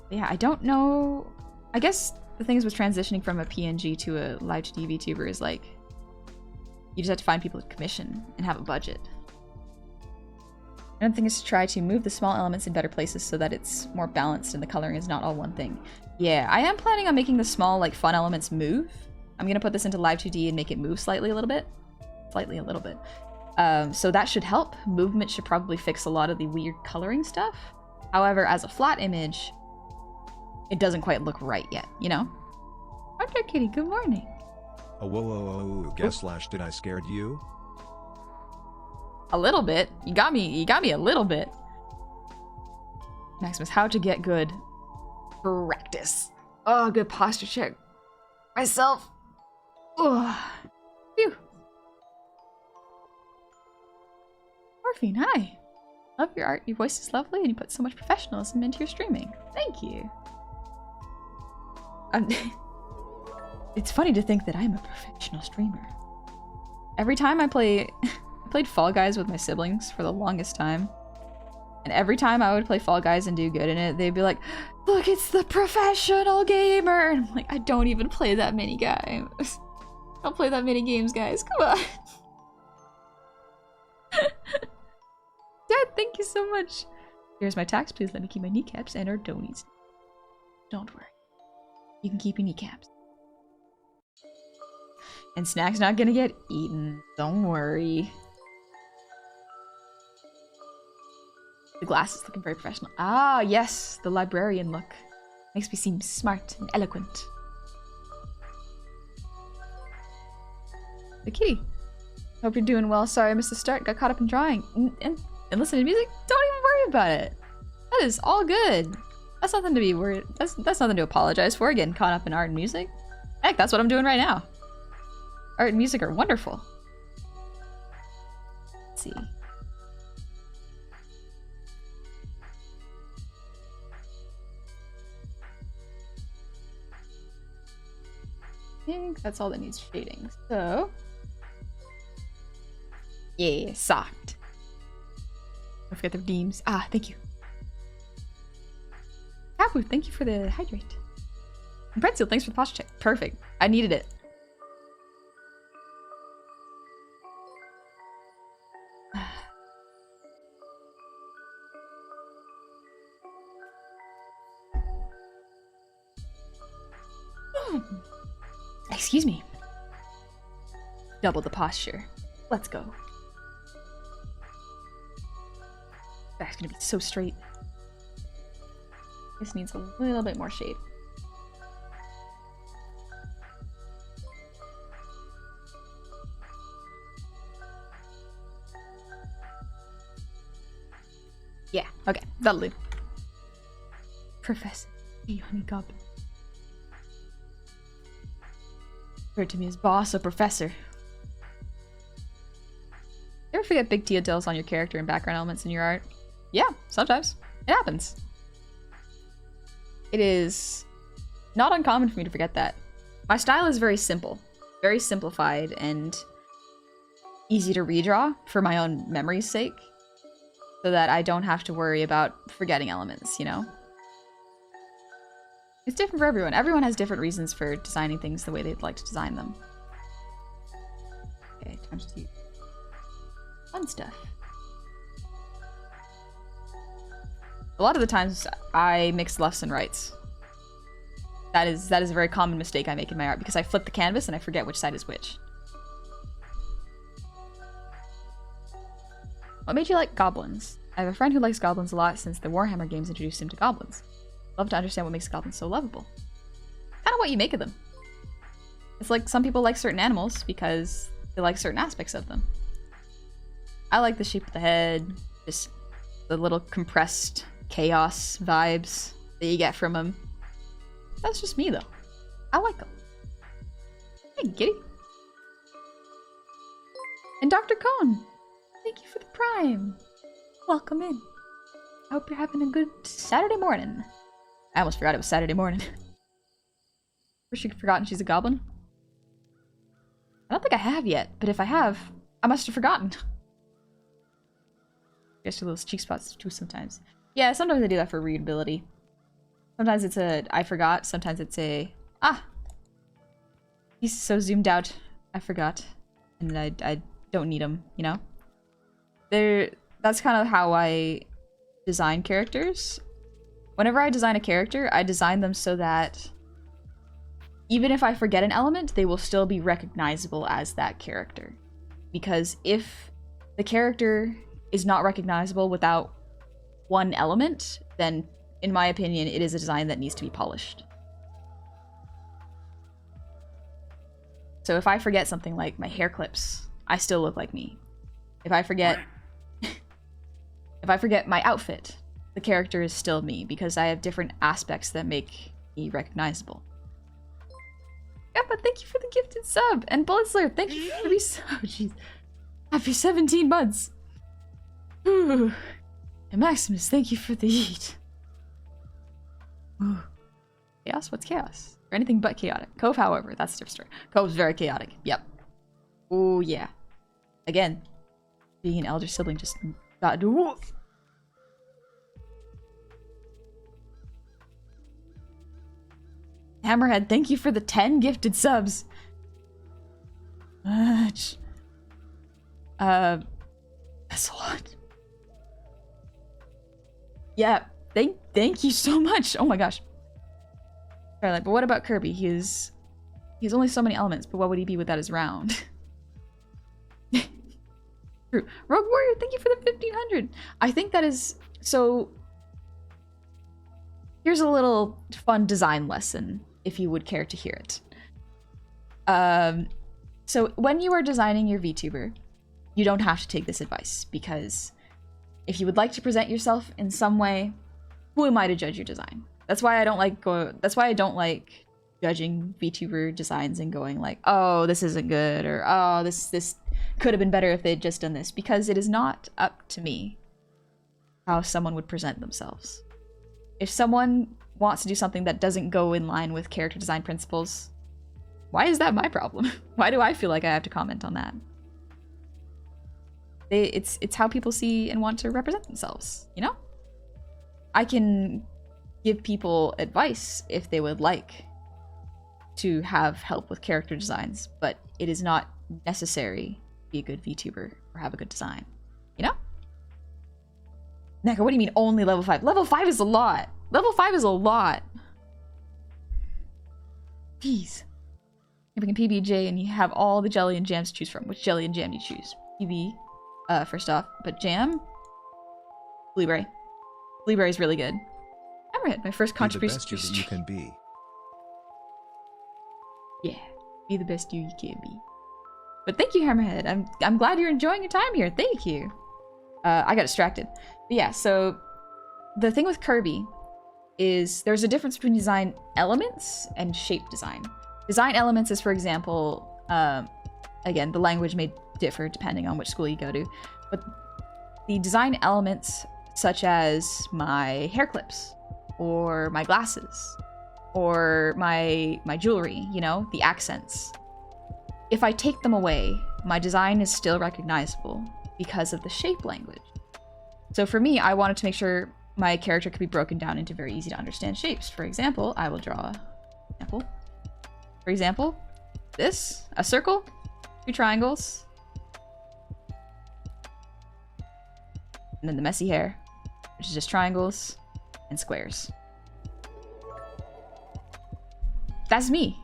But yeah, I don't know. I guess the things with transitioning from a PNG to a Live 2D VTuber is like, you just have to find people with commission and have a budget. Another thing is to try to move the small elements in better places so that it's more balanced and the coloring is not all one thing. Yeah, I am planning on making the small, like, fun elements move. I'm gonna put this into Live 2D and make it move slightly a little bit. So that should help. Movement should probably fix a lot of the weird coloring stuff. However, as a flat image, it doesn't quite look right yet, you know? Hunter Kitty, good morning. Oh, whoa, whoa, whoa, guess slash did I scared you? A little bit. You got me a little bit. Maximus, how to get good. Practice. Oh, good posture check. Myself. Oh. Phew. Morphine, hi. Love your art. Your voice is lovely and you put so much professionalism into your streaming. Thank you. It's funny to think that I'm a professional streamer. Every time I played Fall Guys with my siblings for the longest time. And every time I would play Fall Guys and do good in it, they'd be like, look, it's the professional gamer! And I'm like, I don't even play that many games. I don't play that many games, guys. Come on. Dad, thank you so much. Here's my tax. Please let me keep my kneecaps and our donies. Don't worry. You can keep your kneecaps. And Snack's not gonna get eaten. Don't worry. The glass is looking very professional. Ah, yes, the librarian look. Makes me seem smart and eloquent. The kitty. Hope you're doing well. Sorry I missed the start. Got caught up in drawing. And listening to music? Don't even worry about it. That is all good. That's nothing to be worried. That's nothing to apologize for. Getting caught up in art and music. Heck, that's what I'm doing right now. Art and music are wonderful. Let's see. I think that's all that needs shading. So, yeah, soft. Don't forget the redeems. Ah, thank you. Kapu, thank you for the hydrate. And Pretzel, thanks for the posture check. Perfect. I needed it. Excuse me. Double the posture. Let's go. Back's gonna be so straight. This needs a little bit more shade. Yeah, okay, that'll do. Professor G. Honey Goblin. Referred to me as boss or professor. You ever forget big details on your character and background elements in your art? Yeah, sometimes. It happens. It is not uncommon for me to forget that. My style is very simple. Very simplified and easy to redraw for my own memory's sake. So that I don't have to worry about forgetting elements, you know? It's different for everyone. Everyone has different reasons for designing things the way they'd like to design them. Okay, time to do fun stuff. A lot of the times I mix lefts and rights. That is a very common mistake I make in my art because I flip the canvas and I forget which side is which. What made you like goblins? I have a friend who likes goblins a lot since the Warhammer games introduced him to goblins. Love to understand what makes goblins so lovable. Kind of what you make of them. It's like some people like certain animals because they like certain aspects of them. I like the shape of the head, just the little compressed chaos vibes that you get from them. That's just me though. I like them. Hey, Giddy. And Dr. Cone, thank you for the prime. Welcome in. I hope you're having a good Saturday morning. I almost forgot it was Saturday morning. Wish you'd forgotten she's a goblin. I don't think I have yet, but if I have, I must have forgotten. I guess your little cheek spots too sometimes. Yeah, sometimes I do that for readability. Sometimes it's a I forgot, sometimes it's a ah! He's so zoomed out, I forgot. And I don't need him, you know? That's kind of how I design characters. Whenever I design a character, I design them so that even if I forget an element, they will still be recognizable as that character. Because if the character is not recognizable without one element, then in my opinion, it is a design that needs to be polished. So if I forget something like my hair clips, I still look like me. If I forget my outfit, the character is still me because I have different aspects that make me recognizable. Yeah, but thank you for the gifted sub. And Bullet Slayer, thank you for the resub. Jeez. Happy 17 months. Ooh. And Maximus, thank you for the eat. Ooh. Chaos? What's chaos? Or anything but chaotic. Cove, however, that's a different story. Cove's very chaotic. Yep. Oh yeah. Again, being an elder sibling just got to. Hammerhead, thank you for the 10 gifted subs. Much. That's a lot. Yeah, thank you so much. Oh my gosh. But what about Kirby? He's only so many elements, but what would he be without his round? True. Rogue Warrior, thank you for the 1500. I think that is so. Here's a little fun design lesson, if you would care to hear it. So when you are designing your VTuber, you don't have to take this advice, because if you would like to present yourself in some way, who am I to judge your design? That's why I don't like judging VTuber designs and going like, oh, this isn't good, or oh, this could have been better if they'd just done this, because it is not up to me how someone would present themselves. If someone wants to do something that doesn't go in line with character design principles, why is that my problem? Why do I feel like I have to comment on that? It's how people see and want to represent themselves, you know? I can give people advice if they would like to have help with character designs, but it is not necessary to be a good VTuber or have a good design, you know? Neko, what do you mean only level 5? Level 5 is a lot. Level 5 is a lot. Jeez. You pick a PB&J and you have all the jelly and jams to choose from. Which jelly and jam do you choose? PB, first off. But jam? Blueberry. Blueberry is really good. Hammerhead, my first contribution. Be the best you that you can be. Yeah, be the best you can be. But thank you, Hammerhead. I'm glad you're enjoying your time here. Thank you. I got distracted. But yeah, so the thing with Kirby is there's a difference between design elements and shape design. Design elements is, for example, again, the language may differ depending on which school you go to, but the design elements such as my hair clips or my glasses or my jewelry, you know, the accents. If I take them away, my design is still recognizable because of the shape language. So for me, I wanted to make sure my character could be broken down into very easy to understand shapes. For example, I will draw an example. For example, this, a circle, 2 triangles, and then the messy hair, which is just triangles and squares. That's me.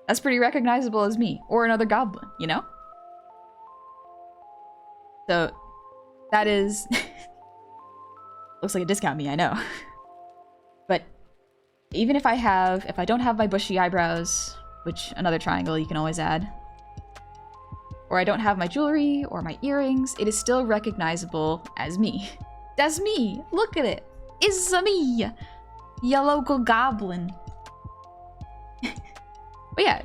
That's pretty recognizable as me, or another goblin, you know? So, that is... looks like a discount me, I know. But even if I don't have my bushy eyebrows, which another triangle you can always add, or I don't have my jewelry or my earrings, it is still recognizable as me. That's me! Look at it! It's me! Ya local goblin. But yeah,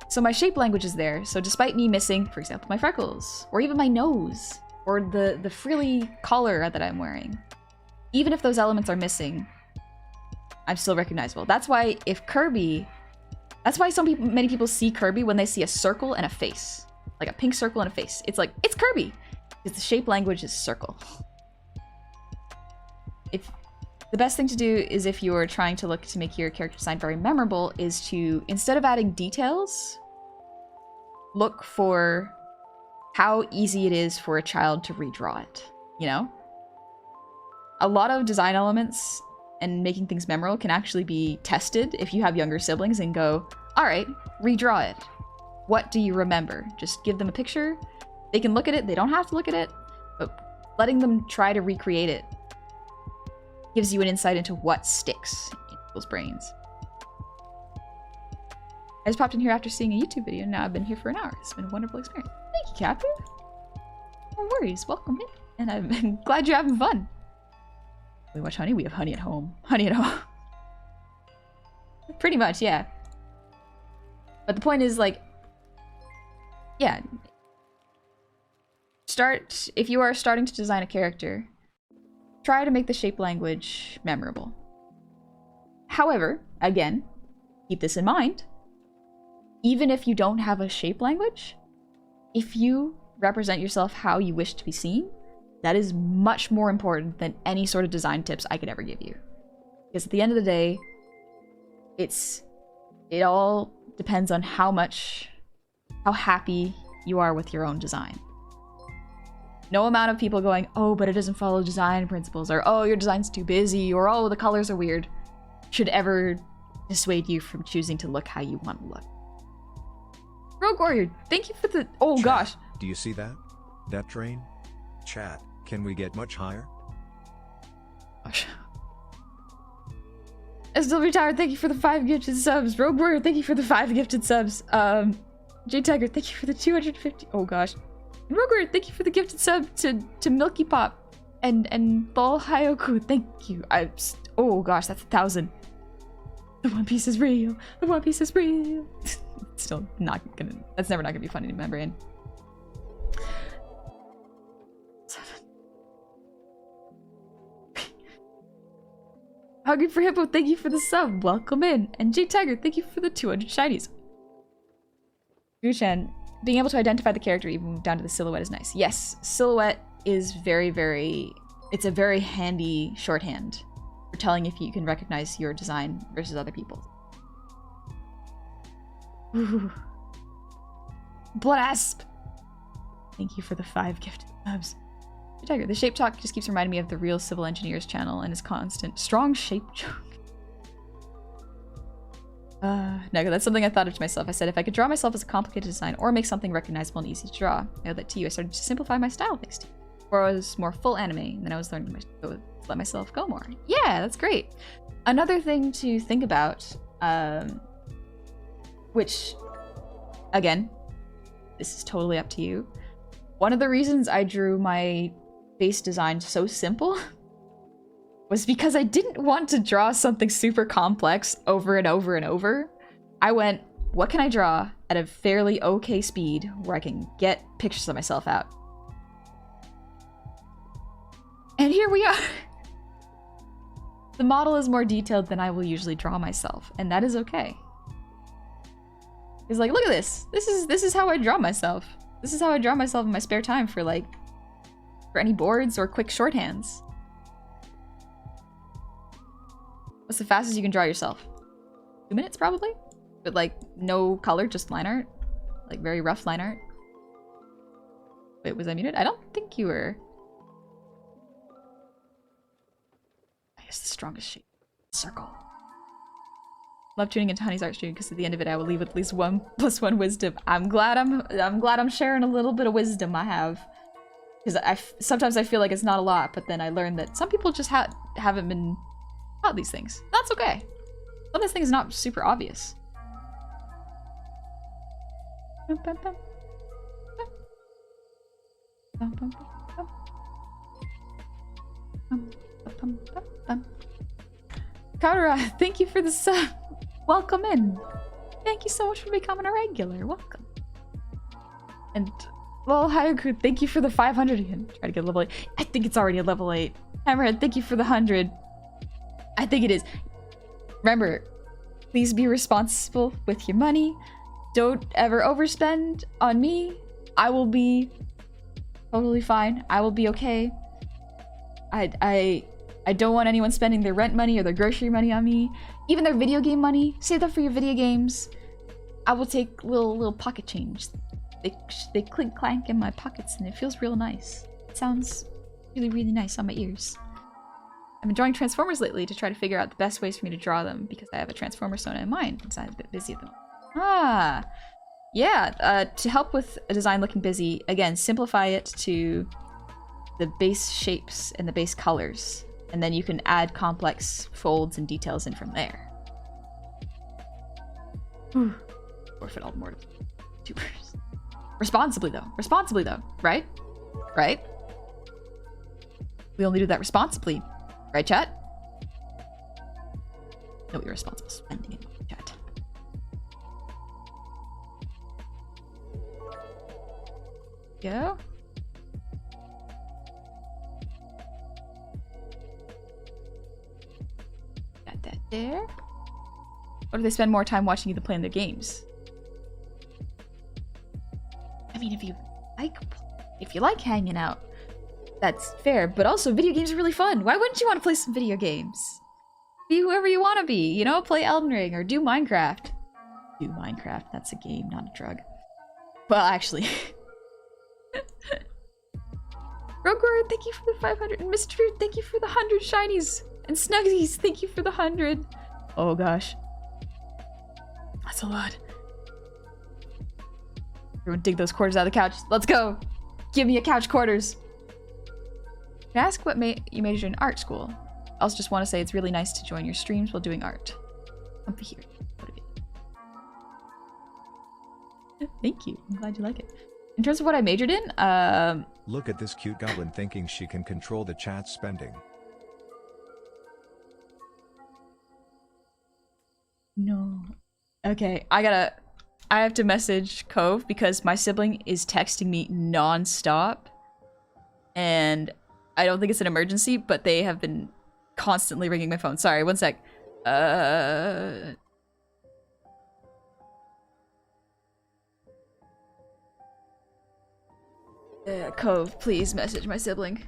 so my shape language is there, so despite me missing, for example, my freckles, or even my nose, or the frilly collar that I'm wearing, even if those elements are missing, I'm still recognizable. That's why many people see Kirby when they see a circle and a face. Like a pink circle and a face. It's like, it's Kirby! Because the shape language is circle. The best thing to do is if you're trying to look to make your character design very memorable is to, instead of adding details, look for how easy it is for a child to redraw it, you know? A lot of design elements and making things memorable can actually be tested if you have younger siblings and go, all right, redraw it. What do you remember? Just give them a picture. They can look at it. They don't have to look at it, but letting them try to recreate it gives you an insight into what sticks in people's brains. I just popped in here after seeing a YouTube video, and now I've been here for an hour. It's been a wonderful experience. Thank you, Captain. No worries, welcome in. And I'm glad you're having fun. We watch honey? We have honey at home. Honey at home. Pretty much, yeah. But the point is, like, yeah. If you are starting to design a character, try to make the shape language memorable. However, again, keep this in mind. Even if you don't have a shape language, if you represent yourself how you wish to be seen, that is much more important than any sort of design tips I could ever give you. Because at the end of the day, it all depends on how happy you are with your own design. No amount of people going, oh, but it doesn't follow design principles, or oh, your design's too busy, or oh, the colors are weird, should ever dissuade you from choosing to look how you want to look. Rogue Warrior, thank you for the... Oh, Chat, gosh. Do you see that? That train? Chat, can we get much higher? Gosh. Still retired, thank you for the 5 gifted subs. Rogue Warrior, thank you for the 5 gifted subs. J Tiger, thank you for the 250... Oh, gosh. And Rogue Warrior, thank you for the gifted sub to Milky Pop. And Ball Hyoku, thank you. Oh, gosh, that's 1,000. The One Piece is real. The One Piece is real. Still not gonna... That's never not gonna be funny in my brain. 7. Hungry for Hippo, thank you for the sub. Welcome in. And J Tiger, thank you for the 200 shinies. Gushan, being able to identify the character even down to the silhouette is nice. Yes, silhouette is very, very... It's a very handy shorthand for telling if you can recognize your design versus other people's. Ooh. Blasp! Thank you for the 5 gifted subs. Tiger, the shape talk just keeps reminding me of the Real Civil Engineers channel and his constant strong shape joke. No, that's something I thought of to myself. I said, if I could draw myself as a complicated design or make something recognizable and easy to draw, I owe that to you. I started to simplify my style thanks to you. Or I was more full anime, and then I was learning to let myself go more. Yeah, that's great. Another thing to think about, which, again, this is totally up to you. One of the reasons I drew my face design so simple was because I didn't want to draw something super complex over and over and over. I went, what can I draw at a fairly okay speed where I can get pictures of myself out? And here we are. The model is more detailed than I will usually draw myself, and that is okay. It's like, look at this. This is how I draw myself. This is how I draw myself in my spare time for any boards or quick shorthands. What's the fastest you can draw yourself? 2 minutes probably? But like no color, just line art. Like very rough line art. Wait, was I muted? I don't think you were. I guess the strongest shape. Circle. Love tuning into Honey's art stream because at the end of it I will leave with at least 1+1 wisdom. I'm glad I'm sharing a little bit of wisdom I have. Because sometimes I feel like it's not a lot, but then I learned that some people just haven't been taught these things. That's okay. Some of this thing is not super obvious. Kara, thank you for the sub. Welcome in. Thank you so much for becoming a regular. Welcome. And well, Hayaku, thank you for the 500 again. Try to get a level 8. I think it's already a level 8. Hammerhead, thank you for the 100. I think it is. Remember, please be responsible with your money. Don't ever overspend on me. I will be totally fine. I will be okay. I don't want anyone spending their rent money or their grocery money on me. Even their video game money. Save that for your video games. I will take little pocket change. They clink clank in my pockets and it feels real nice. It sounds really, really nice on my ears. I've been drawing Transformers lately to try to figure out the best ways for me to draw them because I have a Transformer Sona in mind since I'm a bit busy at the moment. Ah, yeah, to help with a design looking busy, again, simplify it to the base shapes and the base colors, and then you can add complex folds and details in from there. Forfeit all more to vtubers. Responsibly though, right? Right? We only do that responsibly. Right, chat? No irresponsible spending in chat. Go. Got that there. Or do they spend more time watching you than playing their games? I mean, if you like hanging out, that's fair, but also video games are really fun. Why wouldn't you want to play some video games? Be whoever you want to be, you know? Play Elden Ring or do Minecraft. Do Minecraft, that's a game, not a drug. Well, actually. Rogor, thank you for the 500. And Mr. Truth, thank you for the 100 shinies. And Snuggies, thank you for the 100. Oh gosh. That's a lot. Everyone dig those quarters out of the couch. Let's go. Give me a couch quarters. Can I ask what you majored in art school? I also just want to say it's really nice to join your streams while doing art. Comfy here. Thank you. I'm glad you like it. In terms of what I majored in, Look at this cute goblin thinking she can control the chat spending. No. Okay, I have to message Cove because my sibling is texting me non-stop. And I don't think it's an emergency, but they have been constantly ringing my phone. Sorry, one sec. Cove, please message my sibling.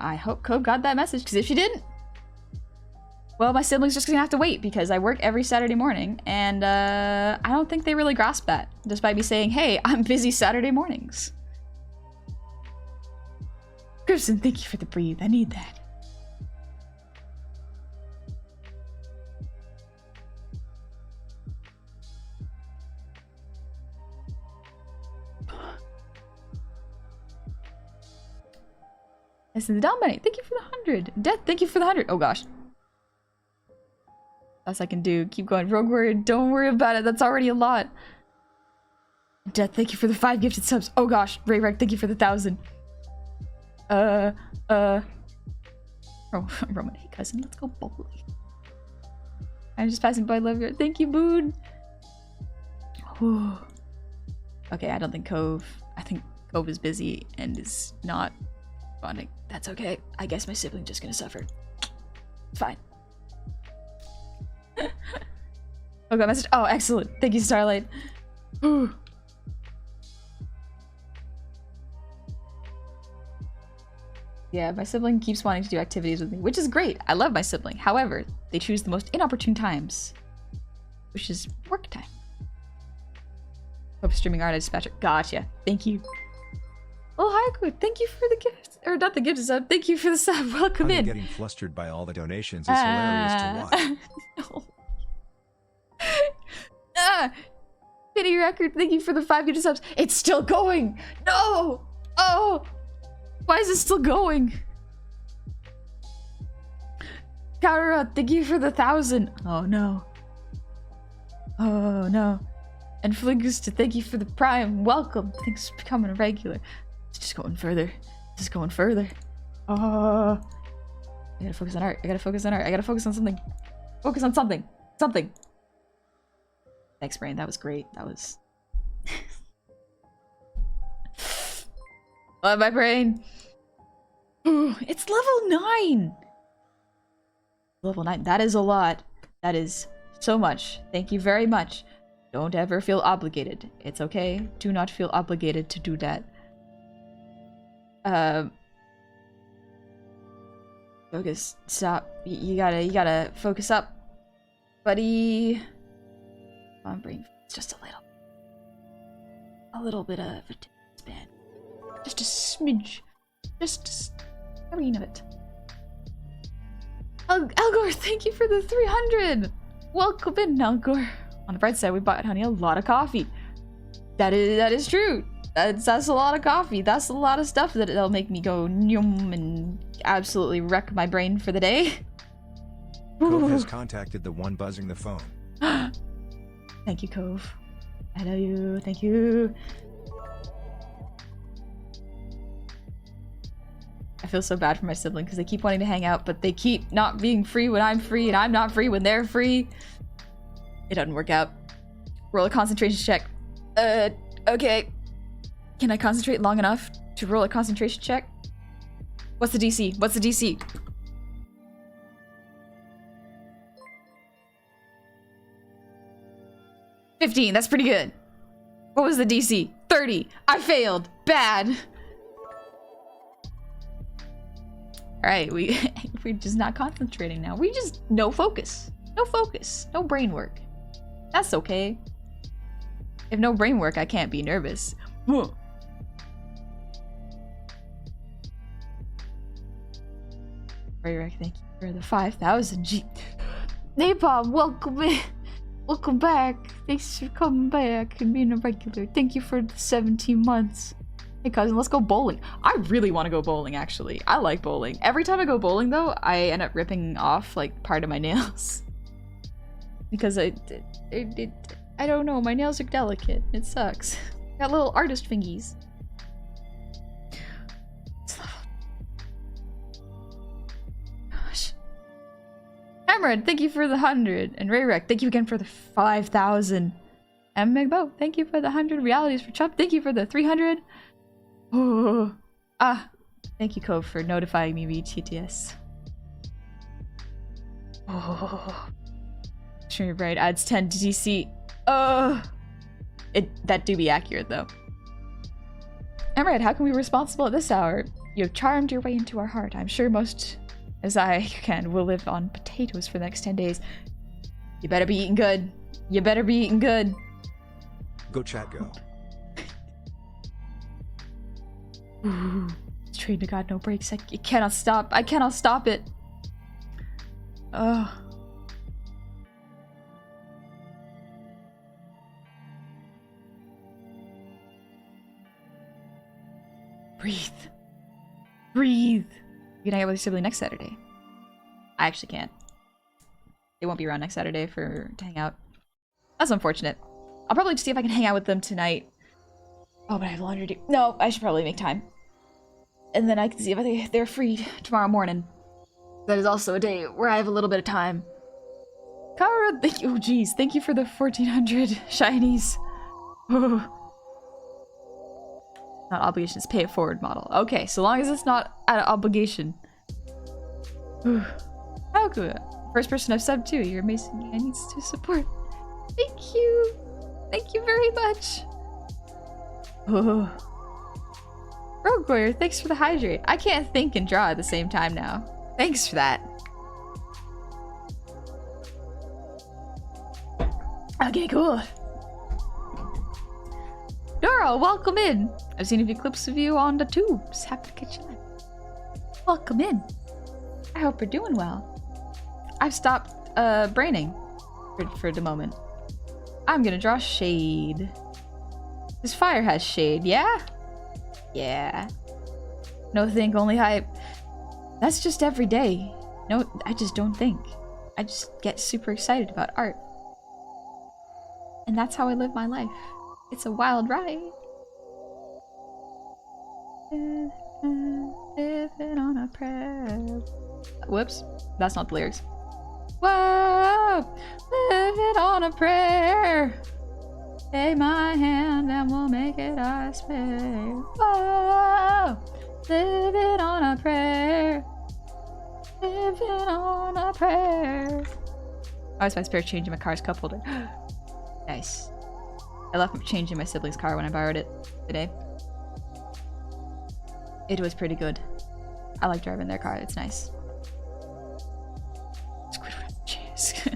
I hope Cove got that message, because if she didn't, well, my siblings just gonna have to wait because I work every Saturday morning, and I don't think they really grasp that, despite me saying, hey, I'm busy Saturday mornings. Gibson, thank you for the breathe. I need that. This is the down money. Thank you for the 100. Death, thank you for the 100. Oh gosh. Best I can do. Keep going. Rogue Warrior, don't worry about it. That's already a lot. Death, thank you for the 5 gifted subs. Oh gosh. Ray Rec, thank you for the 1,000. Roman, hey cousin, let's go Bubbly. I'm just passing by, love your. Thank you, Boone. Okay, I don't think Cove. I think Cove is busy and is not responding. That's okay. I guess my sibling's just gonna suffer. It's fine. Oh, got message. Oh, excellent. Thank you, Starlight. Yeah, my sibling keeps wanting to do activities with me, which is great. I love my sibling. However, they choose the most inopportune times, which is work time. Hope streaming art dispatcher. Gotcha. Thank you. Oh, Haiku, thank you for the gift. Or not the gift sub. Thank you for the sub. Welcome in. Getting flustered by all the donations is hilarious to watch. No. Pity record. Thank you for the 5 gifted subs. It's still going. No. Oh. Why is it still going? Kara, thank you for the 1,000. Oh no. Oh no. And Flingusta, thank you for the prime. Welcome. Thanks for becoming a regular. It's just going further. Just going further. Oh. I gotta focus on art. I gotta focus on art. I gotta focus on something. Focus on something. Something. Thanks, Brain. That was great. That was... Love my brain. Ooh, it's level 9. Level 9. That is a lot. That is so much. Thank you very much. Don't ever feel obligated. It's okay. Do not feel obligated to do that. Focus. Stop. You gotta focus up, buddy. Come on, brain. It's just a little bit of a span. Just a smidge. Just a green of it. Algor, thank you for the 300. Welcome in, Algor. On the bright side, we bought Honey a lot of coffee. That is true. That's a lot of coffee. That's a lot of stuff that'll make me go yum and absolutely wreck my brain for the day. Cove has contacted the one buzzing the phone. Thank you, Cove. I love you. Thank you. I feel so bad for my sibling because they keep wanting to hang out, but they keep not being free when I'm free, and I'm not free when they're free. It doesn't work out. Roll a concentration check. Okay. Can I concentrate long enough to roll a concentration check? What's the DC? What's the DC? $15. That's pretty good. What was the DC? 30. I failed. Bad. Alright, we're just not concentrating now. We just no focus. No focus. No brain work. That's okay. If no brain work, I can't be nervous. Ray, thank you for the 5,000 G. Napalm, welcome in. Welcome back. Thanks for coming back and being a regular. Thank you for the 17 months. Hey cousin, let's go bowling. I really want to go bowling, actually. I like bowling. Every time I go bowling, though, I end up ripping off, like, part of my nails. Because I don't know, my nails are delicate. It sucks. Got little artist fingies. Gosh. Cameron, thank you for the 100. And Rayrek, thank you again for the 5,000. And Megbo, thank you for the 100. Realities for Chup, thank you for the 300. Oh, thank you, Cove, for notifying me via TTS. Oh, sure, right. Adds 10 to DC. That do be accurate though. Emerald, how can we be responsible at this hour? You have charmed your way into our heart. I'm sure most, as I can, will live on potatoes for the next 10 days. You better be eating good. You better be eating good. Go chat, go. Ooh, this train to God, no brakes. It cannot stop. I cannot stop it. Ugh. Breathe. Breathe. You can hang out with your sibling next Saturday. I actually can't. They won't be around next Saturday to hang out. That's unfortunate. I'll probably just see if I can hang out with them tonight. Oh, but I have laundry to do. No, I should probably make time. And then I can see if they're free tomorrow morning. That is also a day where I have a little bit of time. Kara, thank you. Oh, geez. Thank you for the 1400 shinies. Not obligations, pay it forward model. Okay, so long as it's not out of obligation. How good. First person I've subbed to. You're amazing. I need to support. Thank you. Thank you very much. Rogue Warrior, thanks for the hydrate. I can't think and draw at the same time now. Thanks for that. Okay, cool. Dora, welcome in. I've seen a few clips of you on the tubes. Happy to catch you live. Welcome in. I hope you're doing well. I've stopped braining for the moment. I'm gonna draw shade. This fire has shade, yeah? Yeah. No think, only hype. That's just every day. No, I just don't think. I just get super excited about art. And that's how I live my life. It's a wild ride. Living on a prayer. Whoops, that's not the lyrics. Whoa, living on a prayer. Take my hand and we'll make it, I swear. Whoa, living on a prayer. Living on a prayer. Oh, it's my spare change in my car's cup holder. Nice. I left change in my sibling's car when I borrowed it today. It was pretty good. I like driving their car, it's nice. Squidward on a chair.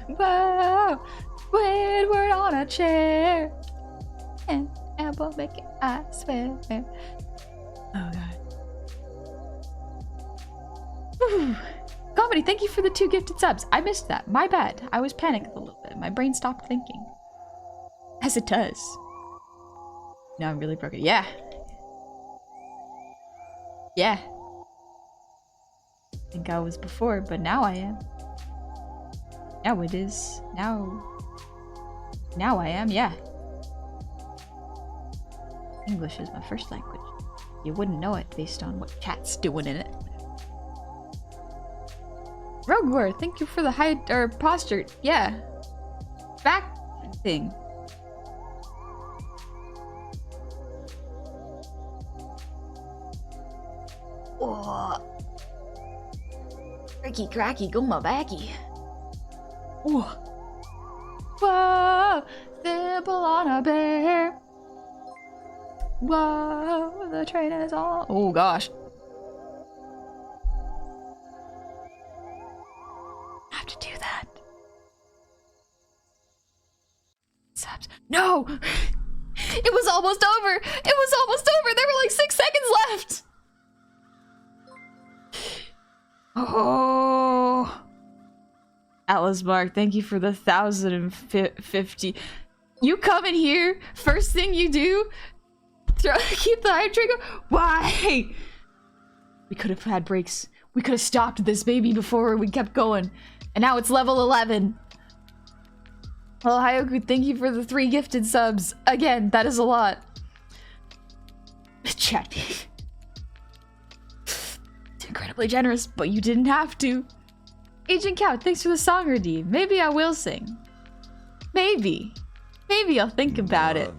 Whoa! Squidward on a chair. And we'll make it, I swear. Oh god. Whew. Comedy, thank you for the 2 gifted subs. I missed that. My bad. I was panicked a little bit. My brain stopped thinking. As it does. Now I'm really broken. Yeah. Yeah. I think I was before, but now I am. Now it is. Now I am, yeah. English is my first language. You wouldn't know it based on what chat's doing in it. Rogue War, thank you for the height or posture. Yeah. Back thing. Oh. Cricky cracky, go my backy. Oh. Whoa, simple on a bear. Whoa, the train is all. Oh gosh. I have to do that. Subs. No! It was almost over! It was almost over! There were like 6 seconds left! Oh. Atlas Mark, thank you for the 1,050. You come in here, first thing you do, keep the hype trigger. Why? We could have had breaks. We could have stopped this baby before we kept going. And now it's level 11. Well, Hayoku, thank you for the 3 gifted subs. Again, that is a lot. Chat. It's incredibly generous, but you didn't have to. Agent Cow, thanks for the song redeem. Maybe I will sing. Maybe. Maybe I'll think about it.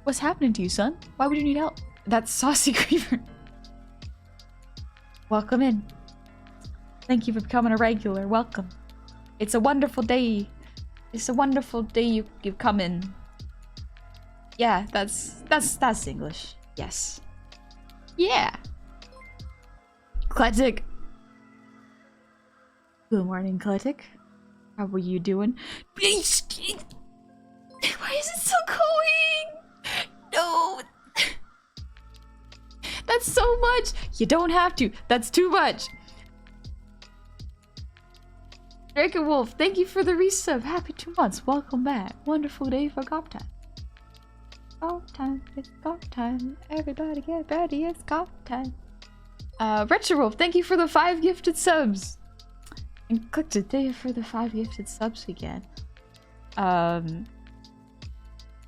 What's happening to you, son? Why would you need help? That's Saucy Creeper. Welcome in. Thank you for becoming a regular. Welcome. It's a wonderful day. It's a wonderful day you've come in. Yeah, that's English. Yes. Yeah. Kletic. Good morning, Kletic. How are you doing? Why is it still going? No. That's so much. You don't have to. That's too much. Drake and Wolf, thank you for the resub. Happy 2 months. Welcome back. Wonderful day for golf time. Golf time. It's golf time. Everybody get ready. It's golf time. Retro Wolf, thank you for the 5 gifted subs. And click today for the 5 gifted subs again.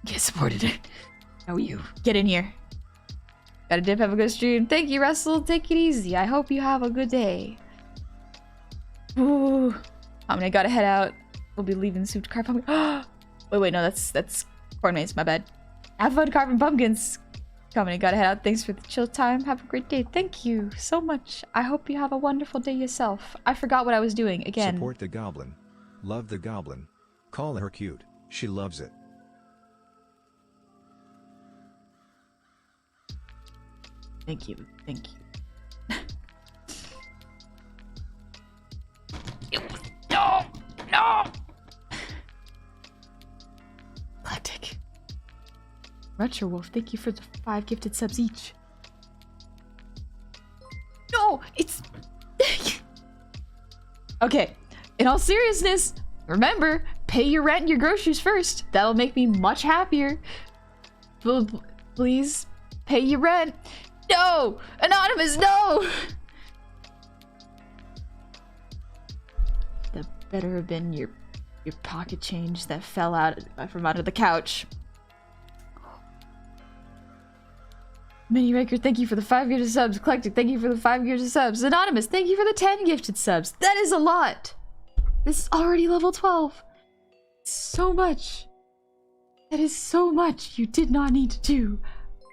Get supported. How are you? Get in here. Got a dip, have a good stream. Thank you, Russell. Take it easy. I hope you have a good day. Ooh. I gotta head out. We'll be leaving soon to carve pumpkin. Wait, no, that's corn maze, my bad. Have fun carving pumpkins. Coming, gotta head out. Thanks for the chill time. Have a great day. Thank you so much. I hope you have a wonderful day yourself. I forgot what I was doing again. Support the goblin. Love the goblin. Call her cute. She loves it. Thank you. Thank you. No! No! Galactic. Retro Wolf, thank you for the 5 gifted subs each. No! It's... Okay, in all seriousness, remember, pay your rent and your groceries first. That'll make me much happier. Please, pay your rent. No! Anonymous, no! That better have been your pocket change that fell out from under the couch. Mini Raker, thank you for the 5 gifted subs. Collected, thank you for the 5 gifted subs. Anonymous, thank you for the 10 gifted subs. That is a lot. This is already level 12. So much. That is so much you did not need to do.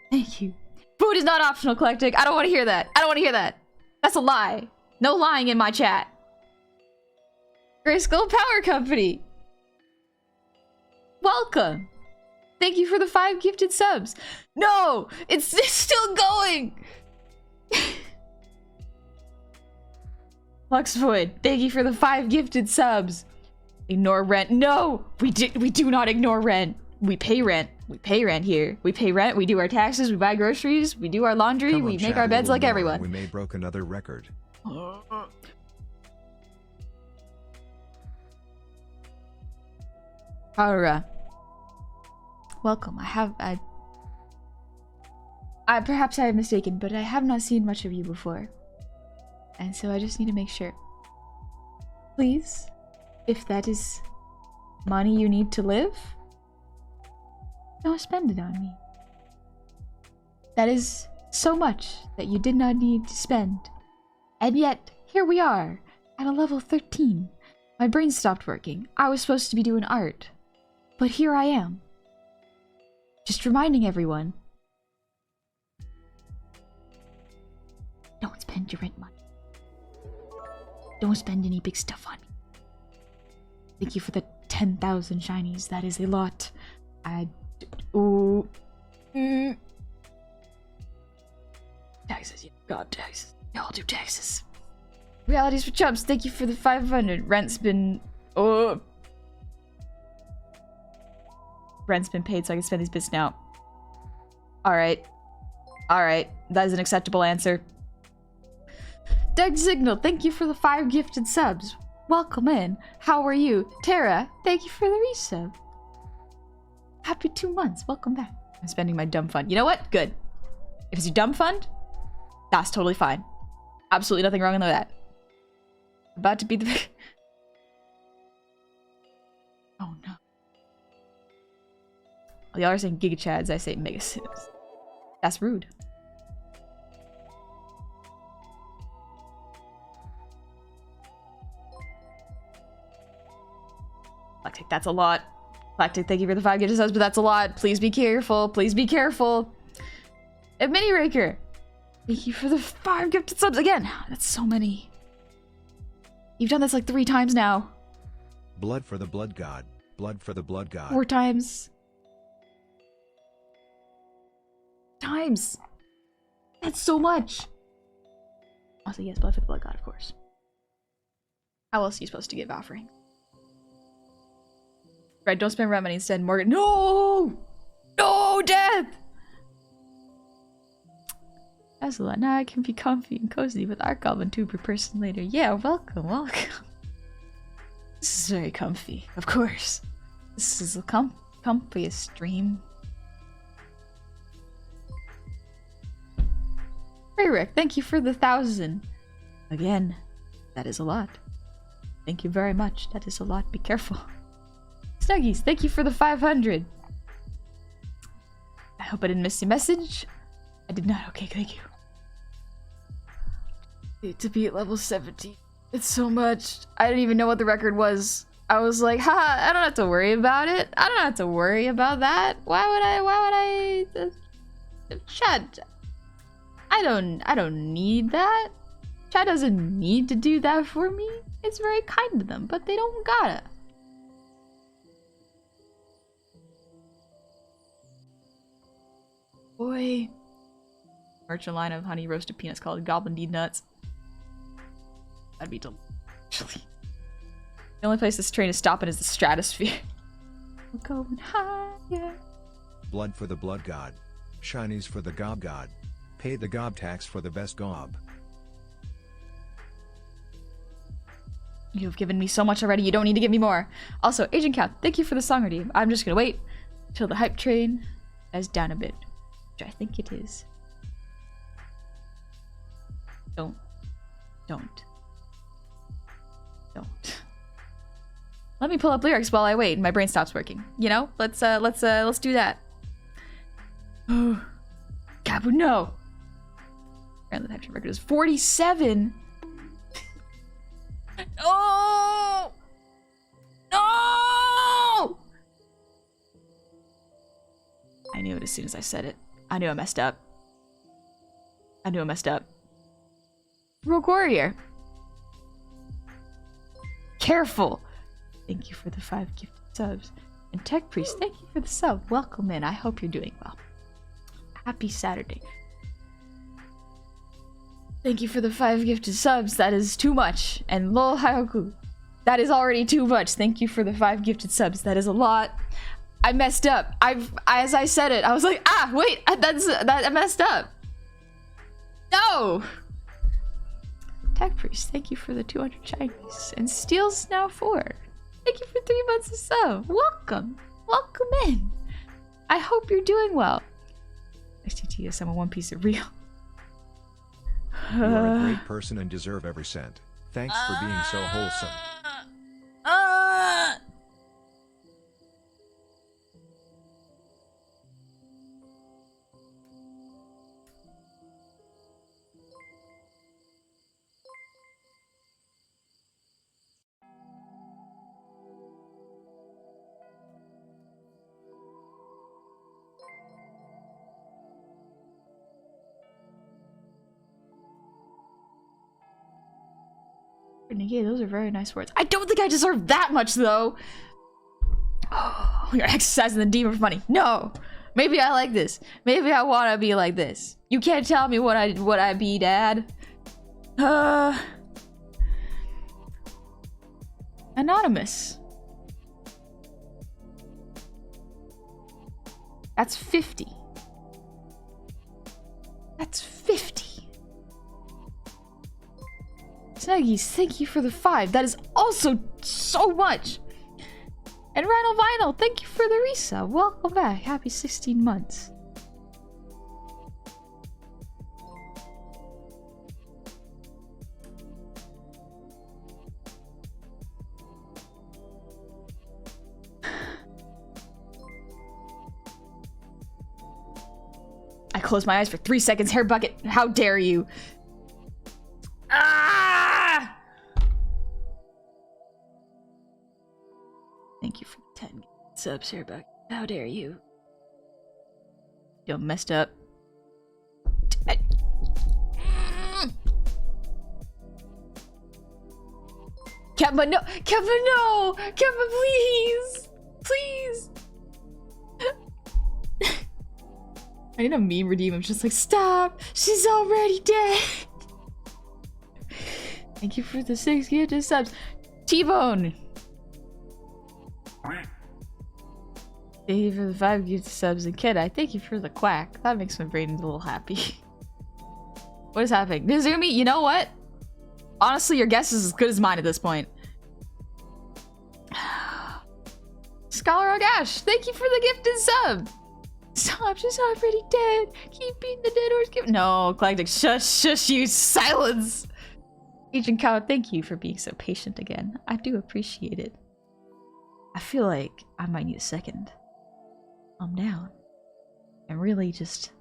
Thank you. Food is not optional, Collectic. I don't want to hear that. I don't want to hear that. That's a lie. No lying in my chat. Grayskull Power Company. Welcome. Thank you for the 5 gifted subs. No! It's still going! Lux Void, thank you for the 5 gifted subs. Ignore rent. No! We do not ignore rent. We pay rent. We pay rent here. We pay rent, we do our taxes, we buy groceries, we do our laundry, Come we on, make chat our a beds little like more. everyone. We may broke another record. Aura. Welcome. Perhaps I have mistaken, but I have not seen much of you before. And so I just need to make sure. Please, if that is money you need to live, don't spend it on me. That is so much that you did not need to spend. And yet, here we are, at a level 13. My brain stopped working. I was supposed to be doing art. But here I am. Just reminding everyone. Don't spend your rent money. Don't spend any big stuff on me. Thank you for the 10,000 shinies. That is a lot. Taxes. God, taxes. Y'all do taxes. Realities for chumps. Thank you for the 500. Rent's been... Oh. Rent's been paid so I can spend these bits now. Alright. Alright. That is an acceptable answer. Doug Signal, thank you for the 5 gifted subs. Welcome in. How are you? Tara, thank you for the resub. Happy 2 months. Welcome back. I'm spending my dumb fund. You know what? Good. If it's your dumb fund, that's totally fine. Absolutely nothing wrong with that. About to be the... Oh no. Well, y'all are saying Giga Chads, I say Mega Sims. That's rude. Lactic, that's a lot. Lactic, thank you for the 5 gifted subs, but that's a lot. Please be careful. Please be careful. And Mini Raker, thank you for the 5 gifted subs again. That's so many. You've done this like 3 times now. Blood for the blood god. Blood for the blood god. 4 times. times. That's so much. Also, yes, blood for the blood god, of course. How else are you supposed to give offering? Right, don't spend red money instead. Morgan, no! No, death! That's a lot. Now I can be comfy and cozy with our goblin tuber person later. Yeah, welcome, welcome. This is very comfy, of course. This is the comfiest stream. Hey Rick, thank you for the 1,000. Again, that is a lot. Thank you very much. That is a lot. Be careful. Snuggies, thank you for the 500. I hope I didn't miss your message. I did not. Okay, thank you. To be at level 70. It's so much. I didn't even know what the record was. I was like, haha, I don't have to worry about it. I don't have to worry about that. Why would I, Chad, I don't need that. Chad doesn't need to do that for me. It's very kind to them, but they don't gotta. Boy. Merchant line of honey roasted peanuts called Goblin Need Nuts. That'd be delicious. Actually. The only place this train is stopping is the stratosphere. We're going higher. Blood for the blood god. Shinies for the gob god. Pay the gob tax for the best gob. You've given me so much already, you don't need to give me more. Also, Agent Cap, thank you for the song redeem. I'm just gonna wait till the hype train is down a bit. Which I think it is. Don't. Let me pull up lyrics while I wait and my brain stops working. You know? Let's do that. Oh. Gabu, no! Apparently the hype train record is 47! No! No! I knew it as soon as I said it. I knew I messed up. Rogue Warrior. Careful. Thank you for the 5 gifted subs. And Tech Priest, thank you for the sub. Welcome in. I hope you're doing well. Happy Saturday. Thank you for the 5 gifted subs. That is too much. And Lol Hayoku, that is already too much. Thank you for the 5 gifted subs. That is a lot. I messed up. As I said it, I was like, ah, wait, I messed up. No. Tech Priest, thank you for the 200 Chinese. And Steel's now 4. Thank you for 3 months of sub. Welcome. Welcome in. I hope you're doing well. STTS, I'm a one piece of real. You are a great person and deserve every cent. Thanks for being so wholesome. Yeah, those are very nice words. I don't think I deserve that much, though. Oh, you're exercising the demon for money. No. Maybe I like this. Maybe I want to be like this. You can't tell me what I be, Dad. Anonymous. That's 50. That's 50. Snuggies, thank you for the 5. That is also so much. And Rhino Vinyl, thank you for the resub. Welcome back. Happy 16 months. I closed my eyes for 3 seconds. Hair bucket, how dare you? Ah! Thank you for the 10 subs, Hair bucket. How dare you? You messed up. Kemba, no! Kemba, no! Kemba, please! Please! I need a meme redeem. I'm just like, stop! She's already dead! Thank you for the 6 gifted subs. T-Bone! Thank you for the 5 gifted subs. And Kid, I thank you for the quack. That makes my brain a little happy. What is happening? Nizumi, you know what? Honestly, your guess is as good as mine at this point. Scholar Agash, thank you for the gifted sub! Stop, she's already dead. Keep beating the dead horse. No, Galactic, shush, you silence. Agent Cow, thank you for being so patient again. I do appreciate it. I feel like I might need a second. Calm down. And really just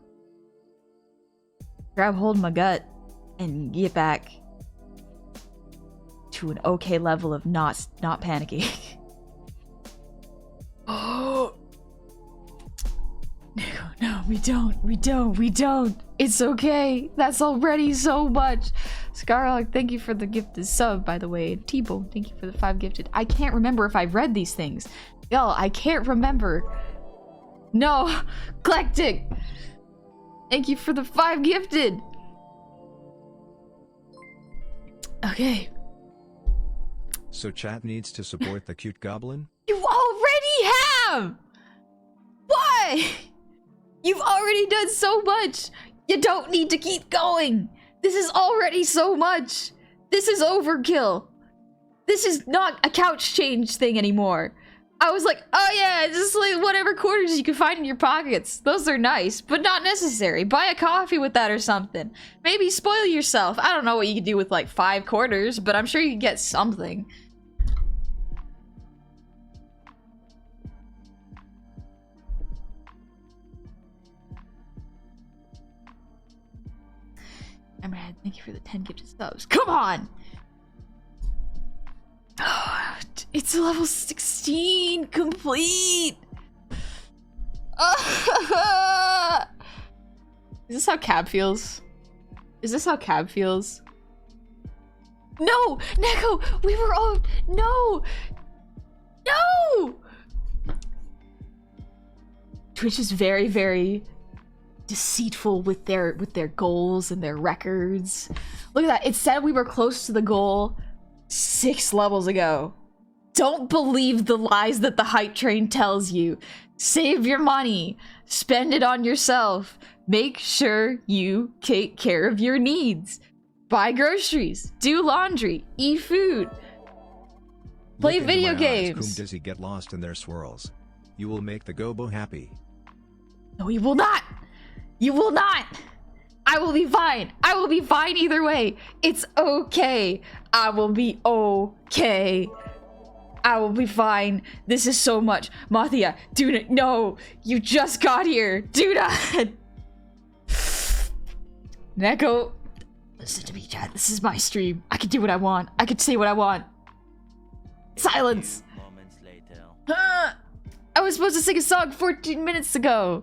grab hold of my gut and get back to an okay level of not panicking. Oh. No, we don't. It's okay. That's already so much. Scarlock, thank you for the gifted sub, by the way. T-Bone, thank you for the 5 gifted. I can't remember if I've read these things. Y'all, I can't remember. No, Galactic. Thank you for the 5 gifted. Okay. So chat needs to support the cute goblin? You already have! Why? You've already done so much! You don't need to keep going! This is already so much! This is overkill! This is not a couch change thing anymore. I was like, oh yeah, just like whatever quarters you can find in your pockets. Those are nice, but not necessary. Buy a coffee with that or something. Maybe spoil yourself. I don't know what you can do with like 5 quarters, but I'm sure you can get something. Emerald, thank you for the 10 gifted subs. Come on! It's level 16 complete! Is this how Cab feels? Is this how Cab feels? No! Neko! We were all... No! No! Twitch is very, very deceitful with their goals and their records. Look at that. It said we were close to the goal 6 levels ago. Don't believe the lies that the hype train tells you. Save your money. Spend it on yourself. Make sure you take care of your needs. Buy groceries. Do laundry. Eat food. Play video games. Whom does he get lost in their swirls? You will make the Gobo happy. No, you will not. You will not. I will be fine. I will be fine either way. It's okay. I will be okay. I will be fine. This is so much. Mathia, do not. No, you just got here. Do not. Neko, listen to me, chat. This is my stream. I can do what I want. I can say what I want. Silence. Moments later. I was supposed to sing a song 14 minutes ago.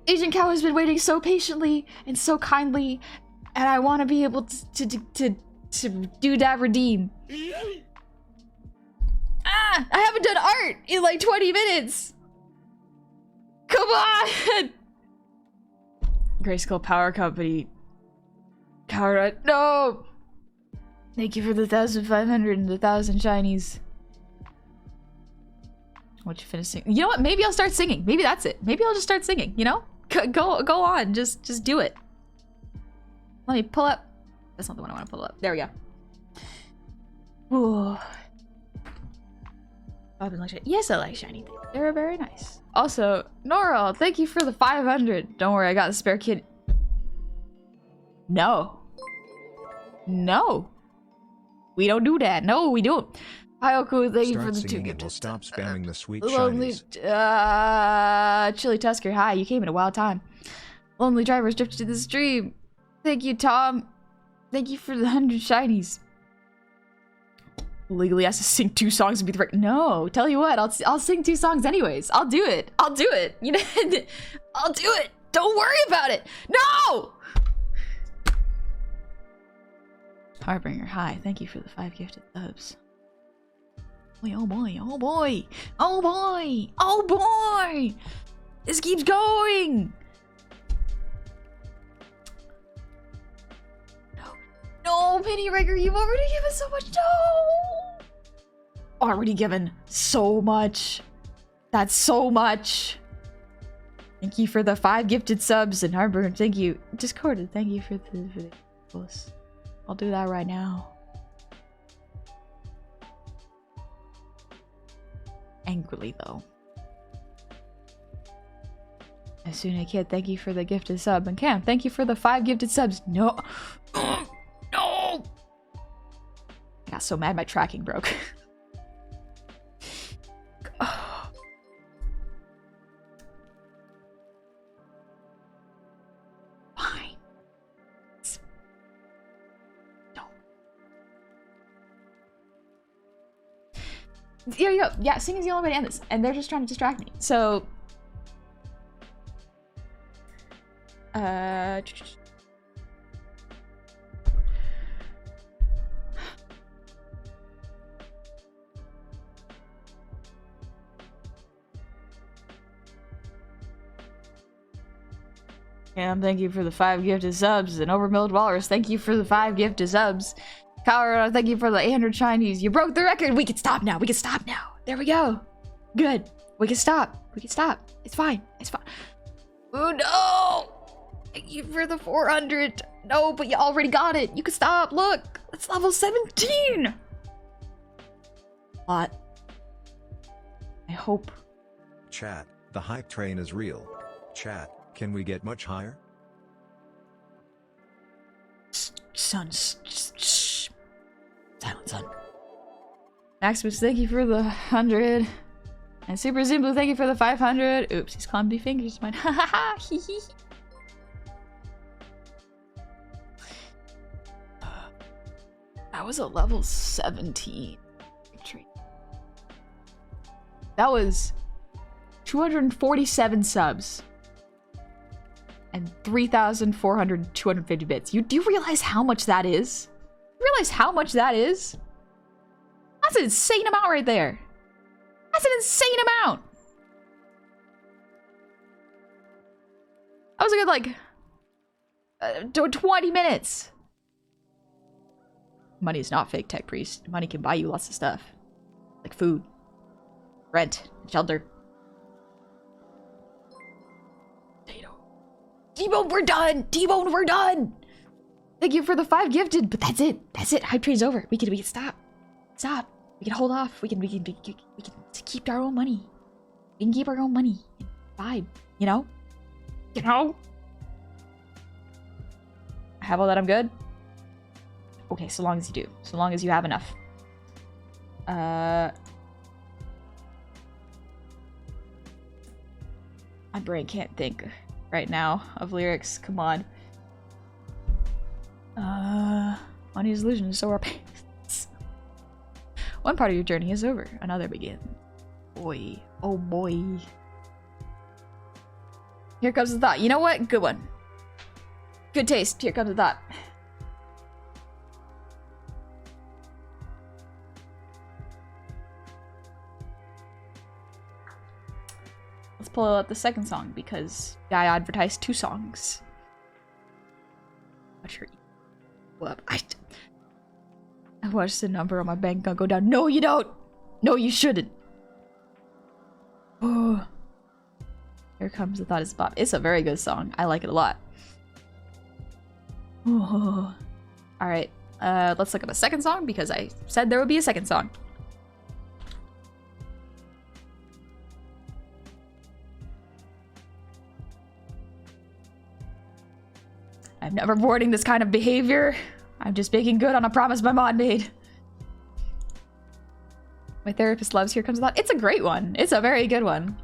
Agent Cow has been waiting so patiently and so kindly, and I want to be able to do that redeem. I haven't done art in like 20 minutes. Come on. Grayskull Power Company. Power, no. Thank you for the 1,500 and the 1,000 shinies. What you finishing? You know what? Maybe I'll start singing. Maybe that's it. Maybe I'll just start singing. You know? Go on. Just do it. Let me pull up. That's not the one I want to pull up. There we go. Ooh. Yes, I like shiny things. They're very nice. Also, Noral, thank you for the 500. Don't worry, I got the spare kid. No. No. We don't do that. No, we don't. Hyoku, thank you for the 2 gifts. We'll stop spamming the sweet Lonely, shinies. Chili Tusker, hi, you came at a wild time. Lonely Drivers drifted to the stream. Thank you, Tom. Thank you for the 100 shinies. Legally has to sing 2 songs and be the right. No, tell you what, I'll sing 2 songs anyways. I'll do it. I'll do it. You know, I'll do it. Don't worry about it. No. Harbinger, hi. Thank you for the 5 gifted subs. Oh boy, oh boy, oh boy, oh boy! This keeps going! No, Mini Rigger, you've already given so much. No! Already given so much. That's so much. Thank you for the 5 gifted subs and Harbor. Thank you. Discorded, thank you for the post. I'll do that right now. Angrily, though. Asuna Kid, thank you for the gifted sub. And Cam, thank you for the 5 gifted subs. No. No! I got so mad my tracking broke. Fine. No. Here you go. Yeah, singing's the only way to end this. And they're just trying to distract me. So... Cam, thank you for the 5 gifted subs. And Overmilled Walrus, thank you for the 5 gifted subs. Colorado, thank you for the 800 Chinese. You broke the record. We can stop now. We can stop now. There we go. Good. We can stop. We can stop. It's fine. It's fine. Oh no! Thank you for the 400. No, but you already got it. You can stop. Look, it's level 17. What? I hope. Chat, the hype train is real. Chat, can we get much higher? Son, shh. Silent, son. Maximus, thank you for the 100. And Super Zimblu, thank you for the 500. Oops, he's clumsy fingers. Mine. Ha ha ha. Hee hee. That was a level 17 victory. That was 247 subs and 250 bits. Do you realize how much that is? You realize how much that is? That's an insane amount right there. That's an insane amount. That was a good, like, 20 minutes. Money is not fake, Tech Priest. Money can buy you lots of stuff. Like food, rent, shelter. T-Bone, we're done! T-Bone, we're done! Thank you for the 5 gifted, but that's it. That's it. Hype train's over. We can stop. Stop. We can hold off. We can keep our own money. We can keep our own money. Vibe, you know? You know? I have all that. I'm good. Okay, so long as you do. So long as you have enough. My brain can't think right now of lyrics. Come on. Money's illusion, so are pains. One part of your journey is over. Another begins. Boy. Oh boy. Here comes the thought. You know what? Good one. Good taste. Here comes the thought. Let's pull out the second song because I advertised 2 songs. Watch her. What? I watched the number on my bank account go down. No, you don't. No, you shouldn't. Oh. Here comes the thought is Bob. It's a very good song. I like it a lot. Oh. All right. Let's look up a second song because I said there would be a second song. I'm never boarding this kind of behavior. I'm just making good on a promise my mod made. My therapist loves Here Comes the Thought. It's a great one. It's a very good one.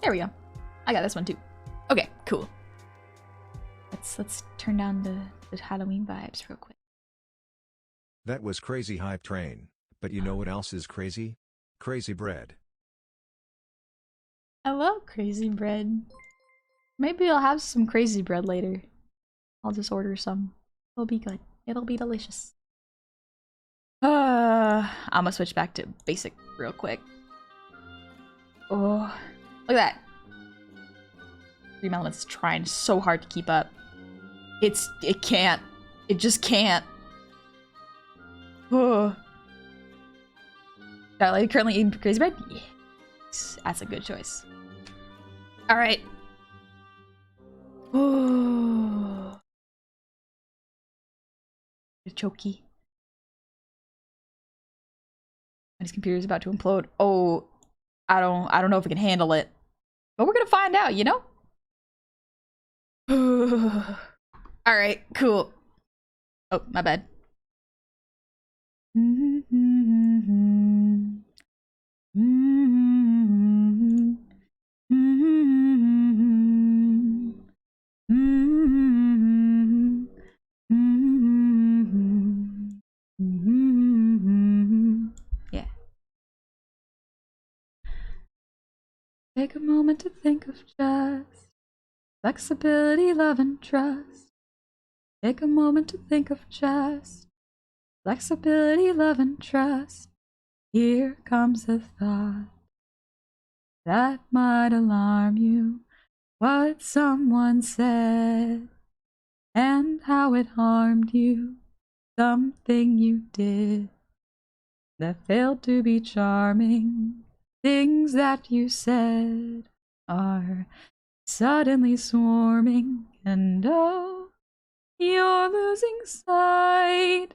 There we go. I got this one too. Okay, cool. Let's turn down the Halloween vibes real quick. That was crazy hype train. But you know what else is crazy? Crazy bread. I love crazy bread. Maybe I'll have some crazy bread later. I'll just order some. It'll be good. It'll be delicious. I'm gonna switch back to basic real quick. Oh, look at that. Dream Element's trying so hard to keep up. It can't. It just can't. Oh. Charlie currently eating crazy bread? Yes. That's a good choice. Alright. Oh. Chokey. His computer's about to implode. Oh, I don't know if we can handle it. But we're gonna find out, you know? Alright, cool. Oh, my bad. Yeah. Take a moment to think of just flexibility, love, and trust. Take a moment to think of just flexibility, love, and trust. Here comes a thought that might alarm you. What someone said and how it harmed you. Something you did that failed to be charming. Things that you said are suddenly swarming, and oh, you're losing sight,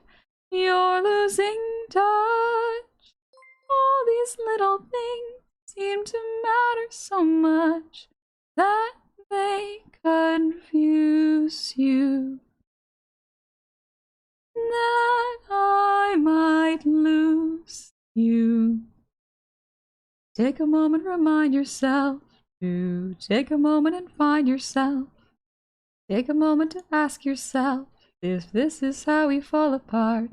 you're losing touch. All these little things seem to matter so much that they confuse you, that I might lose you. Take a moment, remind yourself to take a moment and find yourself. Take a moment to ask yourself if this is how we fall apart.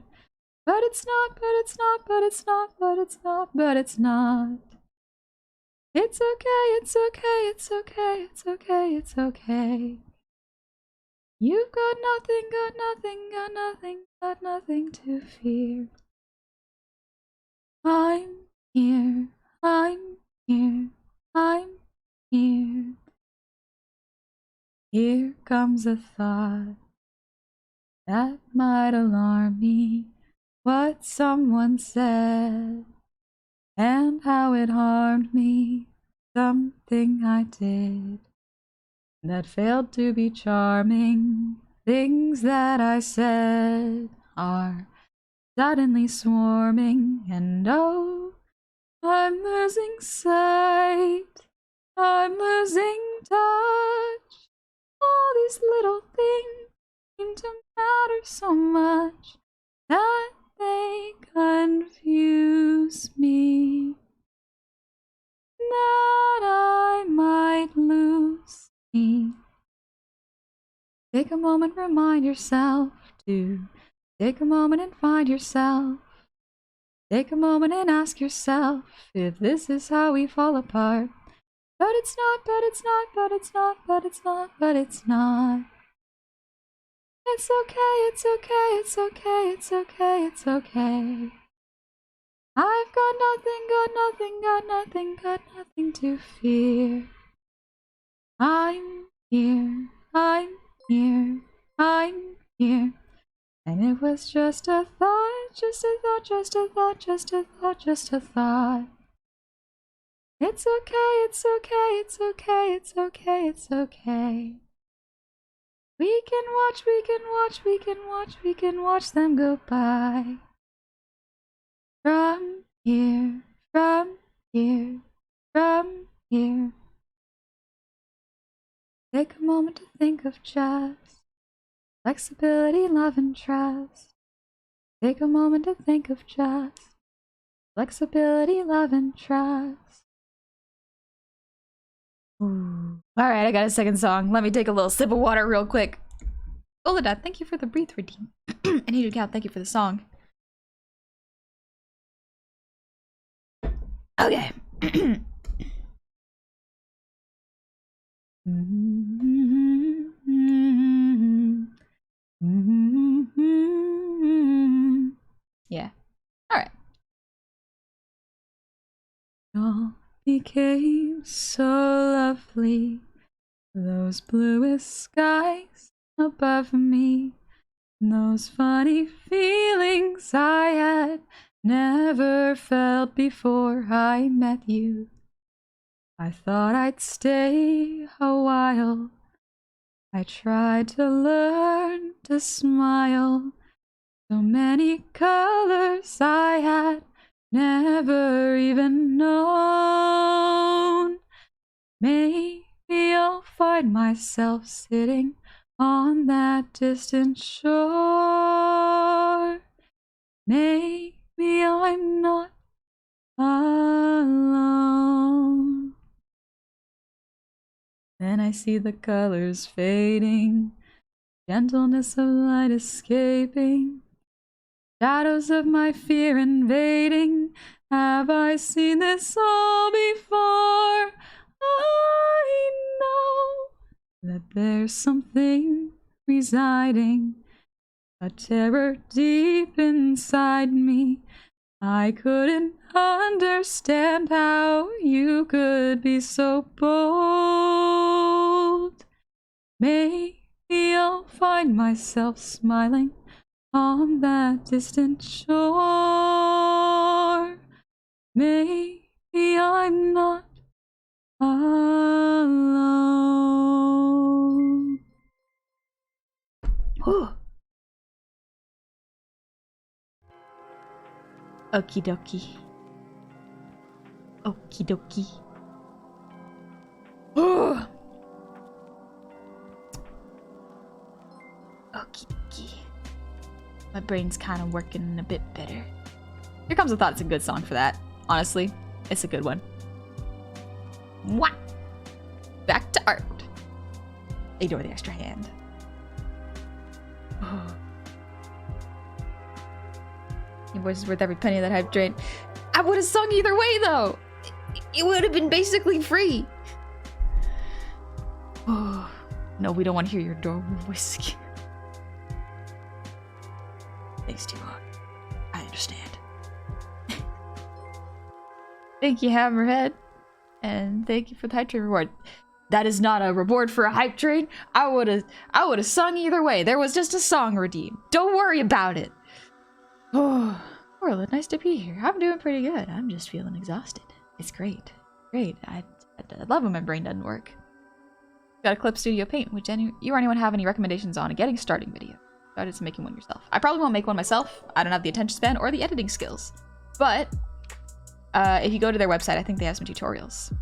But it's not, but it's not, but it's not, but it's not, but it's not. It's okay, it's okay, it's okay, it's okay, it's okay. You've got nothing, got nothing, got nothing, got nothing to fear. I'm here, I'm here, I'm here. Here comes a thought that might alarm me. What someone said and how it harmed me. Something I did that failed to be charming. Things that I said are suddenly swarming, and oh, I'm losing sight, I'm losing touch. All these little things seem to matter so much that they confuse me, that I might lose me. Take a moment, remind yourself to take a moment and find yourself. Take a moment and ask yourself if this is how we fall apart. But it's not, but it's not, but it's not, but it's not, but it's not. It's okay, it's okay, it's okay, it's okay, it's okay. I've got nothing, got nothing, got nothing, got nothing to fear. I'm here, I'm here, I'm here. And it was just a thought, just a thought, just a thought, just a thought, just a thought. It's okay, it's okay, it's okay, it's okay, it's okay. We can watch, we can watch, we can watch, we can watch them go by. From here, from here, from here. Take a moment to think of just flexibility, love, and trust. Take a moment to think of just flexibility, love, and trust. Alright, I got a second song. Let me take a little sip of water real quick. Olada, thank you for the breathe redeem. And Heated Cow, thank you for the song. Okay. Yeah. became so lovely. Those bluest skies above me. Those funny feelings I had never felt before I met you. I thought I'd stay a while. I tried to learn to smile. So many colors I had never even known. Maybe I'll find myself sitting on that distant shore. Maybe I'm not alone. Then I see the colors fading, gentleness of light escaping, shadows of my fear invading. Have I seen this all before? I know that there's something residing, a terror deep inside me. I couldn't understand how you could be so bold. Maybe I'll find myself smiling on that distant shore. Maybe I'm not alone. Okie dokie. Okie dokie. Okie dokie. My brain's kind of working a bit better. Here Comes the Thought. It's a good song for that. Honestly, it's a good one. Mwah! Back to art. Ignore the extra hand. Your voice is worth every penny of that hype train. I would have sung either way, though. It would have been basically free. Oh, no, we don't want to hear your door voice. Thanks, T-Bot. I understand. Thank you, Hammerhead. And thank you for the hype train reward. That is not a reward for a hype train. I would have sung either way. There was just a song redeemed. Don't worry about it. Oh, Orla, nice to be here. I'm doing pretty good. I'm just feeling exhausted. It's great. Great. I love when my brain doesn't work. Got a Clip Studio Paint. Would you or anyone have any recommendations on a getting starting video? Started making one yourself. I probably won't make one myself. I don't have the attention span or the editing skills. But if you go to their website, I think they have some tutorials.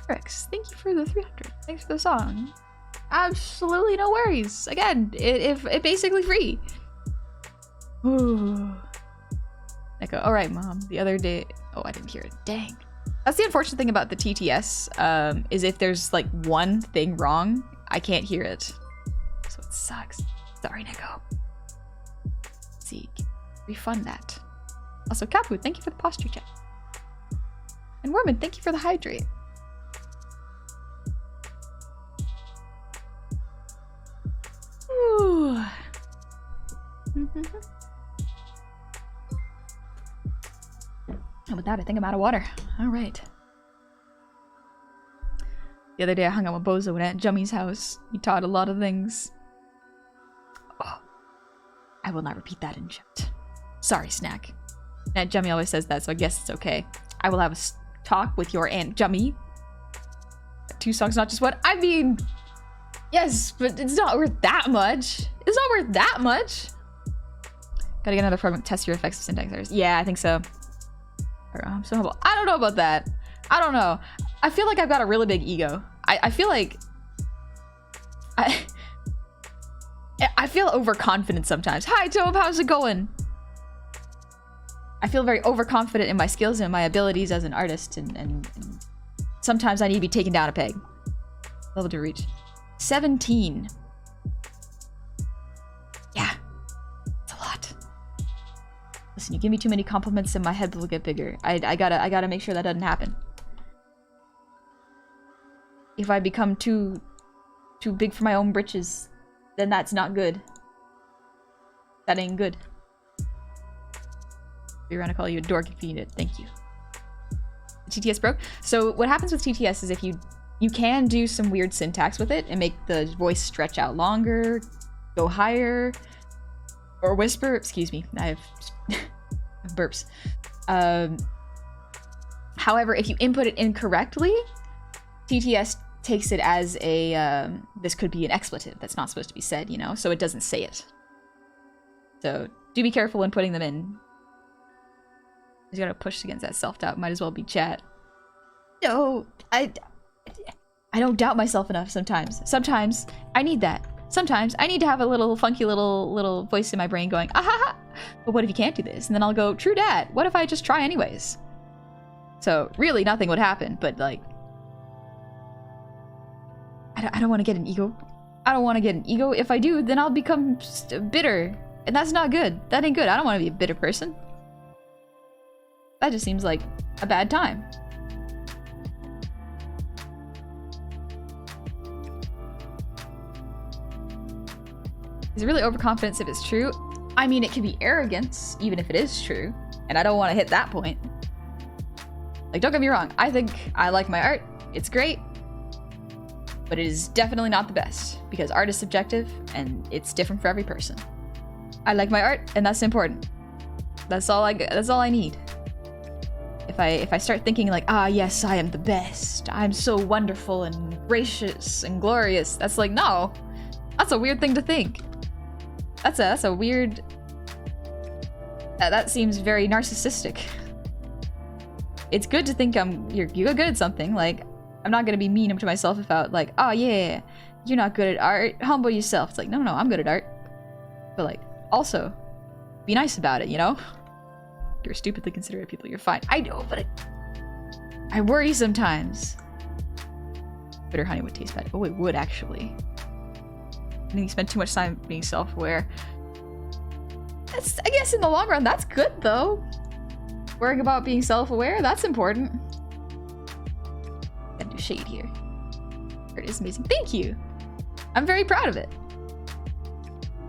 Rex, thank you for the 300. Thanks for the song. Absolutely no worries. Again, it basically free. Ooh. Echo. All right, Mom. The other day. Oh, I didn't hear it. Dang. That's the unfortunate thing about the TTS. Is if there's like one thing wrong, I can't hear it. So it sucks. Sorry, Nico. See, refund that. Also, Kapu, thank you for the posture check. And Worman, thank you for the hydrate. Ooh. And with that, I think I'm out of water. All right. The other day, I hung out with Bozo at Aunt Jummy's house. He taught a lot of things. Oh, I will not repeat that in chat. Sorry, Snack. Aunt Jummy always says that, so I guess it's okay. I will have a talk with your Aunt Jummy. 2 songs, not just one. I mean, yes, but it's not worth that much. It's not worth that much. Gotta get another fragment. Test your effects of syntax errors. Yeah, I think so. I'm so humble. I don't know about that. I don't know. I feel like I've got a really big ego. I feel like I feel overconfident sometimes. Hi, Tobe, how's it going? I feel very overconfident in my skills and my abilities as an artist, and sometimes I need to be taken down a peg. Level to reach 17. Yeah, it's a lot. Listen, you give me too many compliments and my head will get bigger. I gotta make sure that doesn't happen. If I become too big for my own britches, then that's not good. That ain't good. You're gonna call you a dork if you need it. Thank you. TTS broke. So what happens with TTS is if you can do some weird syntax with it and make the voice stretch out longer, go higher, or whisper. Excuse me, I have burps. However, if you input it incorrectly, TTS takes it as a this could be an expletive that's not supposed to be said, you know, so it doesn't say it. So do be careful when putting them in. You gotta push against that self-doubt. Might as well be chat. No, I don't doubt myself enough sometimes. Sometimes I need that. Sometimes I need to have a little funky little voice in my brain going, ah ha ha. But what if you can't do this? And then I'll go, true dat. What if I just try anyways? So really nothing would happen, but like, I don't want to get an ego. I don't want to get an ego. If I do, then I'll become bitter. And that's not good. That ain't good. I don't want to be a bitter person. That just seems like a bad time. Is it really overconfidence if it's true? I mean, it can be arrogance, even if it is true. And I don't want to hit that point. Like, don't get me wrong. I think I like my art. It's great. But it is definitely not the best. Because art is subjective, and it's different for every person. I like my art, and that's important. That's all I need. If I start thinking like, ah yes, I am the best. I'm so wonderful and gracious and glorious. That's like, no. That's a weird thing to think. That's a weird... That seems very narcissistic. It's good to think you're good at something. Like, I'm not gonna be mean to myself about like, oh yeah, you're not good at art. Humble yourself. It's like, no, I'm good at art. But like, also, be nice about it, you know? You're stupidly considerate people. You're fine. I know, but I worry sometimes. Bitter honey would taste bad. Oh, it would actually. I think you spend too much time being self-aware. I guess in the long run, that's good though. Worrying about being self-aware, that's important. Gotta do shade here. It is amazing. Thank you. I'm very proud of it.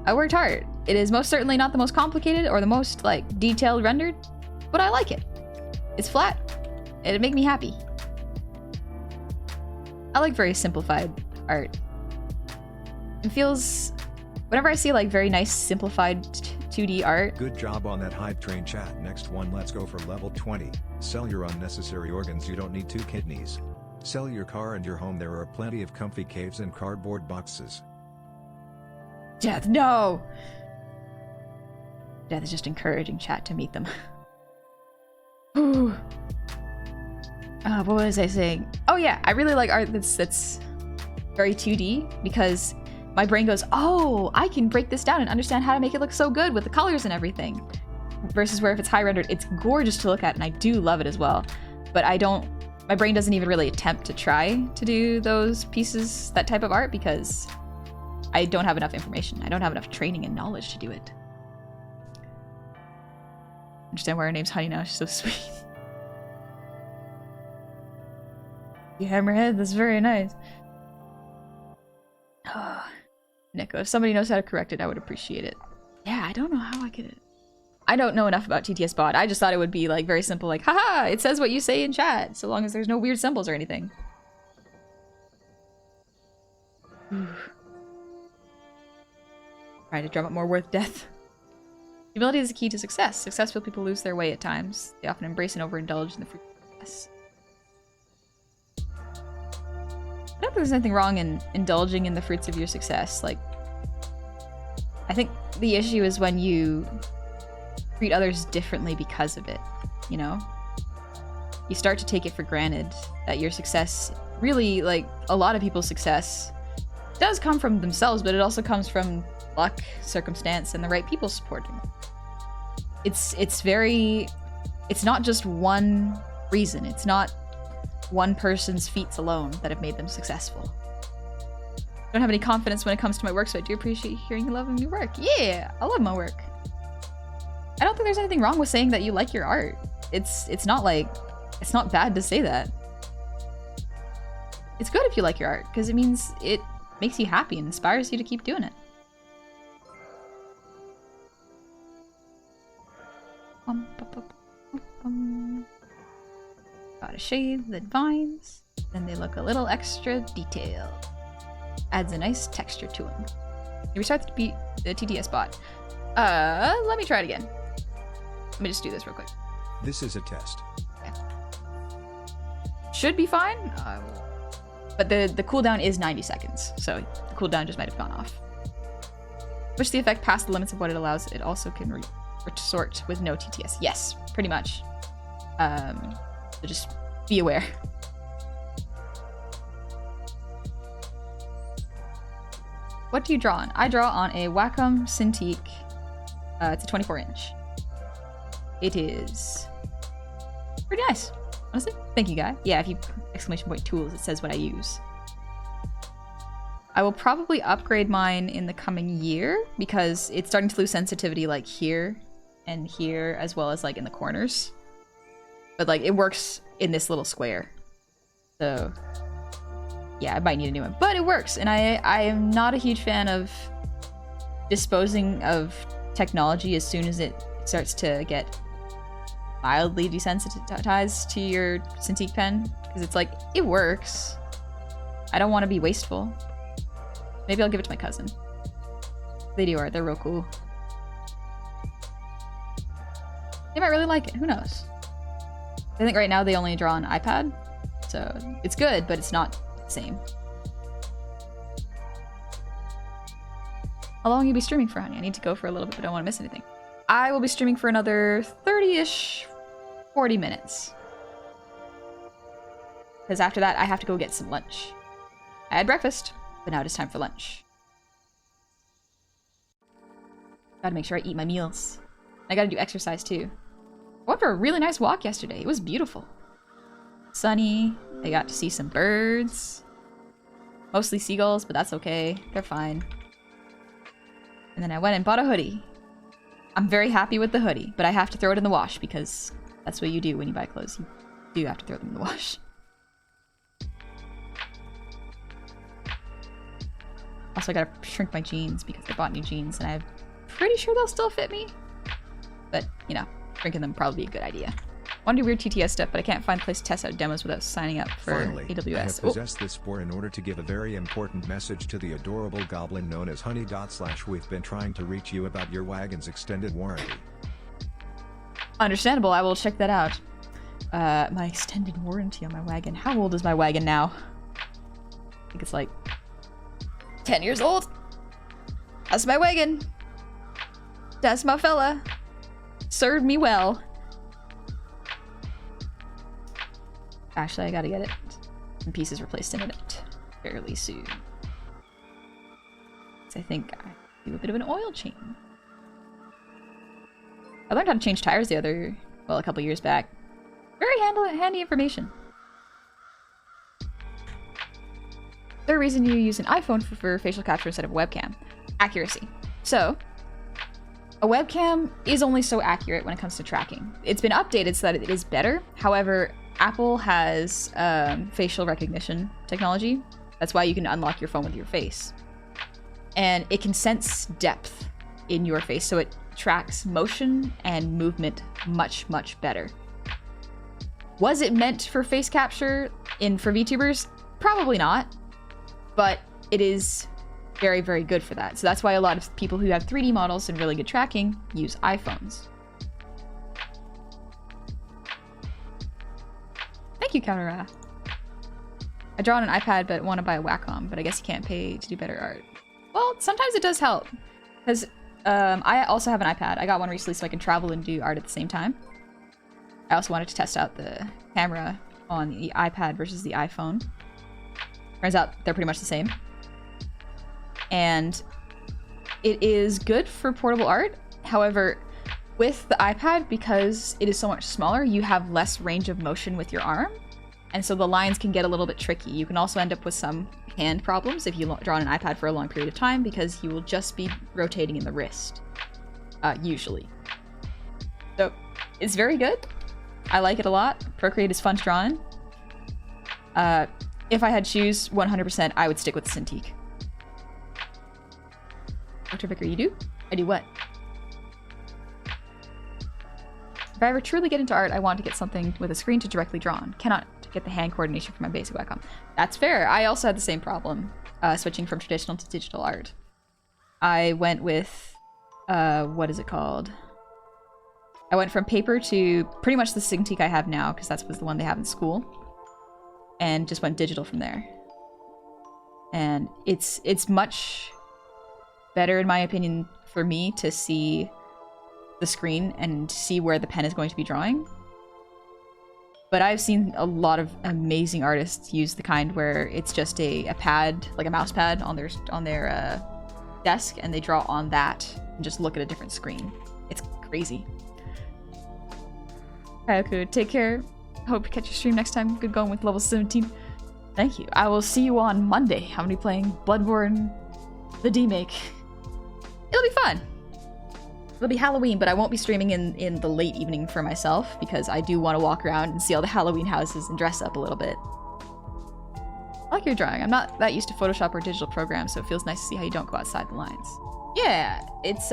I worked hard. It is most certainly not the most complicated or the most like detailed rendered, but I like it. It's flat. It'd make me happy. I like very simplified art. It feels, whenever I see like very nice simplified 2D art. Good job on that hype train chat. Next one, let's go for level 20. Sell your unnecessary organs. You don't need 2 kidneys. Sell your car and your home. There are plenty of comfy caves and cardboard boxes. Death, no! Death is just encouraging chat to meet them. Ooh. What was I saying? Oh yeah, I really like art that's very 2D because my brain goes, oh, I can break this down and understand how to make it look so good with the colors and everything. Versus where if it's high rendered, it's gorgeous to look at and I do love it as well. But my brain doesn't even really attempt to try to do those pieces, that type of art, because I don't have enough information. I don't have enough training and knowledge to do it. Understand why her name's Honey now. She's so sweet. You hammerhead, that's very nice. Oh, Nico, if somebody knows how to correct it, I would appreciate it. Yeah, I don't know how I could... I don't know enough about TTS bot. I just thought it would be like very simple, like, haha, it says what you say in chat, so long as there's no weird symbols or anything. Trying to drum up more worth death. Humility is the key to success. Successful people lose their way at times. They often embrace and overindulge in the fruit of success. I don't think there's anything wrong in indulging in the fruits of your success. Like, I think the issue is when you treat others differently because of it, you know? You start to take it for granted that your success, really, like, a lot of people's success does come from themselves, but it also comes from luck, circumstance, and the right people supporting them. It's not just one reason. It's not one person's feats alone that have made them successful. I don't have any confidence when it comes to my work, so I do appreciate hearing you love your work. Yeah, I love my work. I don't think there's anything wrong with saying that you like your art. It's not bad to say that. It's good if you like your art, because it means it makes you happy and inspires you to keep doing it. add a shade that vines. Then they look a little extra detailed. Adds a nice texture to them. Restart the TTS bot. Let me try it again. Let me just do this real quick. This is a test. Okay. Should be fine. But the cooldown is 90 seconds, so the cooldown just might have gone off. Push the effect past the limits of what it allows. It also can resort with no TTS. Yes, pretty much. So just be aware. What do you draw on? I draw on a Wacom Cintiq. It's a 24-inch. It is pretty nice, honestly. Thank you, guy. Yeah, if you exclamation point tools, it says what I use. I will probably upgrade mine in the coming year because it's starting to lose sensitivity like here and here, as well as like in the corners. But like it works in this little square. So yeah, I might need a new one, but it works. And I am not a huge fan of disposing of technology as soon as it starts to get mildly desensitized to your Cintiq pen, because it's like, it works. I don't want to be wasteful. Maybe I'll give it to my cousin. They do art, they're real cool. They might really like it, who knows? I think right now they only draw on iPad, so it's good, but it's not the same. How long will you be streaming for, honey? I need to go for a little bit, but I don't want to miss anything. I will be streaming for another 30-ish, 40 minutes. Because after that, I have to go get some lunch. I had breakfast, but now it is time for lunch. Gotta make sure I eat my meals. I gotta do exercise too. I went for a really nice walk yesterday. It was beautiful. Sunny. I got to see some birds. Mostly seagulls, but that's okay. They're fine. And then I went and bought a hoodie. I'm very happy with the hoodie, but I have to throw it in the wash because that's what you do when you buy clothes. You do have to throw them in the wash. Also, I gotta shrink my jeans because I bought new jeans and I'm pretty sure they'll still fit me. But, you know, shrinking them would probably be a good idea. I want to do weird TTS stuff, but I can't find a place to test out demos without signing up for Finally, AWS. I have possessed this spore in order to give a very important message to the adorable goblin known as Honey. We've been trying to reach you about your wagon's extended warranty. Understandable, I will check that out. My extended warranty on my wagon. How old is my wagon now? I think it's like 10 years old. That's my wagon. That's my fella. Served me well. Actually, I gotta get it. Some pieces replaced in it fairly soon. So I think I do a bit of an oil change. I learned how to change tires a couple years back. Very handy information. Third reason you use an iPhone for facial capture instead of a webcam. Accuracy. So, a webcam is only so accurate when it comes to tracking. It's been updated so that it is better. However, Apple has facial recognition technology. That's why you can unlock your phone with your face. And it can sense depth in your face, so it tracks motion and movement much, much better. Was it meant for face capture for VTubers? Probably not. But it is very, very good for that. So that's why a lot of people who have 3D models and really good tracking use iPhones. Thank you, Counter. I draw on an iPad but want to buy a Wacom, but I guess you can't pay to do better art. Well, sometimes it does help. Because I also have an iPad. I got one recently so I can travel and do art at the same time. I also wanted to test out the camera on the iPad versus the iPhone. Turns out they're pretty much the same. And it is good for portable art. However, with the iPad, because it is so much smaller, you have less range of motion with your arm. And so the lines can get a little bit tricky. You can also end up with some hand problems if you draw on an iPad for a long period of time because you will just be rotating in the wrist, usually. So it's very good. I like it a lot. Procreate is fun to draw in. If I had to choose 100%, I would stick with the Cintiq. Dr. Vicker, you do? I do what? If I ever truly get into art, I want to get something with a screen to directly draw on. Cannot get the hand coordination for my basic Wacom. That's fair. I also had the same problem, switching from traditional to digital art. I went with, what is it called? I went from paper to pretty much the Cintiq I have now, because that was the one they have in school, and just went digital from there. And it's much better, in my opinion, for me to see the screen and see where the pen is going to be drawing. But I've seen a lot of amazing artists use the kind where it's just a pad, like a mouse pad on their desk, and they draw on that and just look at a different screen. It's crazy. Okay, take care. Hope you catch your stream next time. Good going with level 17. Thank you. I will see you on Monday. I'm gonna be playing Bloodborne, the demake. It'll be fun. It'll be Halloween, but I won't be streaming in the late evening for myself because I do want to walk around and see all the Halloween houses and dress up a little bit. I like your drawing. I'm not that used to Photoshop or digital programs, so it feels nice to see how you don't go outside the lines. Yeah, it's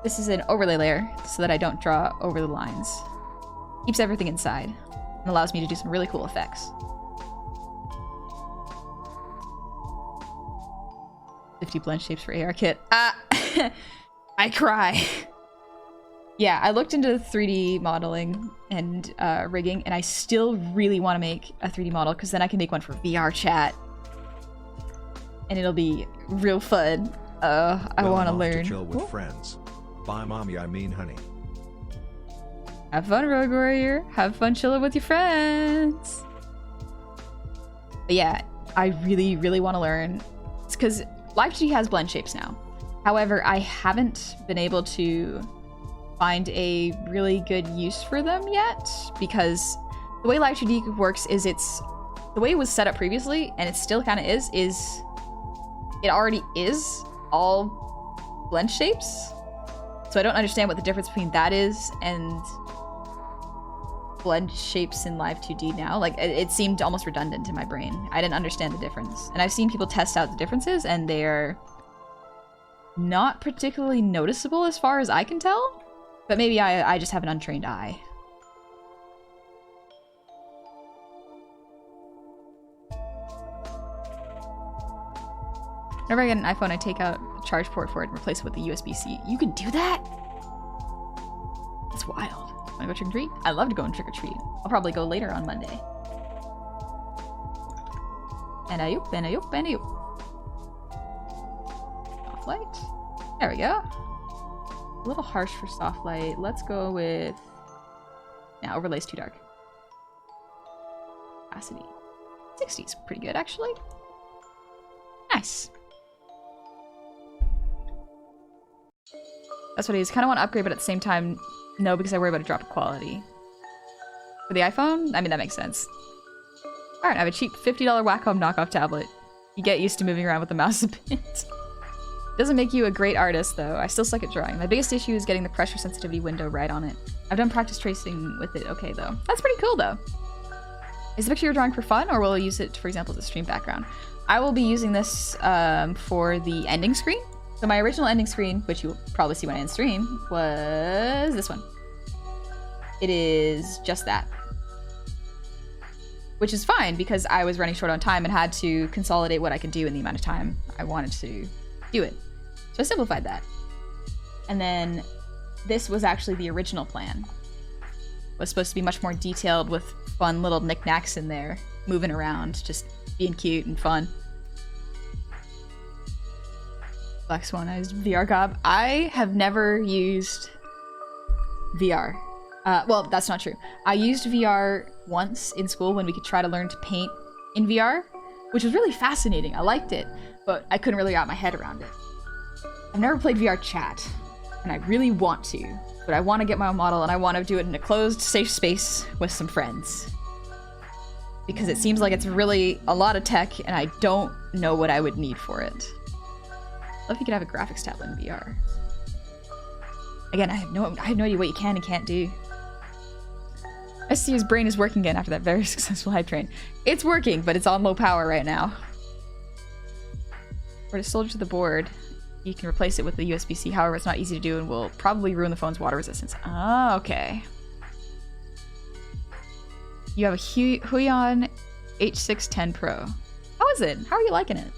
this is an overlay layer so that I don't draw over the lines. Keeps everything inside and allows me to do some really cool effects. 50 blend shapes for AR kit. I cry. Yeah, I looked into 3D modeling and rigging, and I still really want to make a 3D model because then I can make one for VR chat. And it'll be real fun. I want to learn. Chill with friends. Bye, mommy. I mean, honey. Have fun, Rogue Warrior. Have fun chilling with your friends. But yeah, I really, really want to learn. It's because Live2D has blend shapes now. However, I haven't been able to find a really good use for them yet because the way Live2D works is the way it was set up previously, and it still kind of is it already is all blend shapes. So I don't understand what the difference between that is and blend shapes in Live2D now. Like, it seemed almost redundant in my brain. I didn't understand the difference. And I've seen people test out the differences, and they're not particularly noticeable as far as I can tell. But maybe I just have an untrained eye. Whenever I get an iPhone, I take out the charge port for it and replace it with the USB-C. You can do that? That's wild. Wanna go trick-or-treat? I love to go and trick-or-treat. I'll probably go later on Monday. And ayoop, and ayoop, and ayoop. Soft light. There we go. A little harsh for soft light. Let's go with... Nah, overlay's too dark. Opacity. 60's pretty good, actually. Nice. That's what it is. Kind of want to upgrade, but at the same time, no, because I worry about a drop of quality. For the iPhone? I mean, that makes sense. Alright, I have a cheap $50 Wacom knockoff tablet. You get used to moving around with the mouse a bit. Doesn't make you a great artist, though. I still suck at drawing. My biggest issue is getting the pressure sensitivity window right on it. I've done practice tracing with it okay, though. That's pretty cool, though. Is the picture you're drawing for fun, or will you use it, for example, as a stream background? I will be using this for the ending screen. So my original ending screen, which you'll probably see when I end stream, was this one. It is just that. Which is fine, because I was running short on time and had to consolidate what I could do in the amount of time I wanted to do it. So I simplified that. And then this was actually the original plan. It was supposed to be much more detailed with fun little knickknacks in there, moving around, just being cute and fun. Black Swan, I used VR Gob. I have never used VR. Well, that's not true. I used VR once in school when we could try to learn to paint in VR, which was really fascinating. I liked it, but I couldn't really wrap my head around it. I've never played VR chat, and I really want to, but I want to get my own model, and I want to do it in a closed, safe space with some friends. Because it seems like it's really a lot of tech, and I don't know what I would need for it. I love if you could have a graphics tablet in VR. Again, I have no idea what you can and can't do. SCU's brain is working again after that very successful hype train. It's working, but it's on low power right now. Or to solder to the board, you can replace it with the USB-C. However, it's not easy to do and will probably ruin the phone's water resistance. Ah, okay. You have a Huion H610 Pro. How is it? How are you liking it?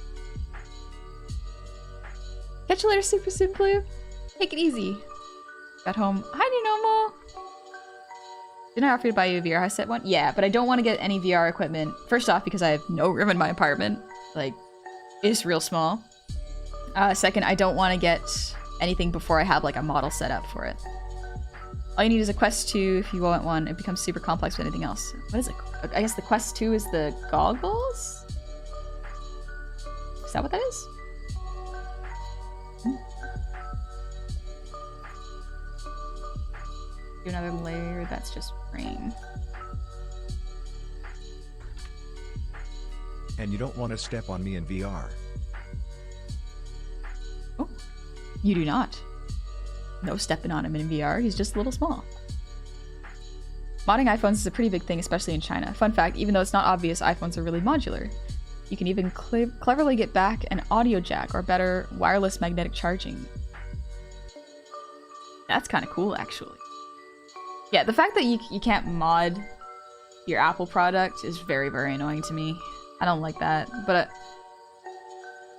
Catch you later, Super Simplu. Take it easy. Got home. Hi, Nunomo. Didn't I offer you to buy you a VR headset one? Yeah, but I don't want to get any VR equipment. First off, because I have no room in my apartment. Like, it's real small. Second, I don't want to get anything before I have like a model set up for it. All you need is a Quest 2 if you want one. It becomes super complex with anything else. What is it? I guess the Quest 2 is the goggles? Is that what that is? Do another layer, that's just frame. And you don't want to step on me in VR. Oh, you do not. No stepping on him in VR, he's just a little small. Modding iPhones is a pretty big thing, especially in China. Fun fact, even though it's not obvious, iPhones are really modular. You can even cleverly get back an audio jack or better, wireless magnetic charging. That's kind of cool, actually. Yeah, the fact that you can't mod your Apple product is very, very annoying to me. I don't like that, but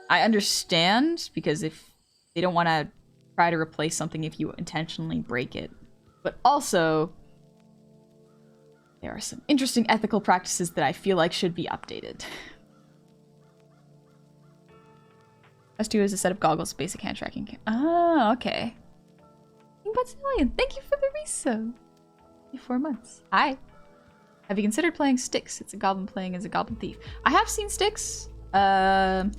I understand, because if they don't want to try to replace something if you intentionally break it. But also, there are some interesting ethical practices that I feel like should be updated. S2 is a set of goggles, basic hand tracking. Ah, okay. Thank you for the resub. 4 months. Hi. Have you considered playing Styx? It's a goblin playing as a goblin thief. I have seen Styx. Not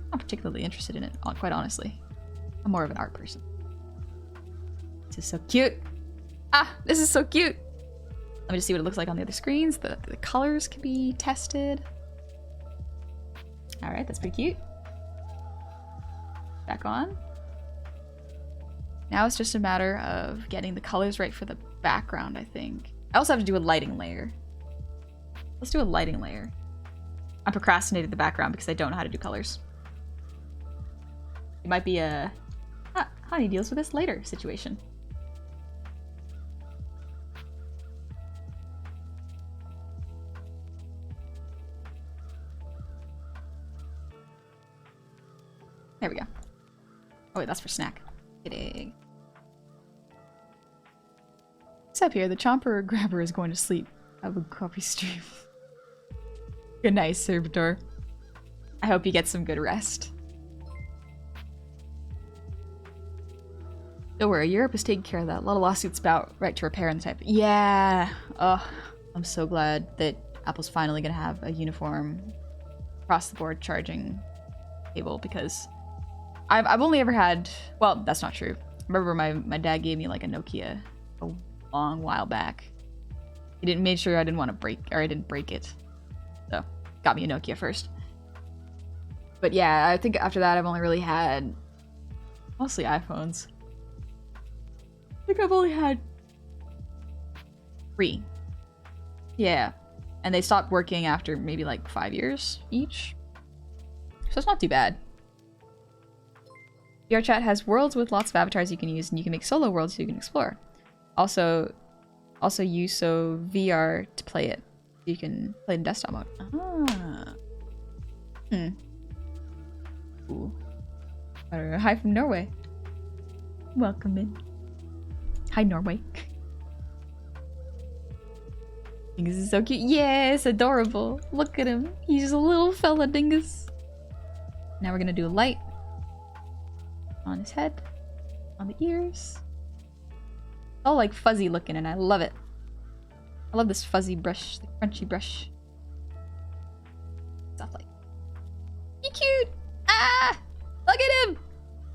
particularly interested in it, quite honestly. I'm more of an art person. This is so cute. Ah, this is so cute. Let me just see what it looks like on the other screens. The colors can be tested. All right, that's pretty cute. Back on. Now it's just a matter of getting the colors right for the background, I think. I also have to do a lighting layer. Let's do a lighting layer. I procrastinated the background because I don't know how to do colors. It might be a Honey deals with this later situation. There we go. Oh wait, that's for snack. Kidding. What's up here? The Chomper Grabber is going to sleep. Have a coffee stream. Good night, Servitor. I hope you get some good rest. Don't worry, Europe is taking care of that. A lot of lawsuits about right to repair and the type. Yeah. Oh, I'm so glad that Apple's finally gonna have a uniform across the board charging cable, because I've only ever had, well, that's not true. I remember my dad gave me like a Nokia a long while back. He didn't make sure I didn't want to break, or I didn't break it. So, got me a Nokia first. But yeah, I think after that I've only really had mostly iPhones. I think I've only had 3. Yeah. And they stopped working after maybe like 5 years each. So it's not too bad. VR chat has worlds with lots of avatars you can use, and you can make solo worlds so you can explore. Also use VR to play it. You can play in desktop mode. Ah. Cool. Hi from Norway. Welcome in. Hi, Norway. Dingus is so cute. Yes, adorable. Look at him. He's a little fella, Dingus. Now we're gonna do a light on his head, on the ears. All like fuzzy looking, and I love it. I love this fuzzy brush, the crunchy brush. Soft light. He cute. Ah! Look at him.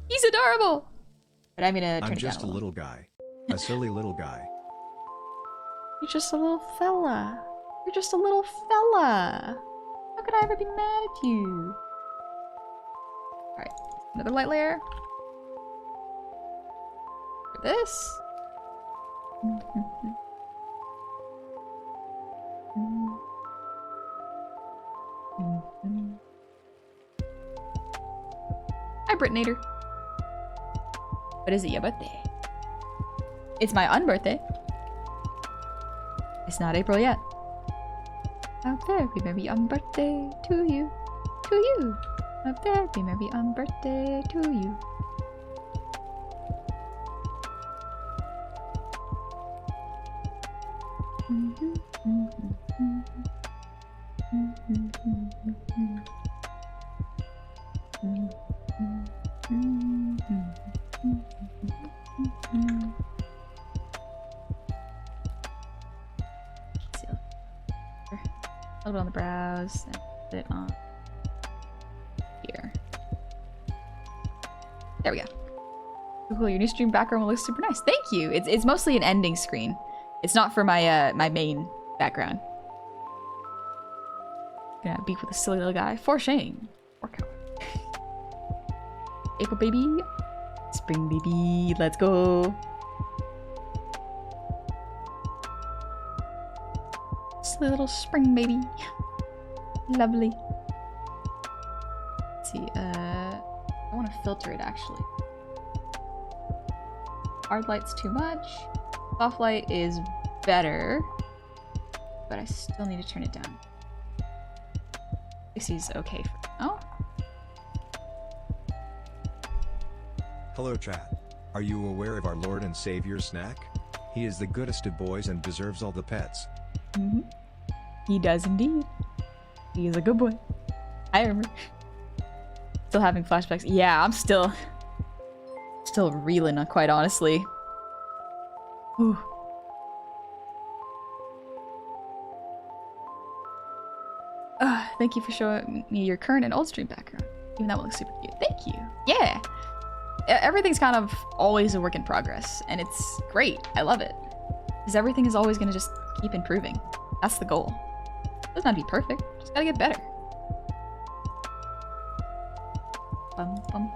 He's adorable. But I'm gonna turn it down. I'm just a little guy. A silly little guy. You're just a little fella. You're just a little fella. How could I ever be mad at you? Alright, another light layer. For this. Hi, Britnator. But is it your birthday? It's my unbirthday. It's not April yet. How very merry on birthday to you. To you. How very merry on birthday to you. A little bit on the brows, and put it on here. There we go. Cool, your new stream background will look super nice. Thank you. It's mostly an ending screen. It's not for my my main background. Gonna beef with a silly little guy. For shame. Workout. April baby. Spring baby. Let's go. Silly little spring baby. Lovely. Let's see. I want to filter it actually. Hard light's too much. Soft light is better, but I still need to turn it down. 60's okay for now. Hello chat. Are you aware of our Lord and Savior Snack? He is the goodest of boys and deserves all the pets. Mm-hmm. He does indeed. He is a good boy. I remember. Still having flashbacks. Yeah, I'm still reeling, quite honestly. Ooh. Thank you for showing me your current and old stream background. Even that one looks super cute. Thank you. Yeah. Everything's kind of always a work in progress, and it's great. I love it. Because everything is always going to just keep improving. That's the goal. It doesn't have to be perfect. Just gotta get better. Bum, bum.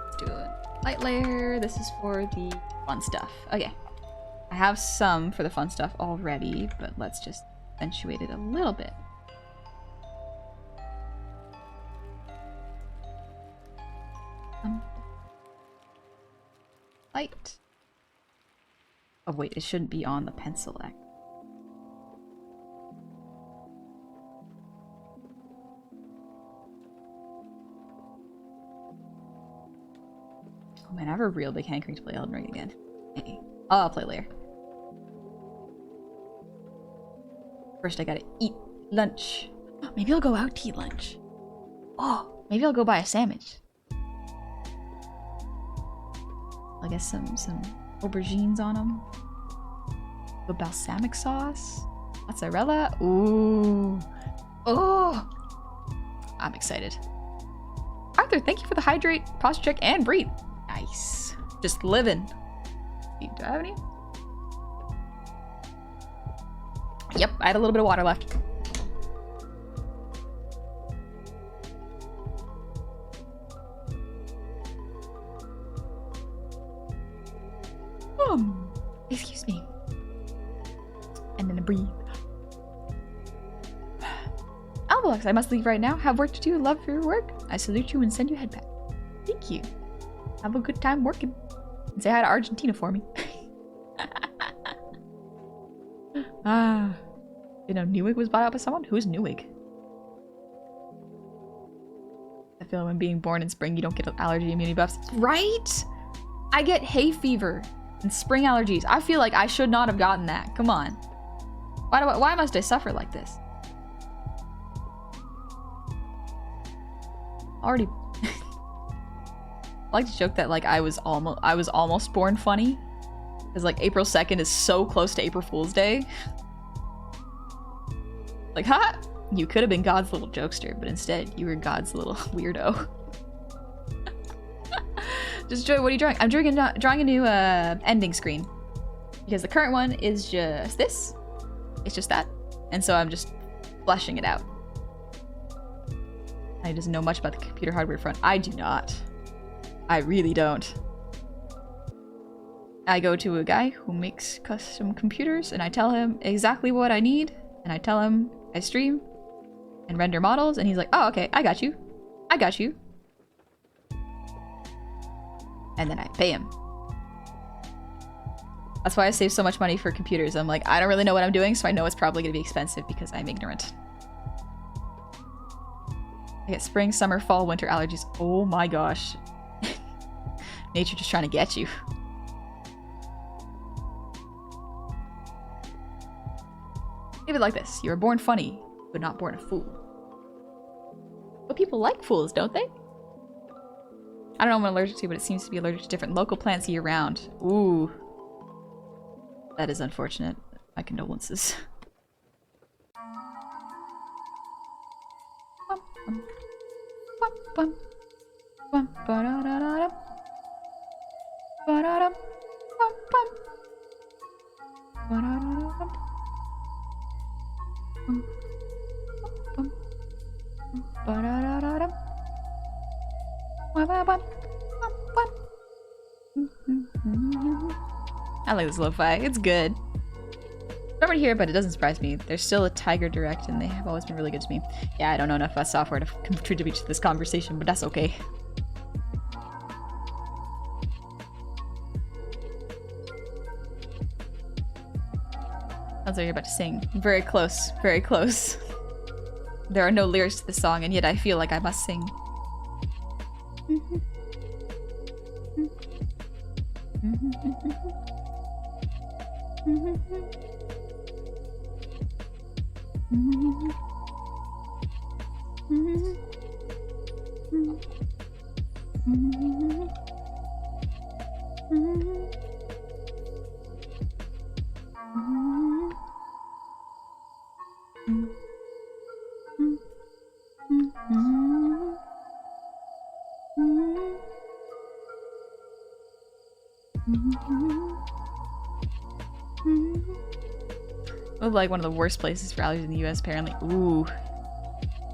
Let's do a light layer. This is for the fun stuff. Okay. I have some for the fun stuff already, but let's just accentuate it a little bit. Light. Oh wait, it shouldn't be on the pencil. Oh man, I have a real big hankering to play Elden Ring again. Hey. Oh, I'll play later. First I gotta eat lunch. Maybe I'll go out to eat lunch. Oh, maybe I'll go buy a sandwich. I'll get some aubergines on them. The balsamic sauce. Mozzarella. Ooh. Oh. I'm excited. Arthur, thank you for the hydrate, posture check, and breathe. Nice. Just living. Do I have any? Yep, I had a little bit of water left. Excuse me. And then breathe. Albalox, I must leave right now. Have work to do. Love for your work. I salute you and send you a head back. Thank you. Have a good time working. And say hi to Argentina for me. You know, Newig was bought out by someone? Who's Newig? I feel like when being born in spring, you don't get allergy immunity buffs. Right? I get hay fever and spring allergies. I feel like I should not have gotten that. Come on. Why must I suffer like this? Already. I like to joke that like I was almost born funny. Because like April 2nd is so close to April Fool's Day. Like, ha! You could have been God's little jokester, but instead you were God's little weirdo. Just Joy, what are you drawing? I'm drawing a new ending screen. Because the current one is just this. It's just that. And so I'm just fleshing it out. I doesn't know much about the computer hardware front. I do not. I really don't. I go to a guy who makes custom computers and I tell him exactly what I need. And I tell him I stream and render models. And he's like, oh, okay, I got you. I got you. And then I pay him. That's why I save so much money for computers. I'm like, I don't really know what I'm doing, so I know it's probably gonna be expensive because I'm ignorant. I get spring, summer, fall, winter allergies. Oh my gosh. Nature just trying to get you. Leave it like this. You were born funny, but not born a fool. But people like fools, don't they? I don't know what I'm allergic to, but it seems to be allergic to different local plants year-round. Ooh. That is unfortunate. My condolences. I like this lo-fi. It's good. I don't hear, but it doesn't surprise me. There's still a Tiger Direct, and they have always been really good to me. Yeah, I don't know enough about software to contribute to this conversation, but that's okay. Sounds like you're about to sing. Very close. Very close. There are no lyrics to the song, and yet I feel like I must sing. Like one of the worst places for allergies in the US, apparently. Ooh,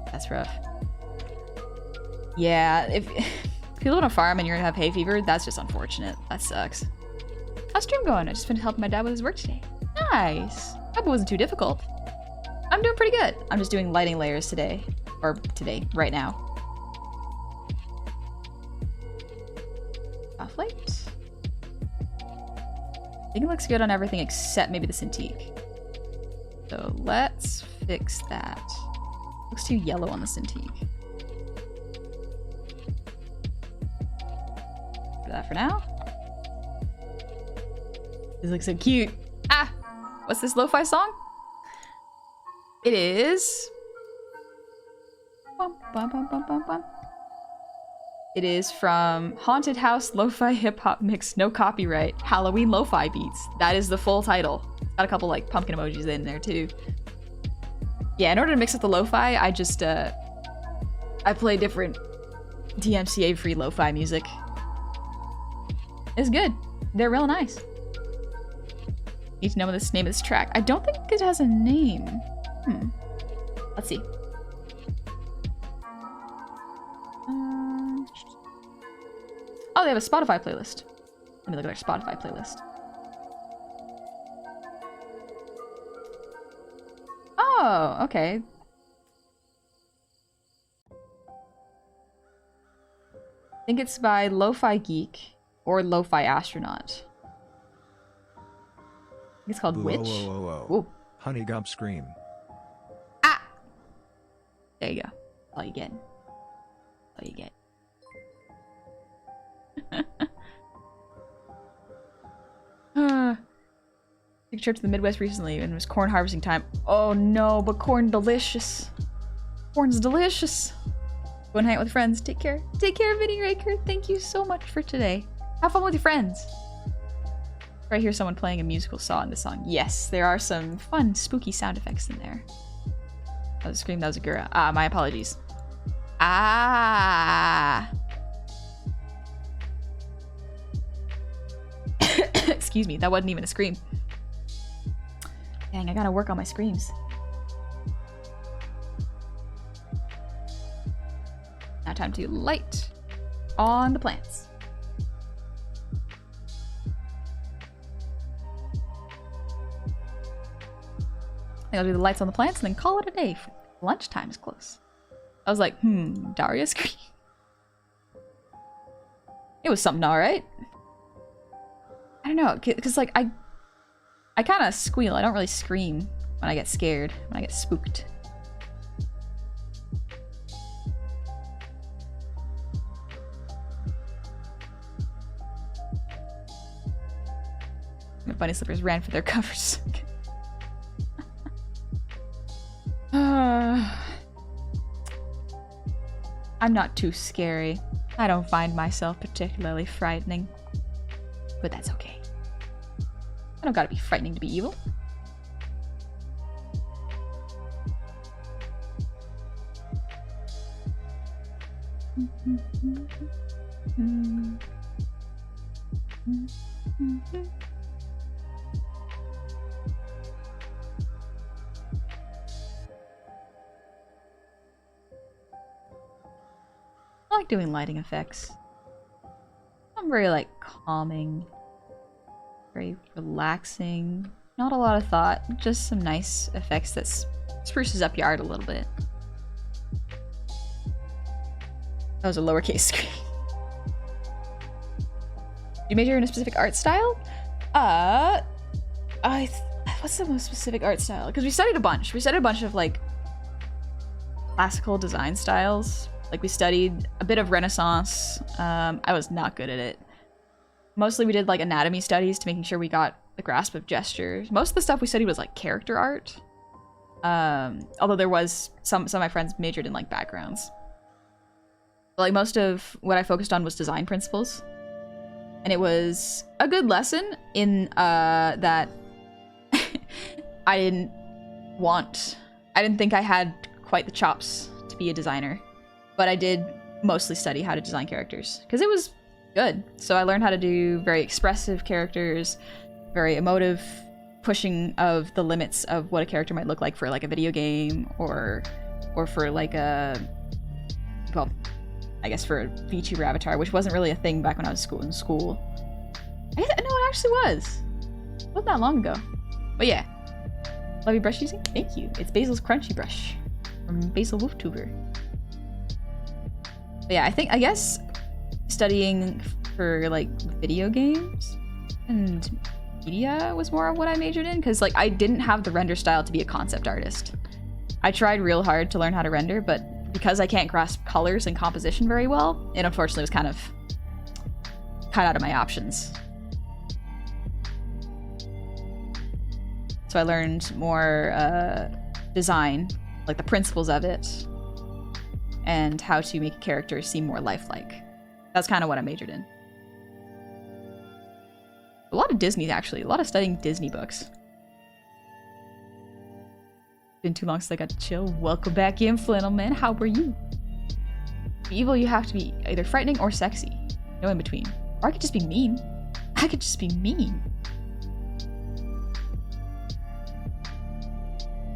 that's rough. Yeah, if you live on a farm and you're gonna have hay fever, that's just unfortunate. That sucks. How's stream going? I just finished helping my dad with his work today. Nice. Hope it wasn't too difficult. I'm doing pretty good. I'm just doing lighting layers today. Or today, right now. Off light. I think it looks good on everything except maybe the Cintiq. So let's fix that. Looks too yellow on the Cintiq. Do that for now. This looks so cute. Ah! What's this lo-fi song? It is... Bum, bum, bum, bum, bum, bum. It is from Haunted House Lo-Fi Hip Hop Mix, no copyright, Halloween Lo-Fi Beats. That is the full title. It's got a couple like pumpkin emojis in there too. Yeah, in order to mix up the lo-fi, I just I play different DMCA free lo-fi music. It's good. They're real nice. Need to know the name of this track. I don't think it has a name. Let's see. Oh, they have a Spotify playlist. Let me look at their Spotify playlist. Oh, okay. I think it's by Lo-Fi Geek or Lo-Fi Astronaut. I think it's called Witch. Whoa. Honey gob scream. Ah! There you go. All you get. All you get. Took a trip to the Midwest recently and it was corn harvesting time. Oh no, but corn delicious. Corn's delicious. Go and hang out with friends. Take care. Take care, Vinny Raker. Thank you so much for today. Have fun with your friends. I hear someone playing a musical saw in this song. Yes, there are some fun, spooky sound effects in there. That was a scream. That was a Gura. Ah, my apologies. Ah. Excuse me, that wasn't even a scream. Dang, I gotta work on my screams. Now time to light on the plants. I'll do the lights on the plants and then call it a day. Lunchtime is close. I was like, Daria scream. It was something alright. I don't know, because like I kind of squeal. I don't really scream when I get scared, when I get spooked. The bunny slippers ran for their covers. I'm not too scary. I don't find myself particularly frightening. But that's okay. I don't gotta be frightening to be evil. I like doing lighting effects. I'm very like calming, very relaxing. Not a lot of thought, just some nice effects that spruces up your art a little bit. That was a lowercase screen. You major in a specific art style? What's the most specific art style? Because we studied a bunch. We studied a bunch of like classical design styles. Like we studied a bit of Renaissance. I was not good at it. Mostly we did like anatomy studies to making sure we got the grasp of gestures. Most of the stuff we studied was like character art. Although there was some of my friends majored in like backgrounds. But, like most of what I focused on was design principles. And it was a good lesson in that I didn't think I had quite the chops to be a designer. But I did mostly study how to design characters because it was good. So I learned how to do very expressive characters, very emotive pushing of the limits of what a character might look like for like a video game or for like a, well, I guess for a VTuber avatar, which wasn't really a thing back when I was in school. No, it actually was. It wasn't that long ago. But yeah. Love your brush using? Thank you. It's Basil's Crunchy Brush from Basil vtuber. But yeah, I guess studying for like video games and media was more of what I majored in because like I didn't have the render style to be a concept artist. I tried real hard to learn how to render, but because I can't grasp colors and composition very well, it unfortunately was kind of cut out of my options. So I learned more design, like the principles of it, and how to make a character seem more lifelike. That's kind of what I majored in. A lot of Disney, actually. A lot of studying Disney books. Been too long since I got to chill. Welcome back in, Flannelman. How are you? To be evil, you have to be either frightening or sexy. No in between. Or I could just be mean. I could just be mean.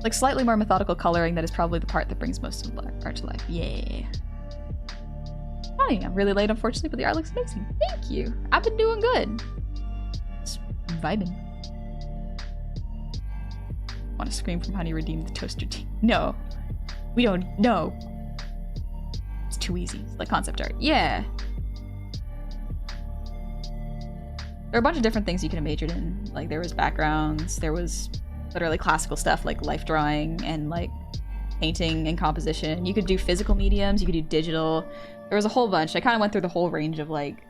Like slightly more methodical coloring, that is probably the part that brings most of the art to life. Yeah. Hi, I'm really late, unfortunately, but the art looks amazing. Thank you. I've been doing good. Just vibing. Want to scream from Honey Redeem the Toaster Tea? No. We don't know. It's too easy. It's like concept art. Yeah. There are a bunch of different things you could have majored in. Like there was backgrounds, there was literally classical stuff like life drawing and like painting and composition. You could do physical mediums, you could do digital. There was a whole bunch. I kind of went through the whole range of like,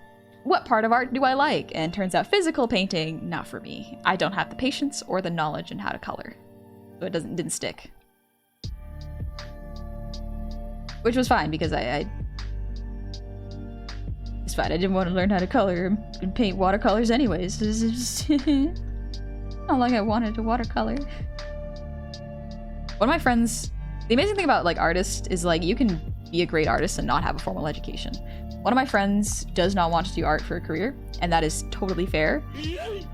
what part of art do I like? And turns out physical painting, not for me. I don't have the patience or the knowledge in how to color. So it didn't stick. Which was fine because it's fine. I didn't want to learn how to color and paint watercolors anyways. Not like I wanted to watercolor. One of my friends, the amazing thing about like artists is like you can be a great artist and not have a formal education. One of my friends does not want to do art for a career, and that is totally fair.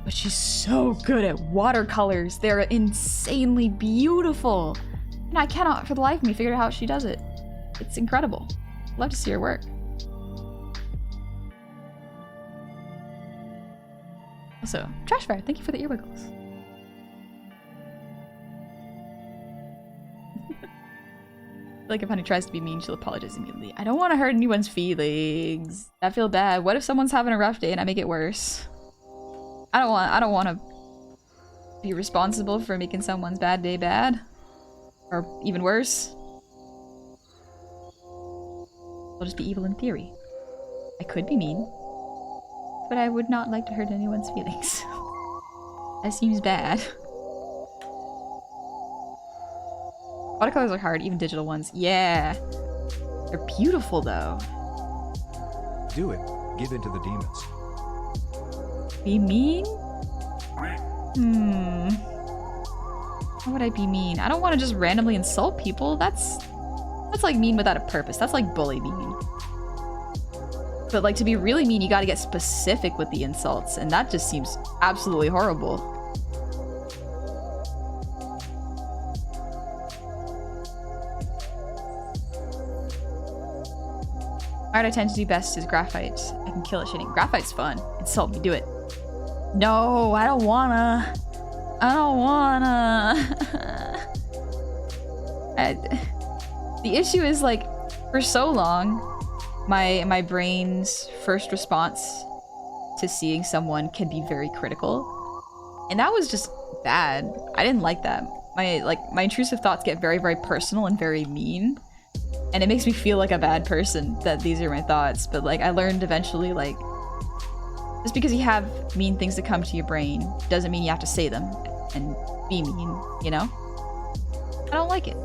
But she's so good at watercolors. They're insanely beautiful. And I cannot for the life of me figure out how she does it. It's incredible. Love to see her work. Also, Trashfire, thank you for the earwiggles. Like if Honey tries to be mean, she'll apologize immediately. I don't want to hurt anyone's feelings. I feel bad. What if someone's having a rough day and I make it worse? I don't want to be responsible for making someone's bad day bad. Or even worse. I'll just be evil in theory. I could be mean. But I would not like to hurt anyone's feelings. That seems bad. Watercolors are hard, even digital ones. Yeah. They're beautiful though. Do it. Give in to the demons. Be mean? How would I be mean? I don't want to just randomly insult people. That's like mean without a purpose. That's like bully mean. But like to be really mean, you gotta get specific with the insults, and that just seems absolutely horrible. Art I tend to do best is graphite. I can kill it shitting. Graphite's fun. Insult me, do it. No, I don't wanna. I don't wanna. The issue is like, for so long, my brain's first response to seeing someone can be very critical, and that was just bad. I didn't like that. My intrusive thoughts get very, very personal and very mean. And it makes me feel like a bad person that these are my thoughts. But like I learned eventually, like, just because you have mean things that come to your brain doesn't mean you have to say them and be mean, you know? I don't like it.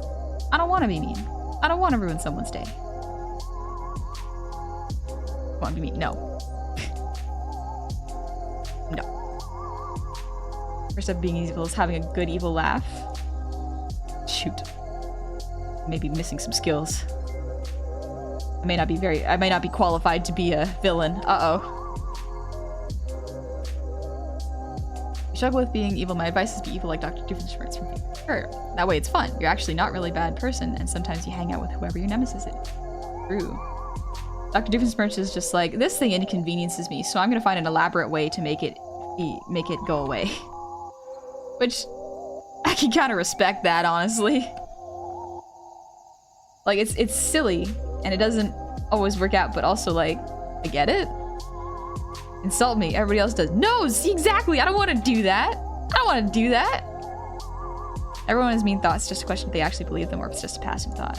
I don't want to be mean. I don't want to ruin someone's day. Want to be mean? No. No. First step of being evil is having a good evil laugh. Shoot. Maybe missing some skills. I may not be qualified to be a villain. Uh-oh. If you struggle with being evil, my advice is be evil like Dr. Doofenshmirtz from Sure. That way it's fun. You're actually not really a bad person, and sometimes you hang out with whoever your nemesis is. True. Dr. Doofenshmirtz is just like, this thing inconveniences me, so I'm gonna find an elaborate way to make it go away. Which, I can kind of respect that, honestly. Like, it's silly, and it doesn't always work out, but also, like, I get it. Insult me, everybody else does. No, see, exactly, I don't want to do that. I don't want to do that. Everyone has mean thoughts, just a question if they actually believe them or if it's just a passing thought.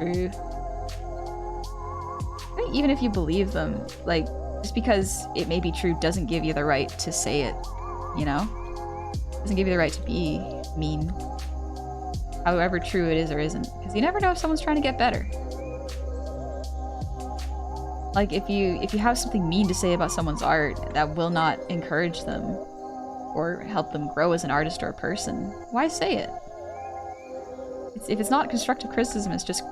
True. I think even if you believe them, like, just because it may be true doesn't give you the right to say it, you know? Doesn't give you the right to be mean. However true it is or isn't, because you never know if someone's trying to get better. Like if you have something mean to say about someone's art that will not encourage them or help them grow as an artist or a person, why say it? If it's not constructive criticism, it's just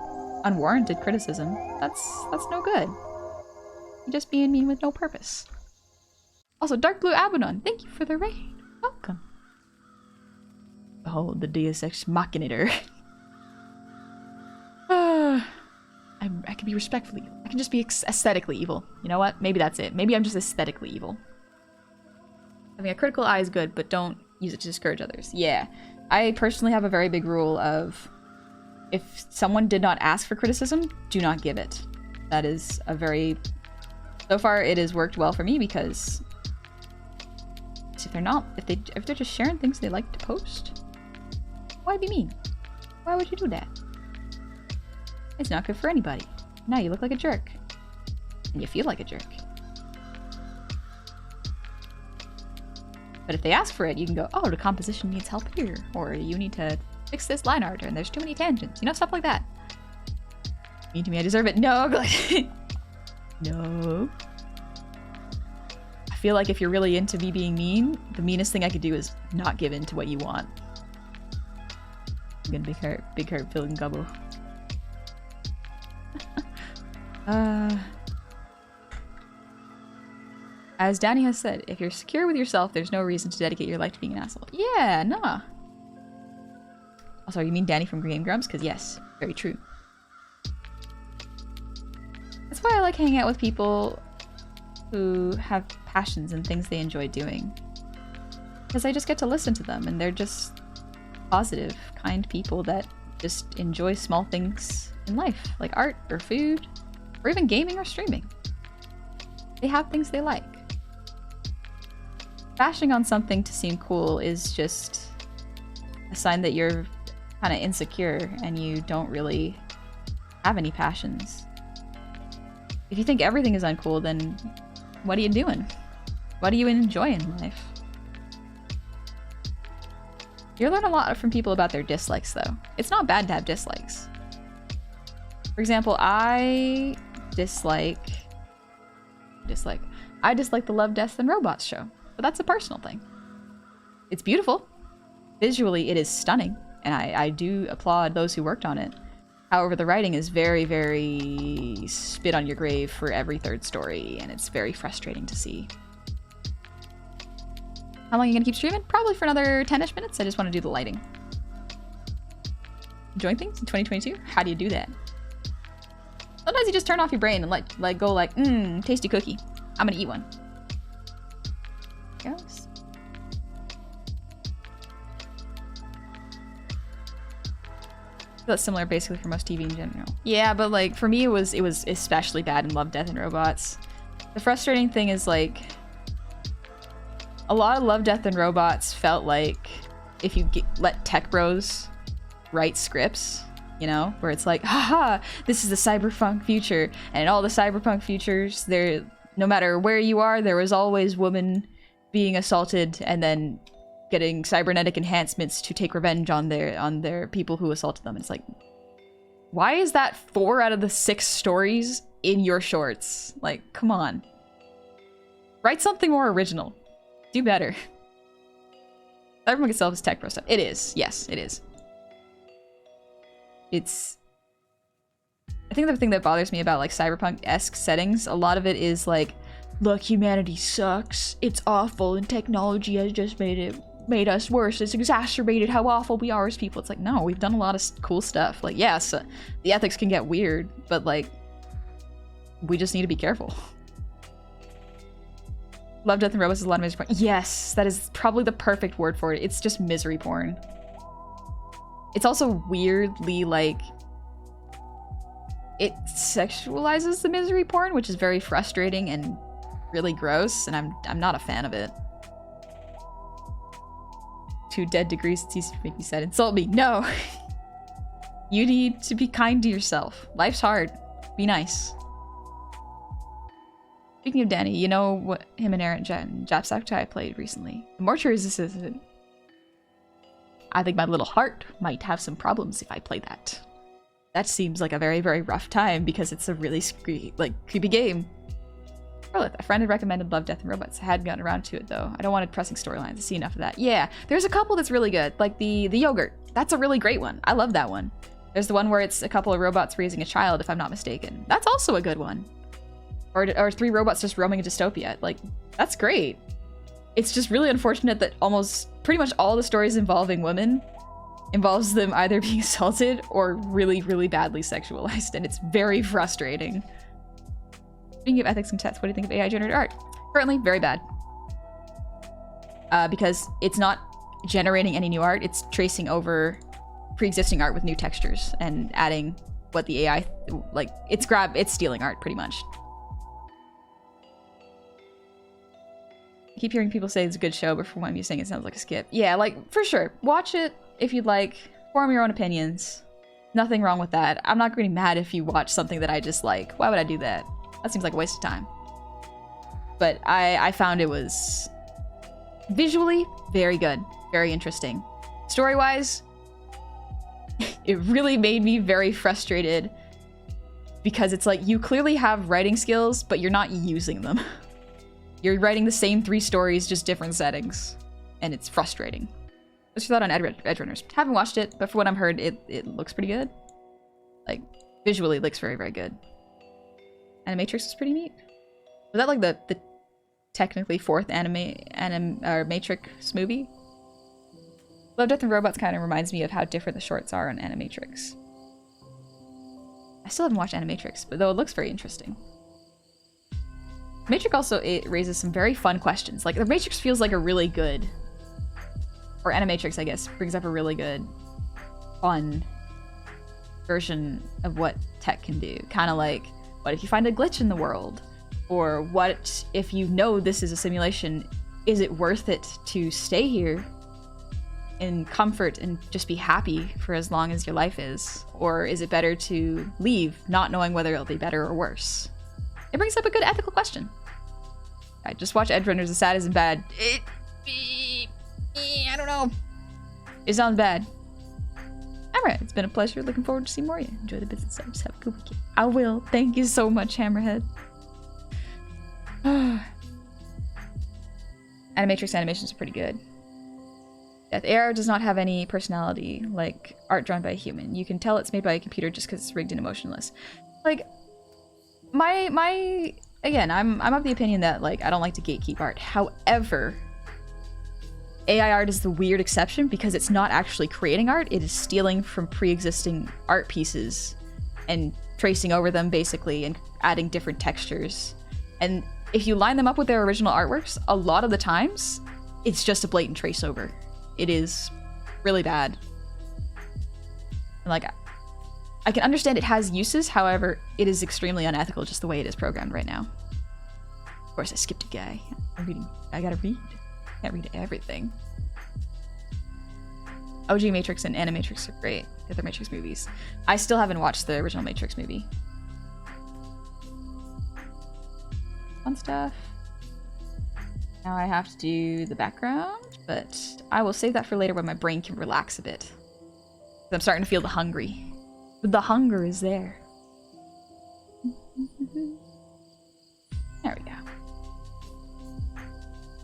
unwarranted criticism. That's no good. You're just being mean with no purpose. Also, Dark Blue Abaddon, thank you for the raid. Welcome. Behold the Deus Ex Machinator. I can be respectfully evil. I can just be aesthetically evil. You know what? Maybe that's it. Maybe I'm just aesthetically evil. Having a critical eye is good, but don't use it to discourage others. Yeah. I personally have a very big rule of if someone did not ask for criticism, do not give it. That is a very... So far, it has worked well for me because if they're just sharing things they like to post, why be mean? Why would you do that? It's not good for anybody. Now you look like a jerk. And you feel like a jerk. But if they ask for it, you can go, oh, the composition needs help here. Or you need to fix this line art, and there's too many tangents. You know, stuff like that. Mean to me, I deserve it. No. No. I feel like if you're really into me being mean, the meanest thing I could do is not give in to what you want. I'm gonna big hurt feeling gobble. As Danny has said, if you're secure with yourself, there's no reason to dedicate your life to being an asshole. Yeah, nah. Also, you mean Danny from Game Grumps? Because yes, very true. That's why I like hanging out with people who have passions and things they enjoy doing. Because I just get to listen to them, and they're just positive, kind people that just enjoy small things in life, like art or food, or even gaming or streaming. They have things they like. bashing on something to seem cool is just a sign that you're kind of insecure and you don't really have any passions. If you think everything is uncool, then what are you doing? What do you enjoy in life? You learn a lot from people about their dislikes, though. It's not bad to have dislikes. For example, I dislike the Love, Death, and Robots show, but that's a personal thing. It's beautiful. Visually, it is stunning, and I do applaud those who worked on it. However, the writing is very, very spit on your grave for every third story, and it's very frustrating to see. How long are you gonna keep streaming? Probably for another 10-ish minutes. I just want to do the lighting. Enjoying things in 2022? How do you do that? Sometimes you just turn off your brain and let go like, tasty cookie. I'm gonna eat one. Yes. That's similar basically for most TV in general. Yeah, but like for me it was especially bad in Love, Death, and Robots. The frustrating thing is like a lot of Love, Death, and Robots felt like if you let tech bros write scripts, you know, where it's like, haha, this is the cyberpunk future, and in all the cyberpunk futures, there, no matter where you are, there was always women being assaulted and then getting cybernetic enhancements to take revenge on their people who assaulted them. It's like, why is that 4 out of the 6 stories in your shorts? Like, come on. Write something more original. Do better. Cyberpunk itself is tech bro stuff. It is. Yes, it is. I think the thing that bothers me about like cyberpunk-esque settings, a lot of it is like, look, humanity sucks. It's awful, and technology has just made us worse. It's exacerbated how awful we are as people. It's like, no, we've done a lot of cool stuff. Like, yes, the ethics can get weird, but like, we just need to be careful. Love, Death, and Robots is a lot of misery porn. Yes, that is probably the perfect word for it. It's just misery porn. It's also weirdly like, it sexualizes the misery porn, which is very frustrating and really gross, and I'm not a fan of it. 2 dead degrees, it's easy to make me sad. Insult me. No. You need to be kind to yourself. Life's hard. Be nice. Speaking of Danny, you know what him and Aaron Japsaktai played recently? The Mortuary Assistant. I think my little heart might have some problems if I play that. That seems like a very, very rough time because it's a really creepy game. A friend had recommended Love, Death, and Robots. I hadn't gotten around to it though. I don't want depressing storylines. I see enough of that. Yeah, there's a couple that's really good. Like the yogurt. That's a really great one. I love that one. There's the one where it's a couple of robots raising a child, if I'm not mistaken. That's also a good one. Or 3 robots just roaming a dystopia. Like, that's great. It's just really unfortunate that pretty much all the stories involving women involves them either being assaulted or really, really badly sexualized, and it's very frustrating. Speaking of ethics and tests, what do you think of AI-generated art? Currently, very bad. Because it's not generating any new art, it's tracing over pre-existing art with new textures and adding what the AI, like, it's stealing art, pretty much. I keep hearing people say it's a good show, but from what I'm saying, it sounds like a skip. Yeah, like, for sure. Watch it if you'd like. Form your own opinions. Nothing wrong with that. I'm not going to be mad if you watch something that I dislike. Why would I do that? That seems like a waste of time. But I found it was visually very good. Very interesting. Story-wise, it really made me very frustrated because it's like, you clearly have writing skills, but you're not using them. You're writing the same 3 stories, just different settings. And it's frustrating. What's your thought on Edge Runners? Haven't watched it, but for what I've heard, it looks pretty good. Like, visually, it looks very, very good. Animatrix is pretty neat. Was that like the technically 4th Matrix movie? Love, Death, and Robots kind of reminds me of how different the shorts are on Animatrix. I still haven't watched Animatrix, but though it looks very interesting. Matrix also, it raises some very fun questions. Like, the Matrix feels like a really good, or Animatrix, I guess, brings up a really good, fun version of what tech can do. Kind of like, what if you find a glitch in the world? Or what if you know this is a simulation, is it worth it to stay here in comfort and just be happy for as long as your life is? Or is it better to leave not knowing whether it'll be better or worse? It brings up a good ethical question. I just watch Edgerunners, as sad as and bad. I don't know. It sounds bad. Hammerhead, it's been a pleasure. Looking forward to seeing more of you. Enjoy the business subs. Have a good weekend. I will. Thank you so much, Hammerhead. Animatrix animations are pretty good. Yeah, the AR does not have any personality like art drawn by a human. You can tell it's made by a computer just because it's rigged and emotionless. Like, again, I'm of the opinion that, like, I don't like to gatekeep art. However, AI art is the weird exception because it's not actually creating art. It is stealing from pre-existing art pieces and tracing over them, basically, and adding different textures. And if you line them up with their original artworks, a lot of the times, it's just a blatant trace over. It is really bad. And, like, I can understand it has uses, however, it is extremely unethical just the way it is programmed right now. Of course, I skipped a guy. I gotta read. Can't read everything. OG Matrix and Animatrix are great. The other Matrix movies. I still haven't watched the original Matrix movie. Fun stuff. Now I have to do the background, but I will save that for later when my brain can relax a bit. I'm starting to feel the hungry. But the hunger is there. There we go.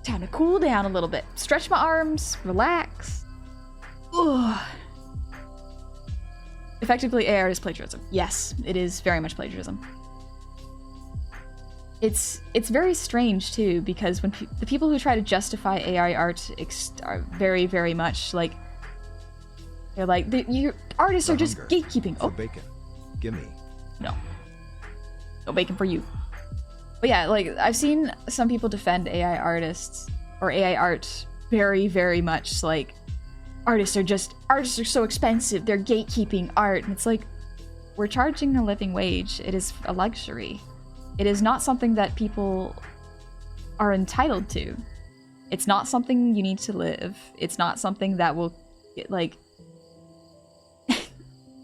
Time to cool down a little bit. Stretch my arms, relax. Ugh. Effectively, AR is plagiarism. Yes, it is very much plagiarism. It's very strange too, because when the people who try to justify AI art are very, very much like, they're like, your artists are just gatekeeping. For bacon. Gimme. No bacon for you. But yeah, like, I've seen some people defend AI artists or AI art very, very much like, artists are so expensive, they're gatekeeping art. And it's like, we're charging a living wage. It is a luxury. It is not something that people are entitled to. It's not something you need to live. It's not something that will, like,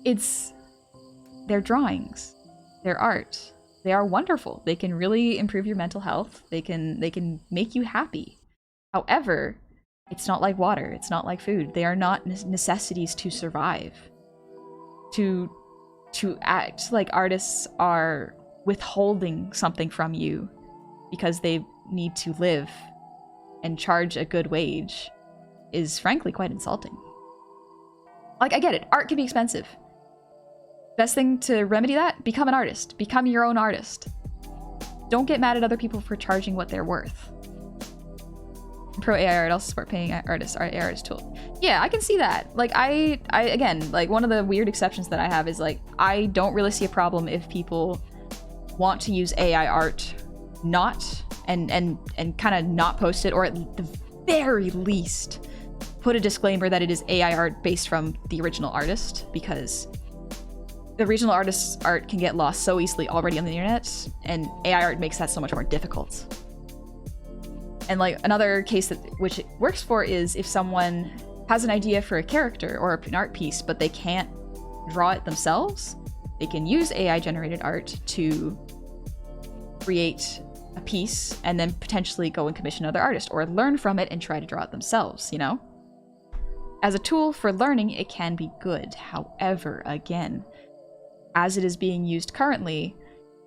it's their drawings, their art. They are wonderful. They can really improve your mental health. They can make you happy. However, it's not like water. It's not like food. They are not necessities to survive. To act like artists are withholding something from you because they need to live and charge a good wage is frankly quite insulting. Like, I get it. Art can be expensive. Best thing to remedy that? Become an artist. Become your own artist. Don't get mad at other people for charging what they're worth. Pro AI art also support paying artists. AI artist tool. Yeah, I can see that. Like, I again, like, one of the weird exceptions that I have is, like, I don't really see a problem if people want to use AI art not and kind of not post it, or at the very least put a disclaimer that it is AI art based from the original artist, because the original artist's art can get lost so easily already on the internet, and AI art makes that so much more difficult. And, like, another case that which it works for is if someone has an idea for a character or an art piece, but they can't draw it themselves, they can use AI generated art to create a piece and then potentially go and commission another artist, or learn from it and try to draw it themselves, you know? As a tool for learning, it can be good. However, again, as it is being used currently,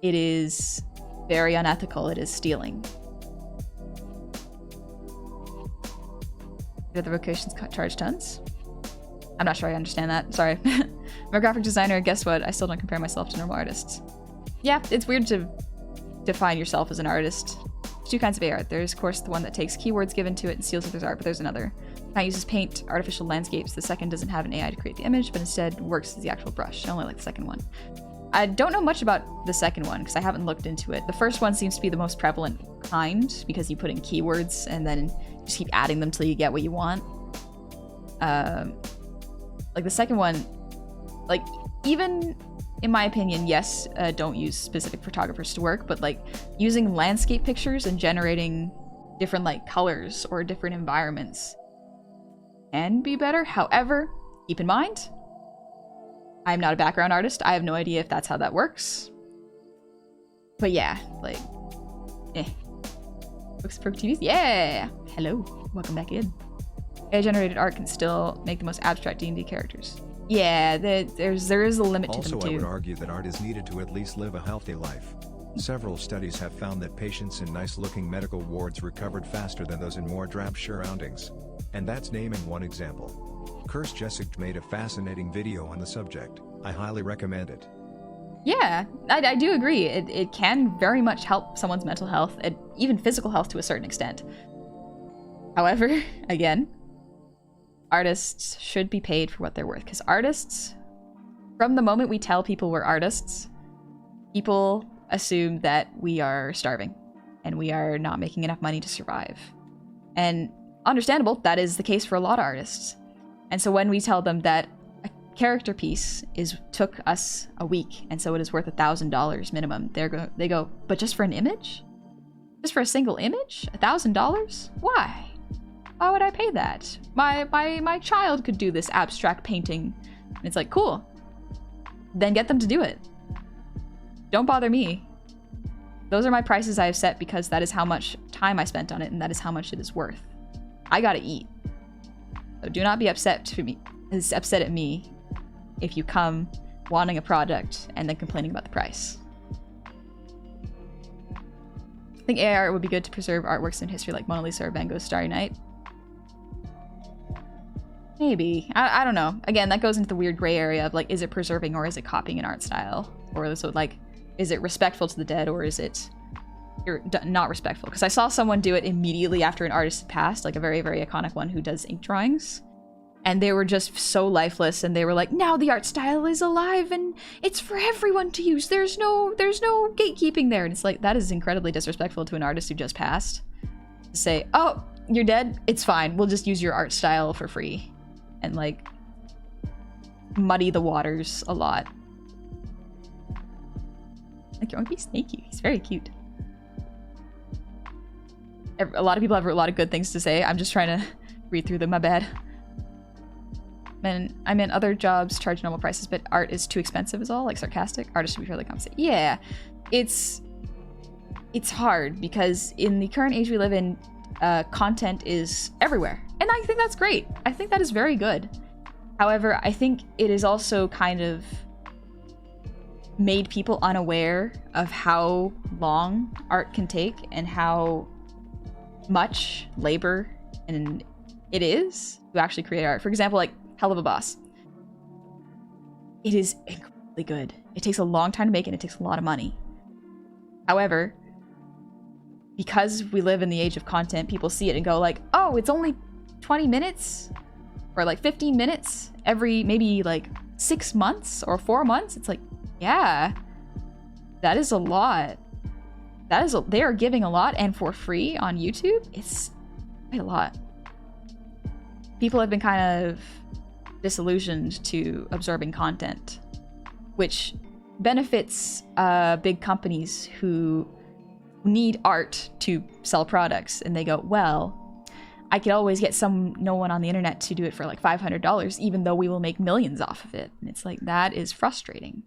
it is very unethical. It is stealing. Do the vocations charge tons? I'm not sure I understand that. Sorry. I'm a graphic designer. Guess what? I still don't compare myself to normal artists. Yeah, it's weird to define yourself as an artist. There's two kinds of art. There's, of course, the one that takes keywords given to it and seals others' art, but there's another. It uses paint, artificial landscapes. The second doesn't have an AI to create the image, but instead works as the actual brush. I only like the second one. I don't know much about the second one because I haven't looked into it. The first one seems to be the most prevalent kind because you put in keywords and then just keep adding them till you get what you want. Like the second one, like, even in my opinion, yes, don't use specific photographers to work, but like using landscape pictures and generating different like colors or different environments can be better. However, keep in mind, I'm not a background artist. I have no idea if that's how that works. But yeah, like, Books for TVs? Yeah! Hello, welcome back in. AI-generated art can still make the most abstract D&D characters. Yeah, there is a limit to them too. Also, I would argue that art is needed to at least live a healthy life. Several studies have found that patients in nice-looking medical wards recovered faster than those in more drab surroundings. And that's naming one example. Curse Jessic made a fascinating video on the subject. I highly recommend it. Yeah, I do agree. It can very much help someone's mental health, and even physical health to a certain extent. However, again, artists should be paid for what they're worth, because artists, from the moment we tell people we're artists, people assume that we are starving and we are not making enough money to survive. And understandable, that is the case for a lot of artists. And so when we tell them that a character piece took us a week and so it is worth $1,000 minimum, they go, but just for an image? Just for a single image? $1,000? Why? Why would I pay that? My child could do this abstract painting. And it's like, cool. Then get them to do it. Don't bother me. Those are my prices I have set because that is how much time I spent on it and that is how much it is worth. I gotta eat. So do not be upset at me if you come wanting a product and then complaining about the price. I think AI art would be good to preserve artworks in history like Mona Lisa or Van Gogh's Starry Night. Maybe. I don't know. Again, that goes into the weird gray area of like, is it preserving or is it copying an art style? Or so like, is it respectful to the dead or is it not respectful? Because I saw someone do it immediately after an artist had passed, like a very, very iconic one who does ink drawings. And they were just so lifeless and they were like, now the art style is alive and it's for everyone to use. There's no gatekeeping there. And it's like, that is incredibly disrespectful to an artist who just passed. To say, oh, you're dead? It's fine. We'll just use your art style for free. And like, muddy the waters a lot. Like, your monkey, thank you. He's very cute. A lot of people have a lot of good things to say. I'm just trying to read through them. My bad. I meant other jobs charge normal prices, but art is too expensive is all? Like sarcastic? Artists should be fairly compensated. Yeah. It's hard because in the current age we live in, content is everywhere. And I think that's great. I think that is very good. However, I think it is also kind of made people unaware of how long art can take and how much labor and it is to actually create art. For example, like Hell of a Boss. It is incredibly good. It takes a long time to make and it takes a lot of money. However, because we live in the age of content, people see it and go like, oh, it's only 20 minutes or like 15 minutes every maybe like 6 months or 4 months. It's like, yeah, that is a lot. They are giving a lot and for free on YouTube. It's quite a lot. People have been kind of disillusioned to absorbing content, which benefits big companies who need art to sell products. And they go, well, I could always get no one on the internet to do it for like $500, even though we will make millions off of it. And it's like, that is frustrating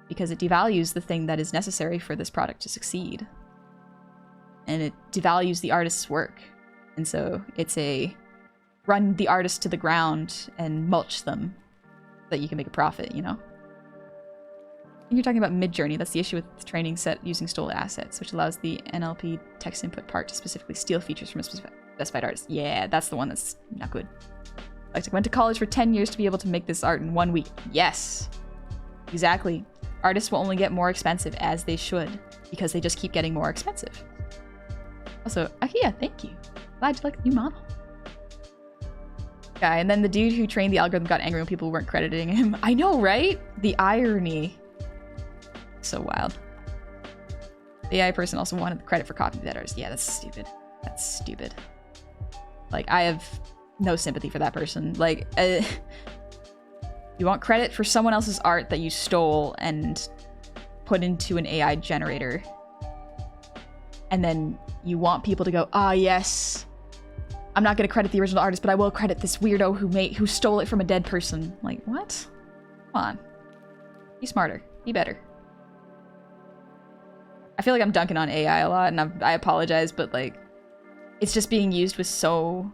because it devalues the thing that is necessary for this product to succeed. And it devalues the artist's work. And so it's a run the artist to the ground and mulch them so that you can make a profit, you know? And you're talking about Midjourney. That's the issue with the training set using stolen assets, which allows the NLP text input part to specifically steal features from a specified artist. Yeah, that's the one that's not good. Like, I went to college for 10 years to be able to make this art in 1 week. Yes, exactly. Artists will only get more expensive, as they should, because they just keep getting more expensive. Also, Akia, thank you. Glad you like the new model. Yeah, and then the dude who trained the algorithm got angry when people weren't crediting him. I know, right? The irony. So wild. The AI person also wanted the credit for copying that artist. Yeah, that's stupid. That's stupid. Like, I have no sympathy for that person. Like, you want credit for someone else's art that you stole and put into an AI generator. and then you want people to go, ah, yes, I'm not going to credit the original artist, but I will credit this weirdo who stole it from a dead person. Like, what? Come on. Be smarter. Be better. I feel like I'm dunking on AI a lot, and I apologize, but like, it's just being used with so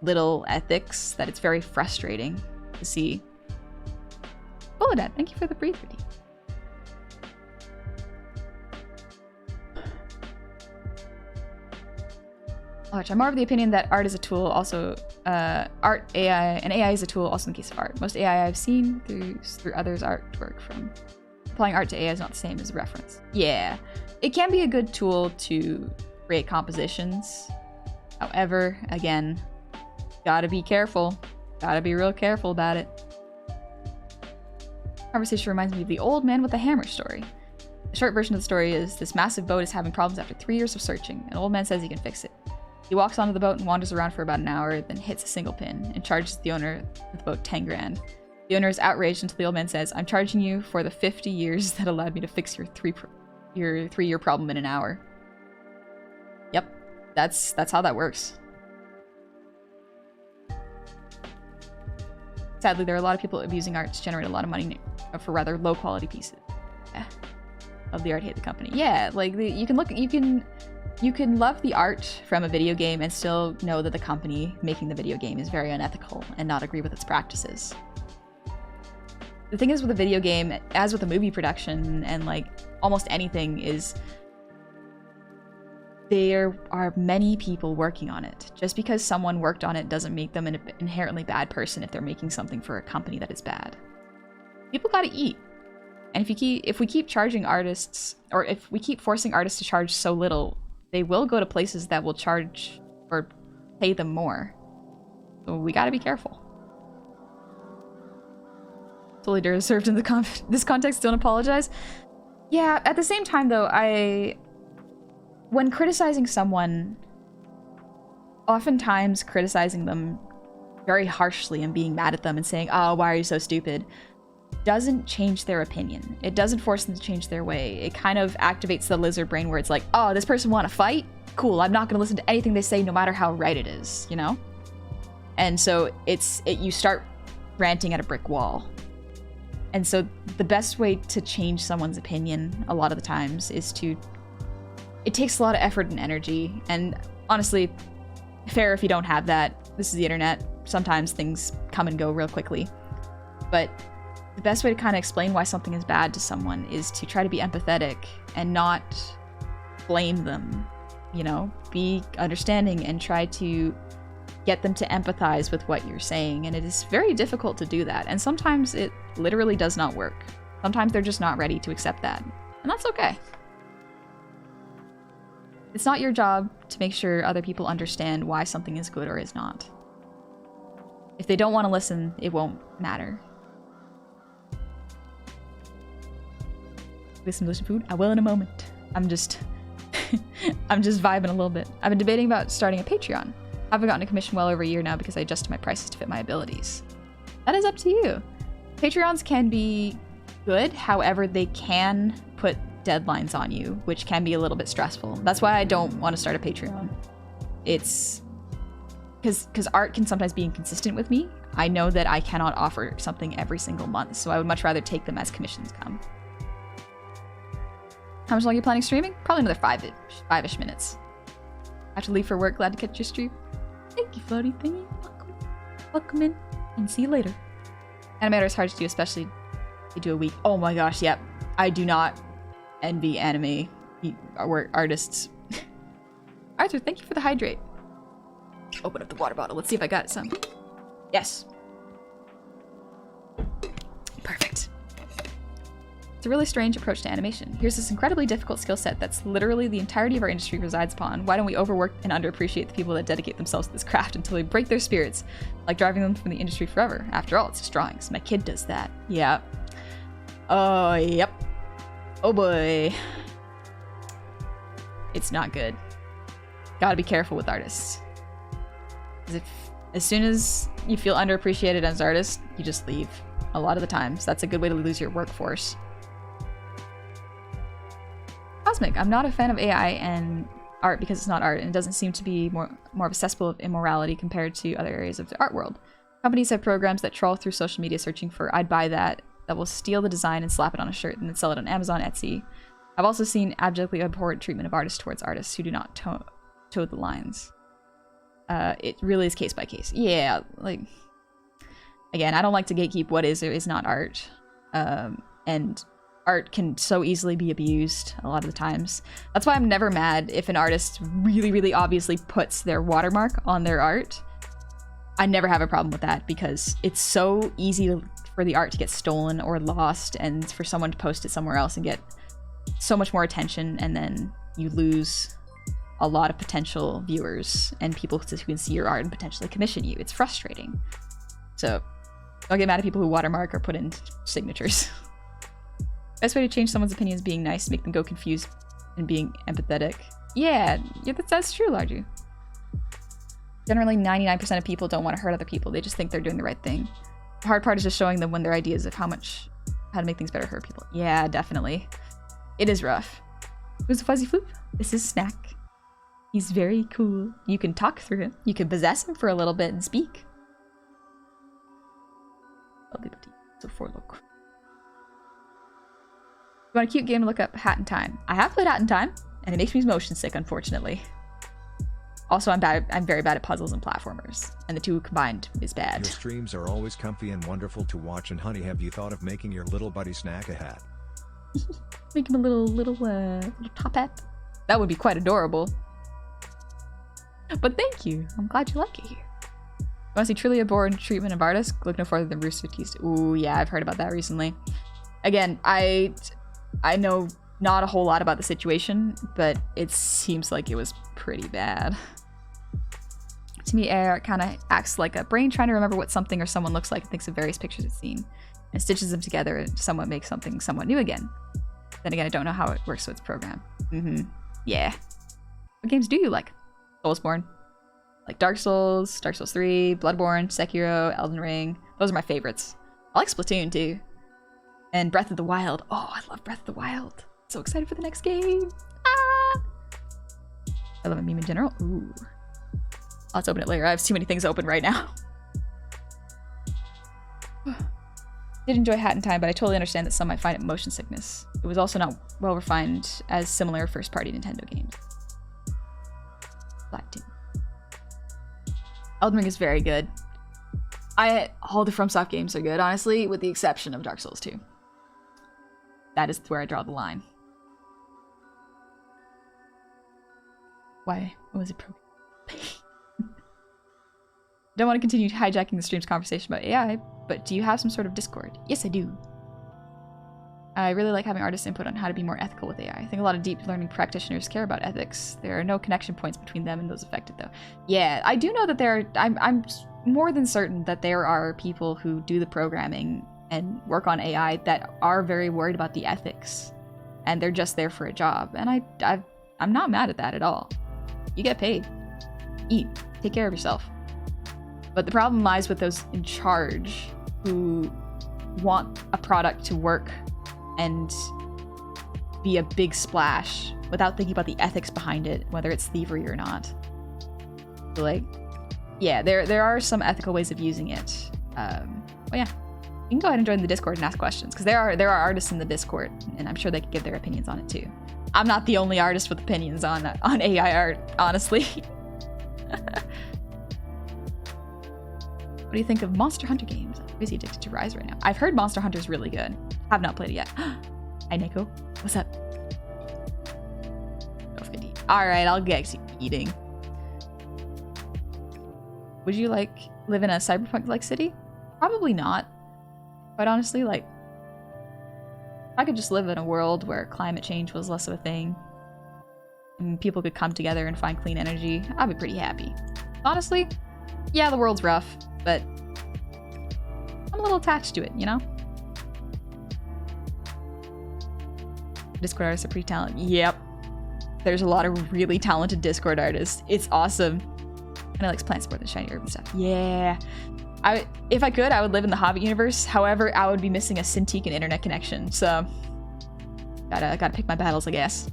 little ethics that it's very frustrating to see. Bullet, thank you for the breathe reading. I'm more of the opinion that art is a tool, also art, AI, and AI is a tool also in the case of art. Most AI I've seen through others' artwork from applying art to AI is not the same as a reference. Yeah, it can be a good tool to create compositions. However, again, gotta be careful. Gotta be real careful about it. Conversation reminds me of the old man with the hammer story. The short version of the story is this massive boat is having problems after 3 years of searching. An old man says he can fix it. He walks onto the boat and wanders around for about an hour, then hits a single pin and charges the owner of the boat 10 grand. The owner is outraged until the old man says, I'm charging you for the 50 years that allowed me to fix your 3-year problem in an hour. Yep, that's how that works. Sadly, there are a lot of people abusing art to generate a lot of money for rather low quality pieces. Yeah. Love the art, hate the company. Yeah, like you can love the art from a video game and still know that the company making the video game is very unethical and not agree with its practices. The thing is with a video game, as with a movie production and like almost anything, is there are many people working on it. Just because someone worked on it doesn't make them an inherently bad person if they're making something for a company that is bad. People gotta eat. And if we keep charging artists, or if we keep forcing artists to charge so little, they will go to places that will charge or pay them more. So we gotta be careful. Totally deserved in this context, don't apologize. Yeah, at the same time though, when criticizing someone, oftentimes criticizing them very harshly and being mad at them and saying, oh, why are you so stupid, doesn't change their opinion. It doesn't force them to change their way. It kind of activates the lizard brain where it's like, oh, this person want to fight? Cool, I'm not going to listen to anything they say no matter how right it is, you know? And so you start ranting at a brick wall. And so the best way to change someone's opinion a lot of the times is it takes a lot of effort and energy. And honestly, fair if you don't have that. This is the internet. Sometimes things come and go real quickly. But the best way to kind of explain why something is bad to someone is to try to be empathetic and not blame them, you know? Be understanding and try to get them to empathize with what you're saying. And it is very difficult to do that. And sometimes it literally does not work. Sometimes they're just not ready to accept that. And that's okay. It's not your job to make sure other people understand why something is good or is not. If they don't want to listen, it won't matter. Get some delicious food? I will in a moment. I'm just vibing a little bit. I've been debating about starting a Patreon. I haven't gotten a commission well over a year now because I adjusted my prices to fit my abilities. That is up to you. Patreons can be good, however, they can put deadlines on you, which can be a little bit stressful. That's why I don't want to start a Patreon. It's because art can sometimes be inconsistent with me. I know that I cannot offer something every single month, so I would much rather take them as commissions come. How much longer are you planning streaming? Probably another five-ish minutes. I have to leave for work. Glad to catch your stream. Thank you, Floaty Thingy. Welcome in, and see you later. Animator is hard to do, especially if you do a week. Oh my gosh, yep. I do not envy anime artists. Arthur, thank you for the hydrate. Open up the water bottle. Let's see if I got some. Yes. Perfect. It's a really strange approach to animation. Here's this incredibly difficult skill set that's literally the entirety of our industry resides upon. Why don't we overwork and underappreciate the people that dedicate themselves to this craft until they break their spirits, like driving them from the industry forever? After all, it's just drawings. My kid does that. Yeah. Oh, yep. Oh boy. It's not good. Gotta be careful with artists. Because as soon as you feel underappreciated as an artist, you just leave. A lot of the times. That's a good way to lose your workforce. Cosmic, I'm not a fan of AI and art because it's not art, and it doesn't seem to be more of a cesspool of immorality compared to other areas of the art world. Companies have programs that trawl through social media searching for "I'd buy that" will steal the design and slap it on a shirt and then sell it on Amazon, Etsy. I've also seen abjectly abhorrent treatment of artists towards artists who do not toe the lines. It really is case by case. Yeah, like, again, I don't like to gatekeep what is or is not art. And art can so easily be abused a lot of the times. That's why I'm never mad if an artist really, really obviously puts their watermark on their art. I never have a problem with that because it's so easy for the art to get stolen or lost and for someone to post it somewhere else and get so much more attention, and then you lose a lot of potential viewers and people who can see your art and potentially commission you. It's frustrating. So don't get mad at people who watermark or put in signatures. Best way to change someone's opinion is being nice, make them go confused, and being empathetic. Yeah, that's true, Larju. Generally, 99% of people don't want to hurt other people. They just think they're doing the right thing. The hard part is just showing them when their ideas of how to make things better hurt people. Yeah, definitely. It is rough. Who's the fuzzy floop? This is Snack. He's very cool. You can talk through him. You can possess him for a little bit and speak. So for look. You want a cute game to look up? Hat in Time. I have played Hat in Time, and it makes me motion sick, unfortunately. Also, I'm very bad at puzzles and platformers, and the two combined is bad. Your streams are always comfy and wonderful to watch, and honey, have you thought of making your little buddy Snack a hat? Make him a little top hat. That would be quite adorable. But thank you. I'm glad you like it here. You want to see truly abhorrent treatment of artists? Look no further than Rooster Teeth. Ooh, yeah, I've heard about that recently. Again, I know not a whole lot about the situation, but it seems like it was pretty bad. To me, AI kind of acts like a brain trying to remember what something or someone looks like and thinks of various pictures it's seen, and stitches them together and somewhat makes something somewhat new again. Then again, I don't know how it works with its program. Yeah. What games do you like? Soulsborne. Like Dark Souls, Dark Souls 3, Bloodborne, Sekiro, Elden Ring. Those are my favorites. I like Splatoon too. And Breath of the Wild. Oh, I love Breath of the Wild. So excited for the next game. Ah! I love a meme in general. Ooh. Let's open it later. I have too many things open right now. Did enjoy Hat in Time, but I totally understand that some might find it motion sickness. It was also not well refined as similar first-party Nintendo games. Splatoon. Elden Ring is very good. All the FromSoft games are good, honestly, with the exception of Dark Souls 2. That is where I draw the line. Why? What was it? Don't want to continue hijacking the stream's conversation about AI, but do you have some sort of Discord? Yes, I do. I really like having artists' input on how to be more ethical with AI. I think a lot of deep learning practitioners care about ethics. There are no connection points between them and those affected, though. Yeah, I do know that I'm more than certain that there are people who do the programming and work on AI that are very worried about the ethics, and they're just there for a job. And I'm not mad at that at all. You get paid. Eat. Take care of yourself. But the problem lies with those in charge who want a product to work and be a big splash without thinking about the ethics behind it, whether it's thievery or not. So, like, yeah, there are some ethical ways of using it. Well, yeah, you can go ahead and join the Discord and ask questions, because there are artists in the Discord, and I'm sure they could give their opinions on it too. I'm not the only artist with opinions on AI art, honestly. What do you think of Monster Hunter games? I'm crazy addicted to Rise right now. I've heard Monster Hunter's really good. Have not played it yet. Hi, Nico. What's up? Alright, I'll get to eating. Would you, like, live in a cyberpunk-like city? Probably not. Quite honestly, like, if I could just live in a world where climate change was less of a thing, and people could come together and find clean energy, I'd be pretty happy. Honestly, yeah, the world's rough, but I'm a little attached to it, you know? Discord artists are pretty talented. Yep. There's a lot of really talented Discord artists. It's awesome. And I like plants more than shiny urban stuff. Yeah. If I could, I would live in the Hobbit universe. However, I would be missing a Cintiq and internet connection, so gotta pick my battles, I guess.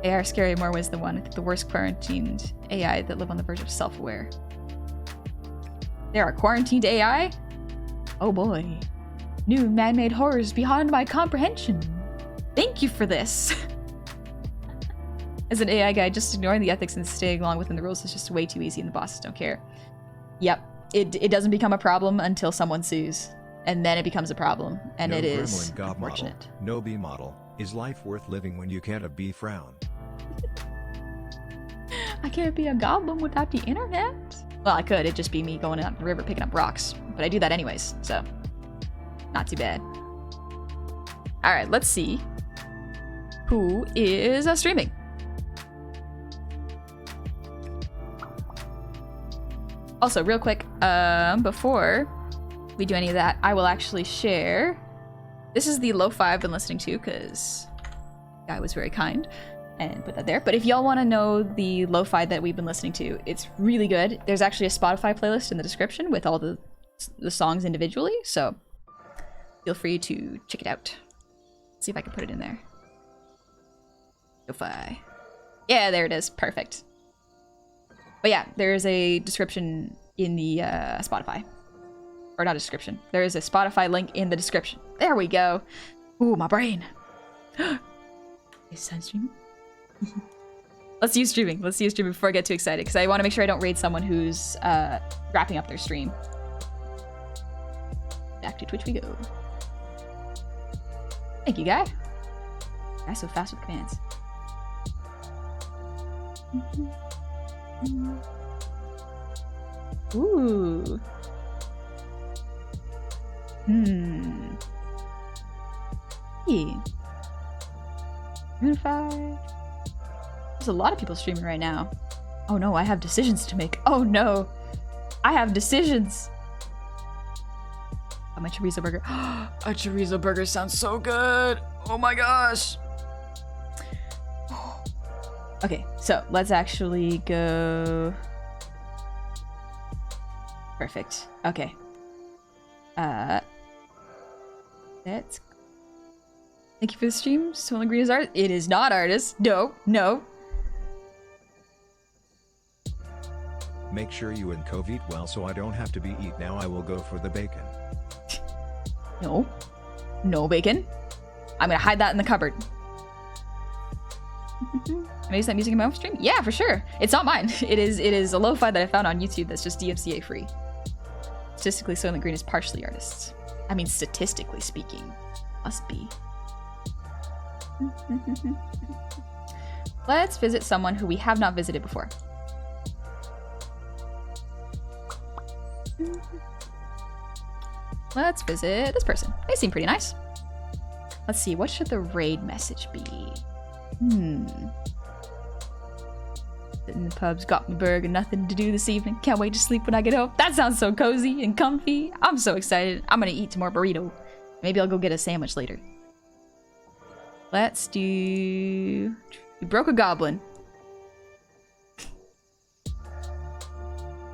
AI are scary in more ways than one. I think the worst quarantined AI that live on the verge of self-aware. There are quarantined AI? Oh boy. New man-made horrors beyond my comprehension. Thank you for this. As an AI guy, just ignoring the ethics and staying along within the rules is just way too easy and the bosses don't care. Yep. It doesn't become a problem until someone sues. And then it becomes a problem. And No it is gremlin gob unfortunate. model, no B model. Is life worth living when you can't a B frown? I can't be a goblin without the internet. Well, I could. It'd just be me going out the river picking up rocks. But I do that anyways, so not too bad. All right, let's see who is streaming. Also, real quick, before we do any of that, I will actually share. This is the lo-fi I've been listening to because the guy was very kind and put that there. But if y'all want to know the lo-fi that we've been listening to, it's really good. There's actually a Spotify playlist in the description with all the songs individually, so feel free to check it out. Let's see if I can put it in there. Lo-fi. Yeah, there it is. Perfect. But yeah, there's a description in the Spotify. Or not a description. There is a Spotify link in the description. There we go. Ooh, my brain. Is Sun streaming? Let's use streaming. Let's use streaming before I get too excited, because I want to make sure I don't raid someone who's wrapping up their stream. Back to Twitch we go. Thank you, guy. Guy's so fast with commands. Ooh. Yeah. Unify. There's a lot of people streaming right now. Oh no, I have decisions to make. Oh no. I have decisions. Oh, my chorizo burger. A chorizo burger sounds so good. Oh my gosh. Okay, so let's actually go. Perfect. Okay. Let's. Thank you for the stream. Stolen Green is art. It is not artist. No, no. Make sure you and Cove eat well so I don't have to be eat. Now I will go for the bacon. No. No bacon. I'm gonna hide that in the cupboard. Can I use that music in my own stream? Yeah, for sure. It's not mine. It is a lo-fi that I found on YouTube that's just DMCA free. Statistically, Soylent Green is partially artists. I mean, statistically speaking. Must be. Let's visit someone who we have not visited before. Let's visit this person. They seem pretty nice. Let's see, what should the raid message be? Sitting in the pubs, got my burger, nothing to do this evening. Can't wait to sleep when I get home. That sounds so cozy and comfy. I'm so excited. I'm gonna eat some more burrito. Maybe I'll go get a sandwich later. Let's do... We broke a goblin.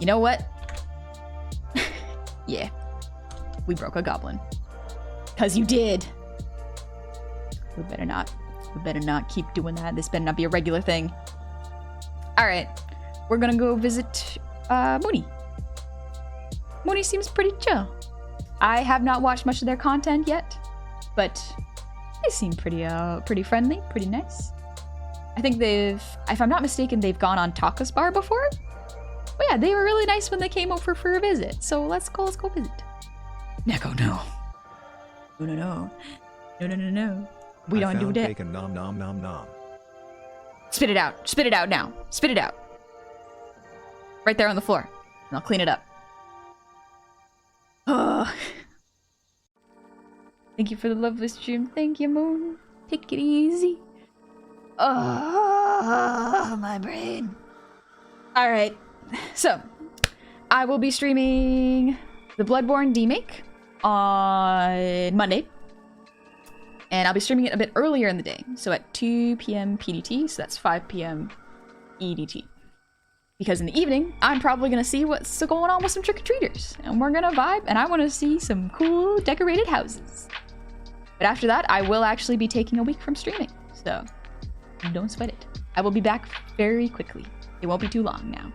You know what? Yeah. We broke a goblin. 'Cause you did. We better not. We better not keep doing that. This better not be a regular thing. Alright. We're gonna go visit Mooney. Mooney seems pretty chill. I have not watched much of their content yet, but they seem pretty friendly, pretty nice. I think they've, if I'm not mistaken, they've gone on Taka's bar before. But yeah, they were really nice when they came over for a visit. So let's go visit. Neko, no. No. No. We don't do that. Bacon, nom nom nom nom. Spit it out. Spit it out now. Spit it out. Right there on the floor. And I'll clean it up. Oh. Thank you for the lovely stream. Thank you, Moon. Take it easy. Oh, my brain. Alright. So, I will be streaming the Bloodborne demake on Monday. And I'll be streaming it a bit earlier in the day. So at 2 p.m. PDT, so that's 5 p.m. EDT. Because in the evening, I'm probably going to see what's going on with some trick-or-treaters. And we're going to vibe, and I want to see some cool decorated houses. But after that, I will actually be taking a week from streaming. So, don't sweat it. I will be back very quickly. It won't be too long now.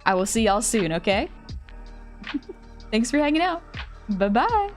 I will see y'all soon, okay? Thanks for hanging out. Bye-bye.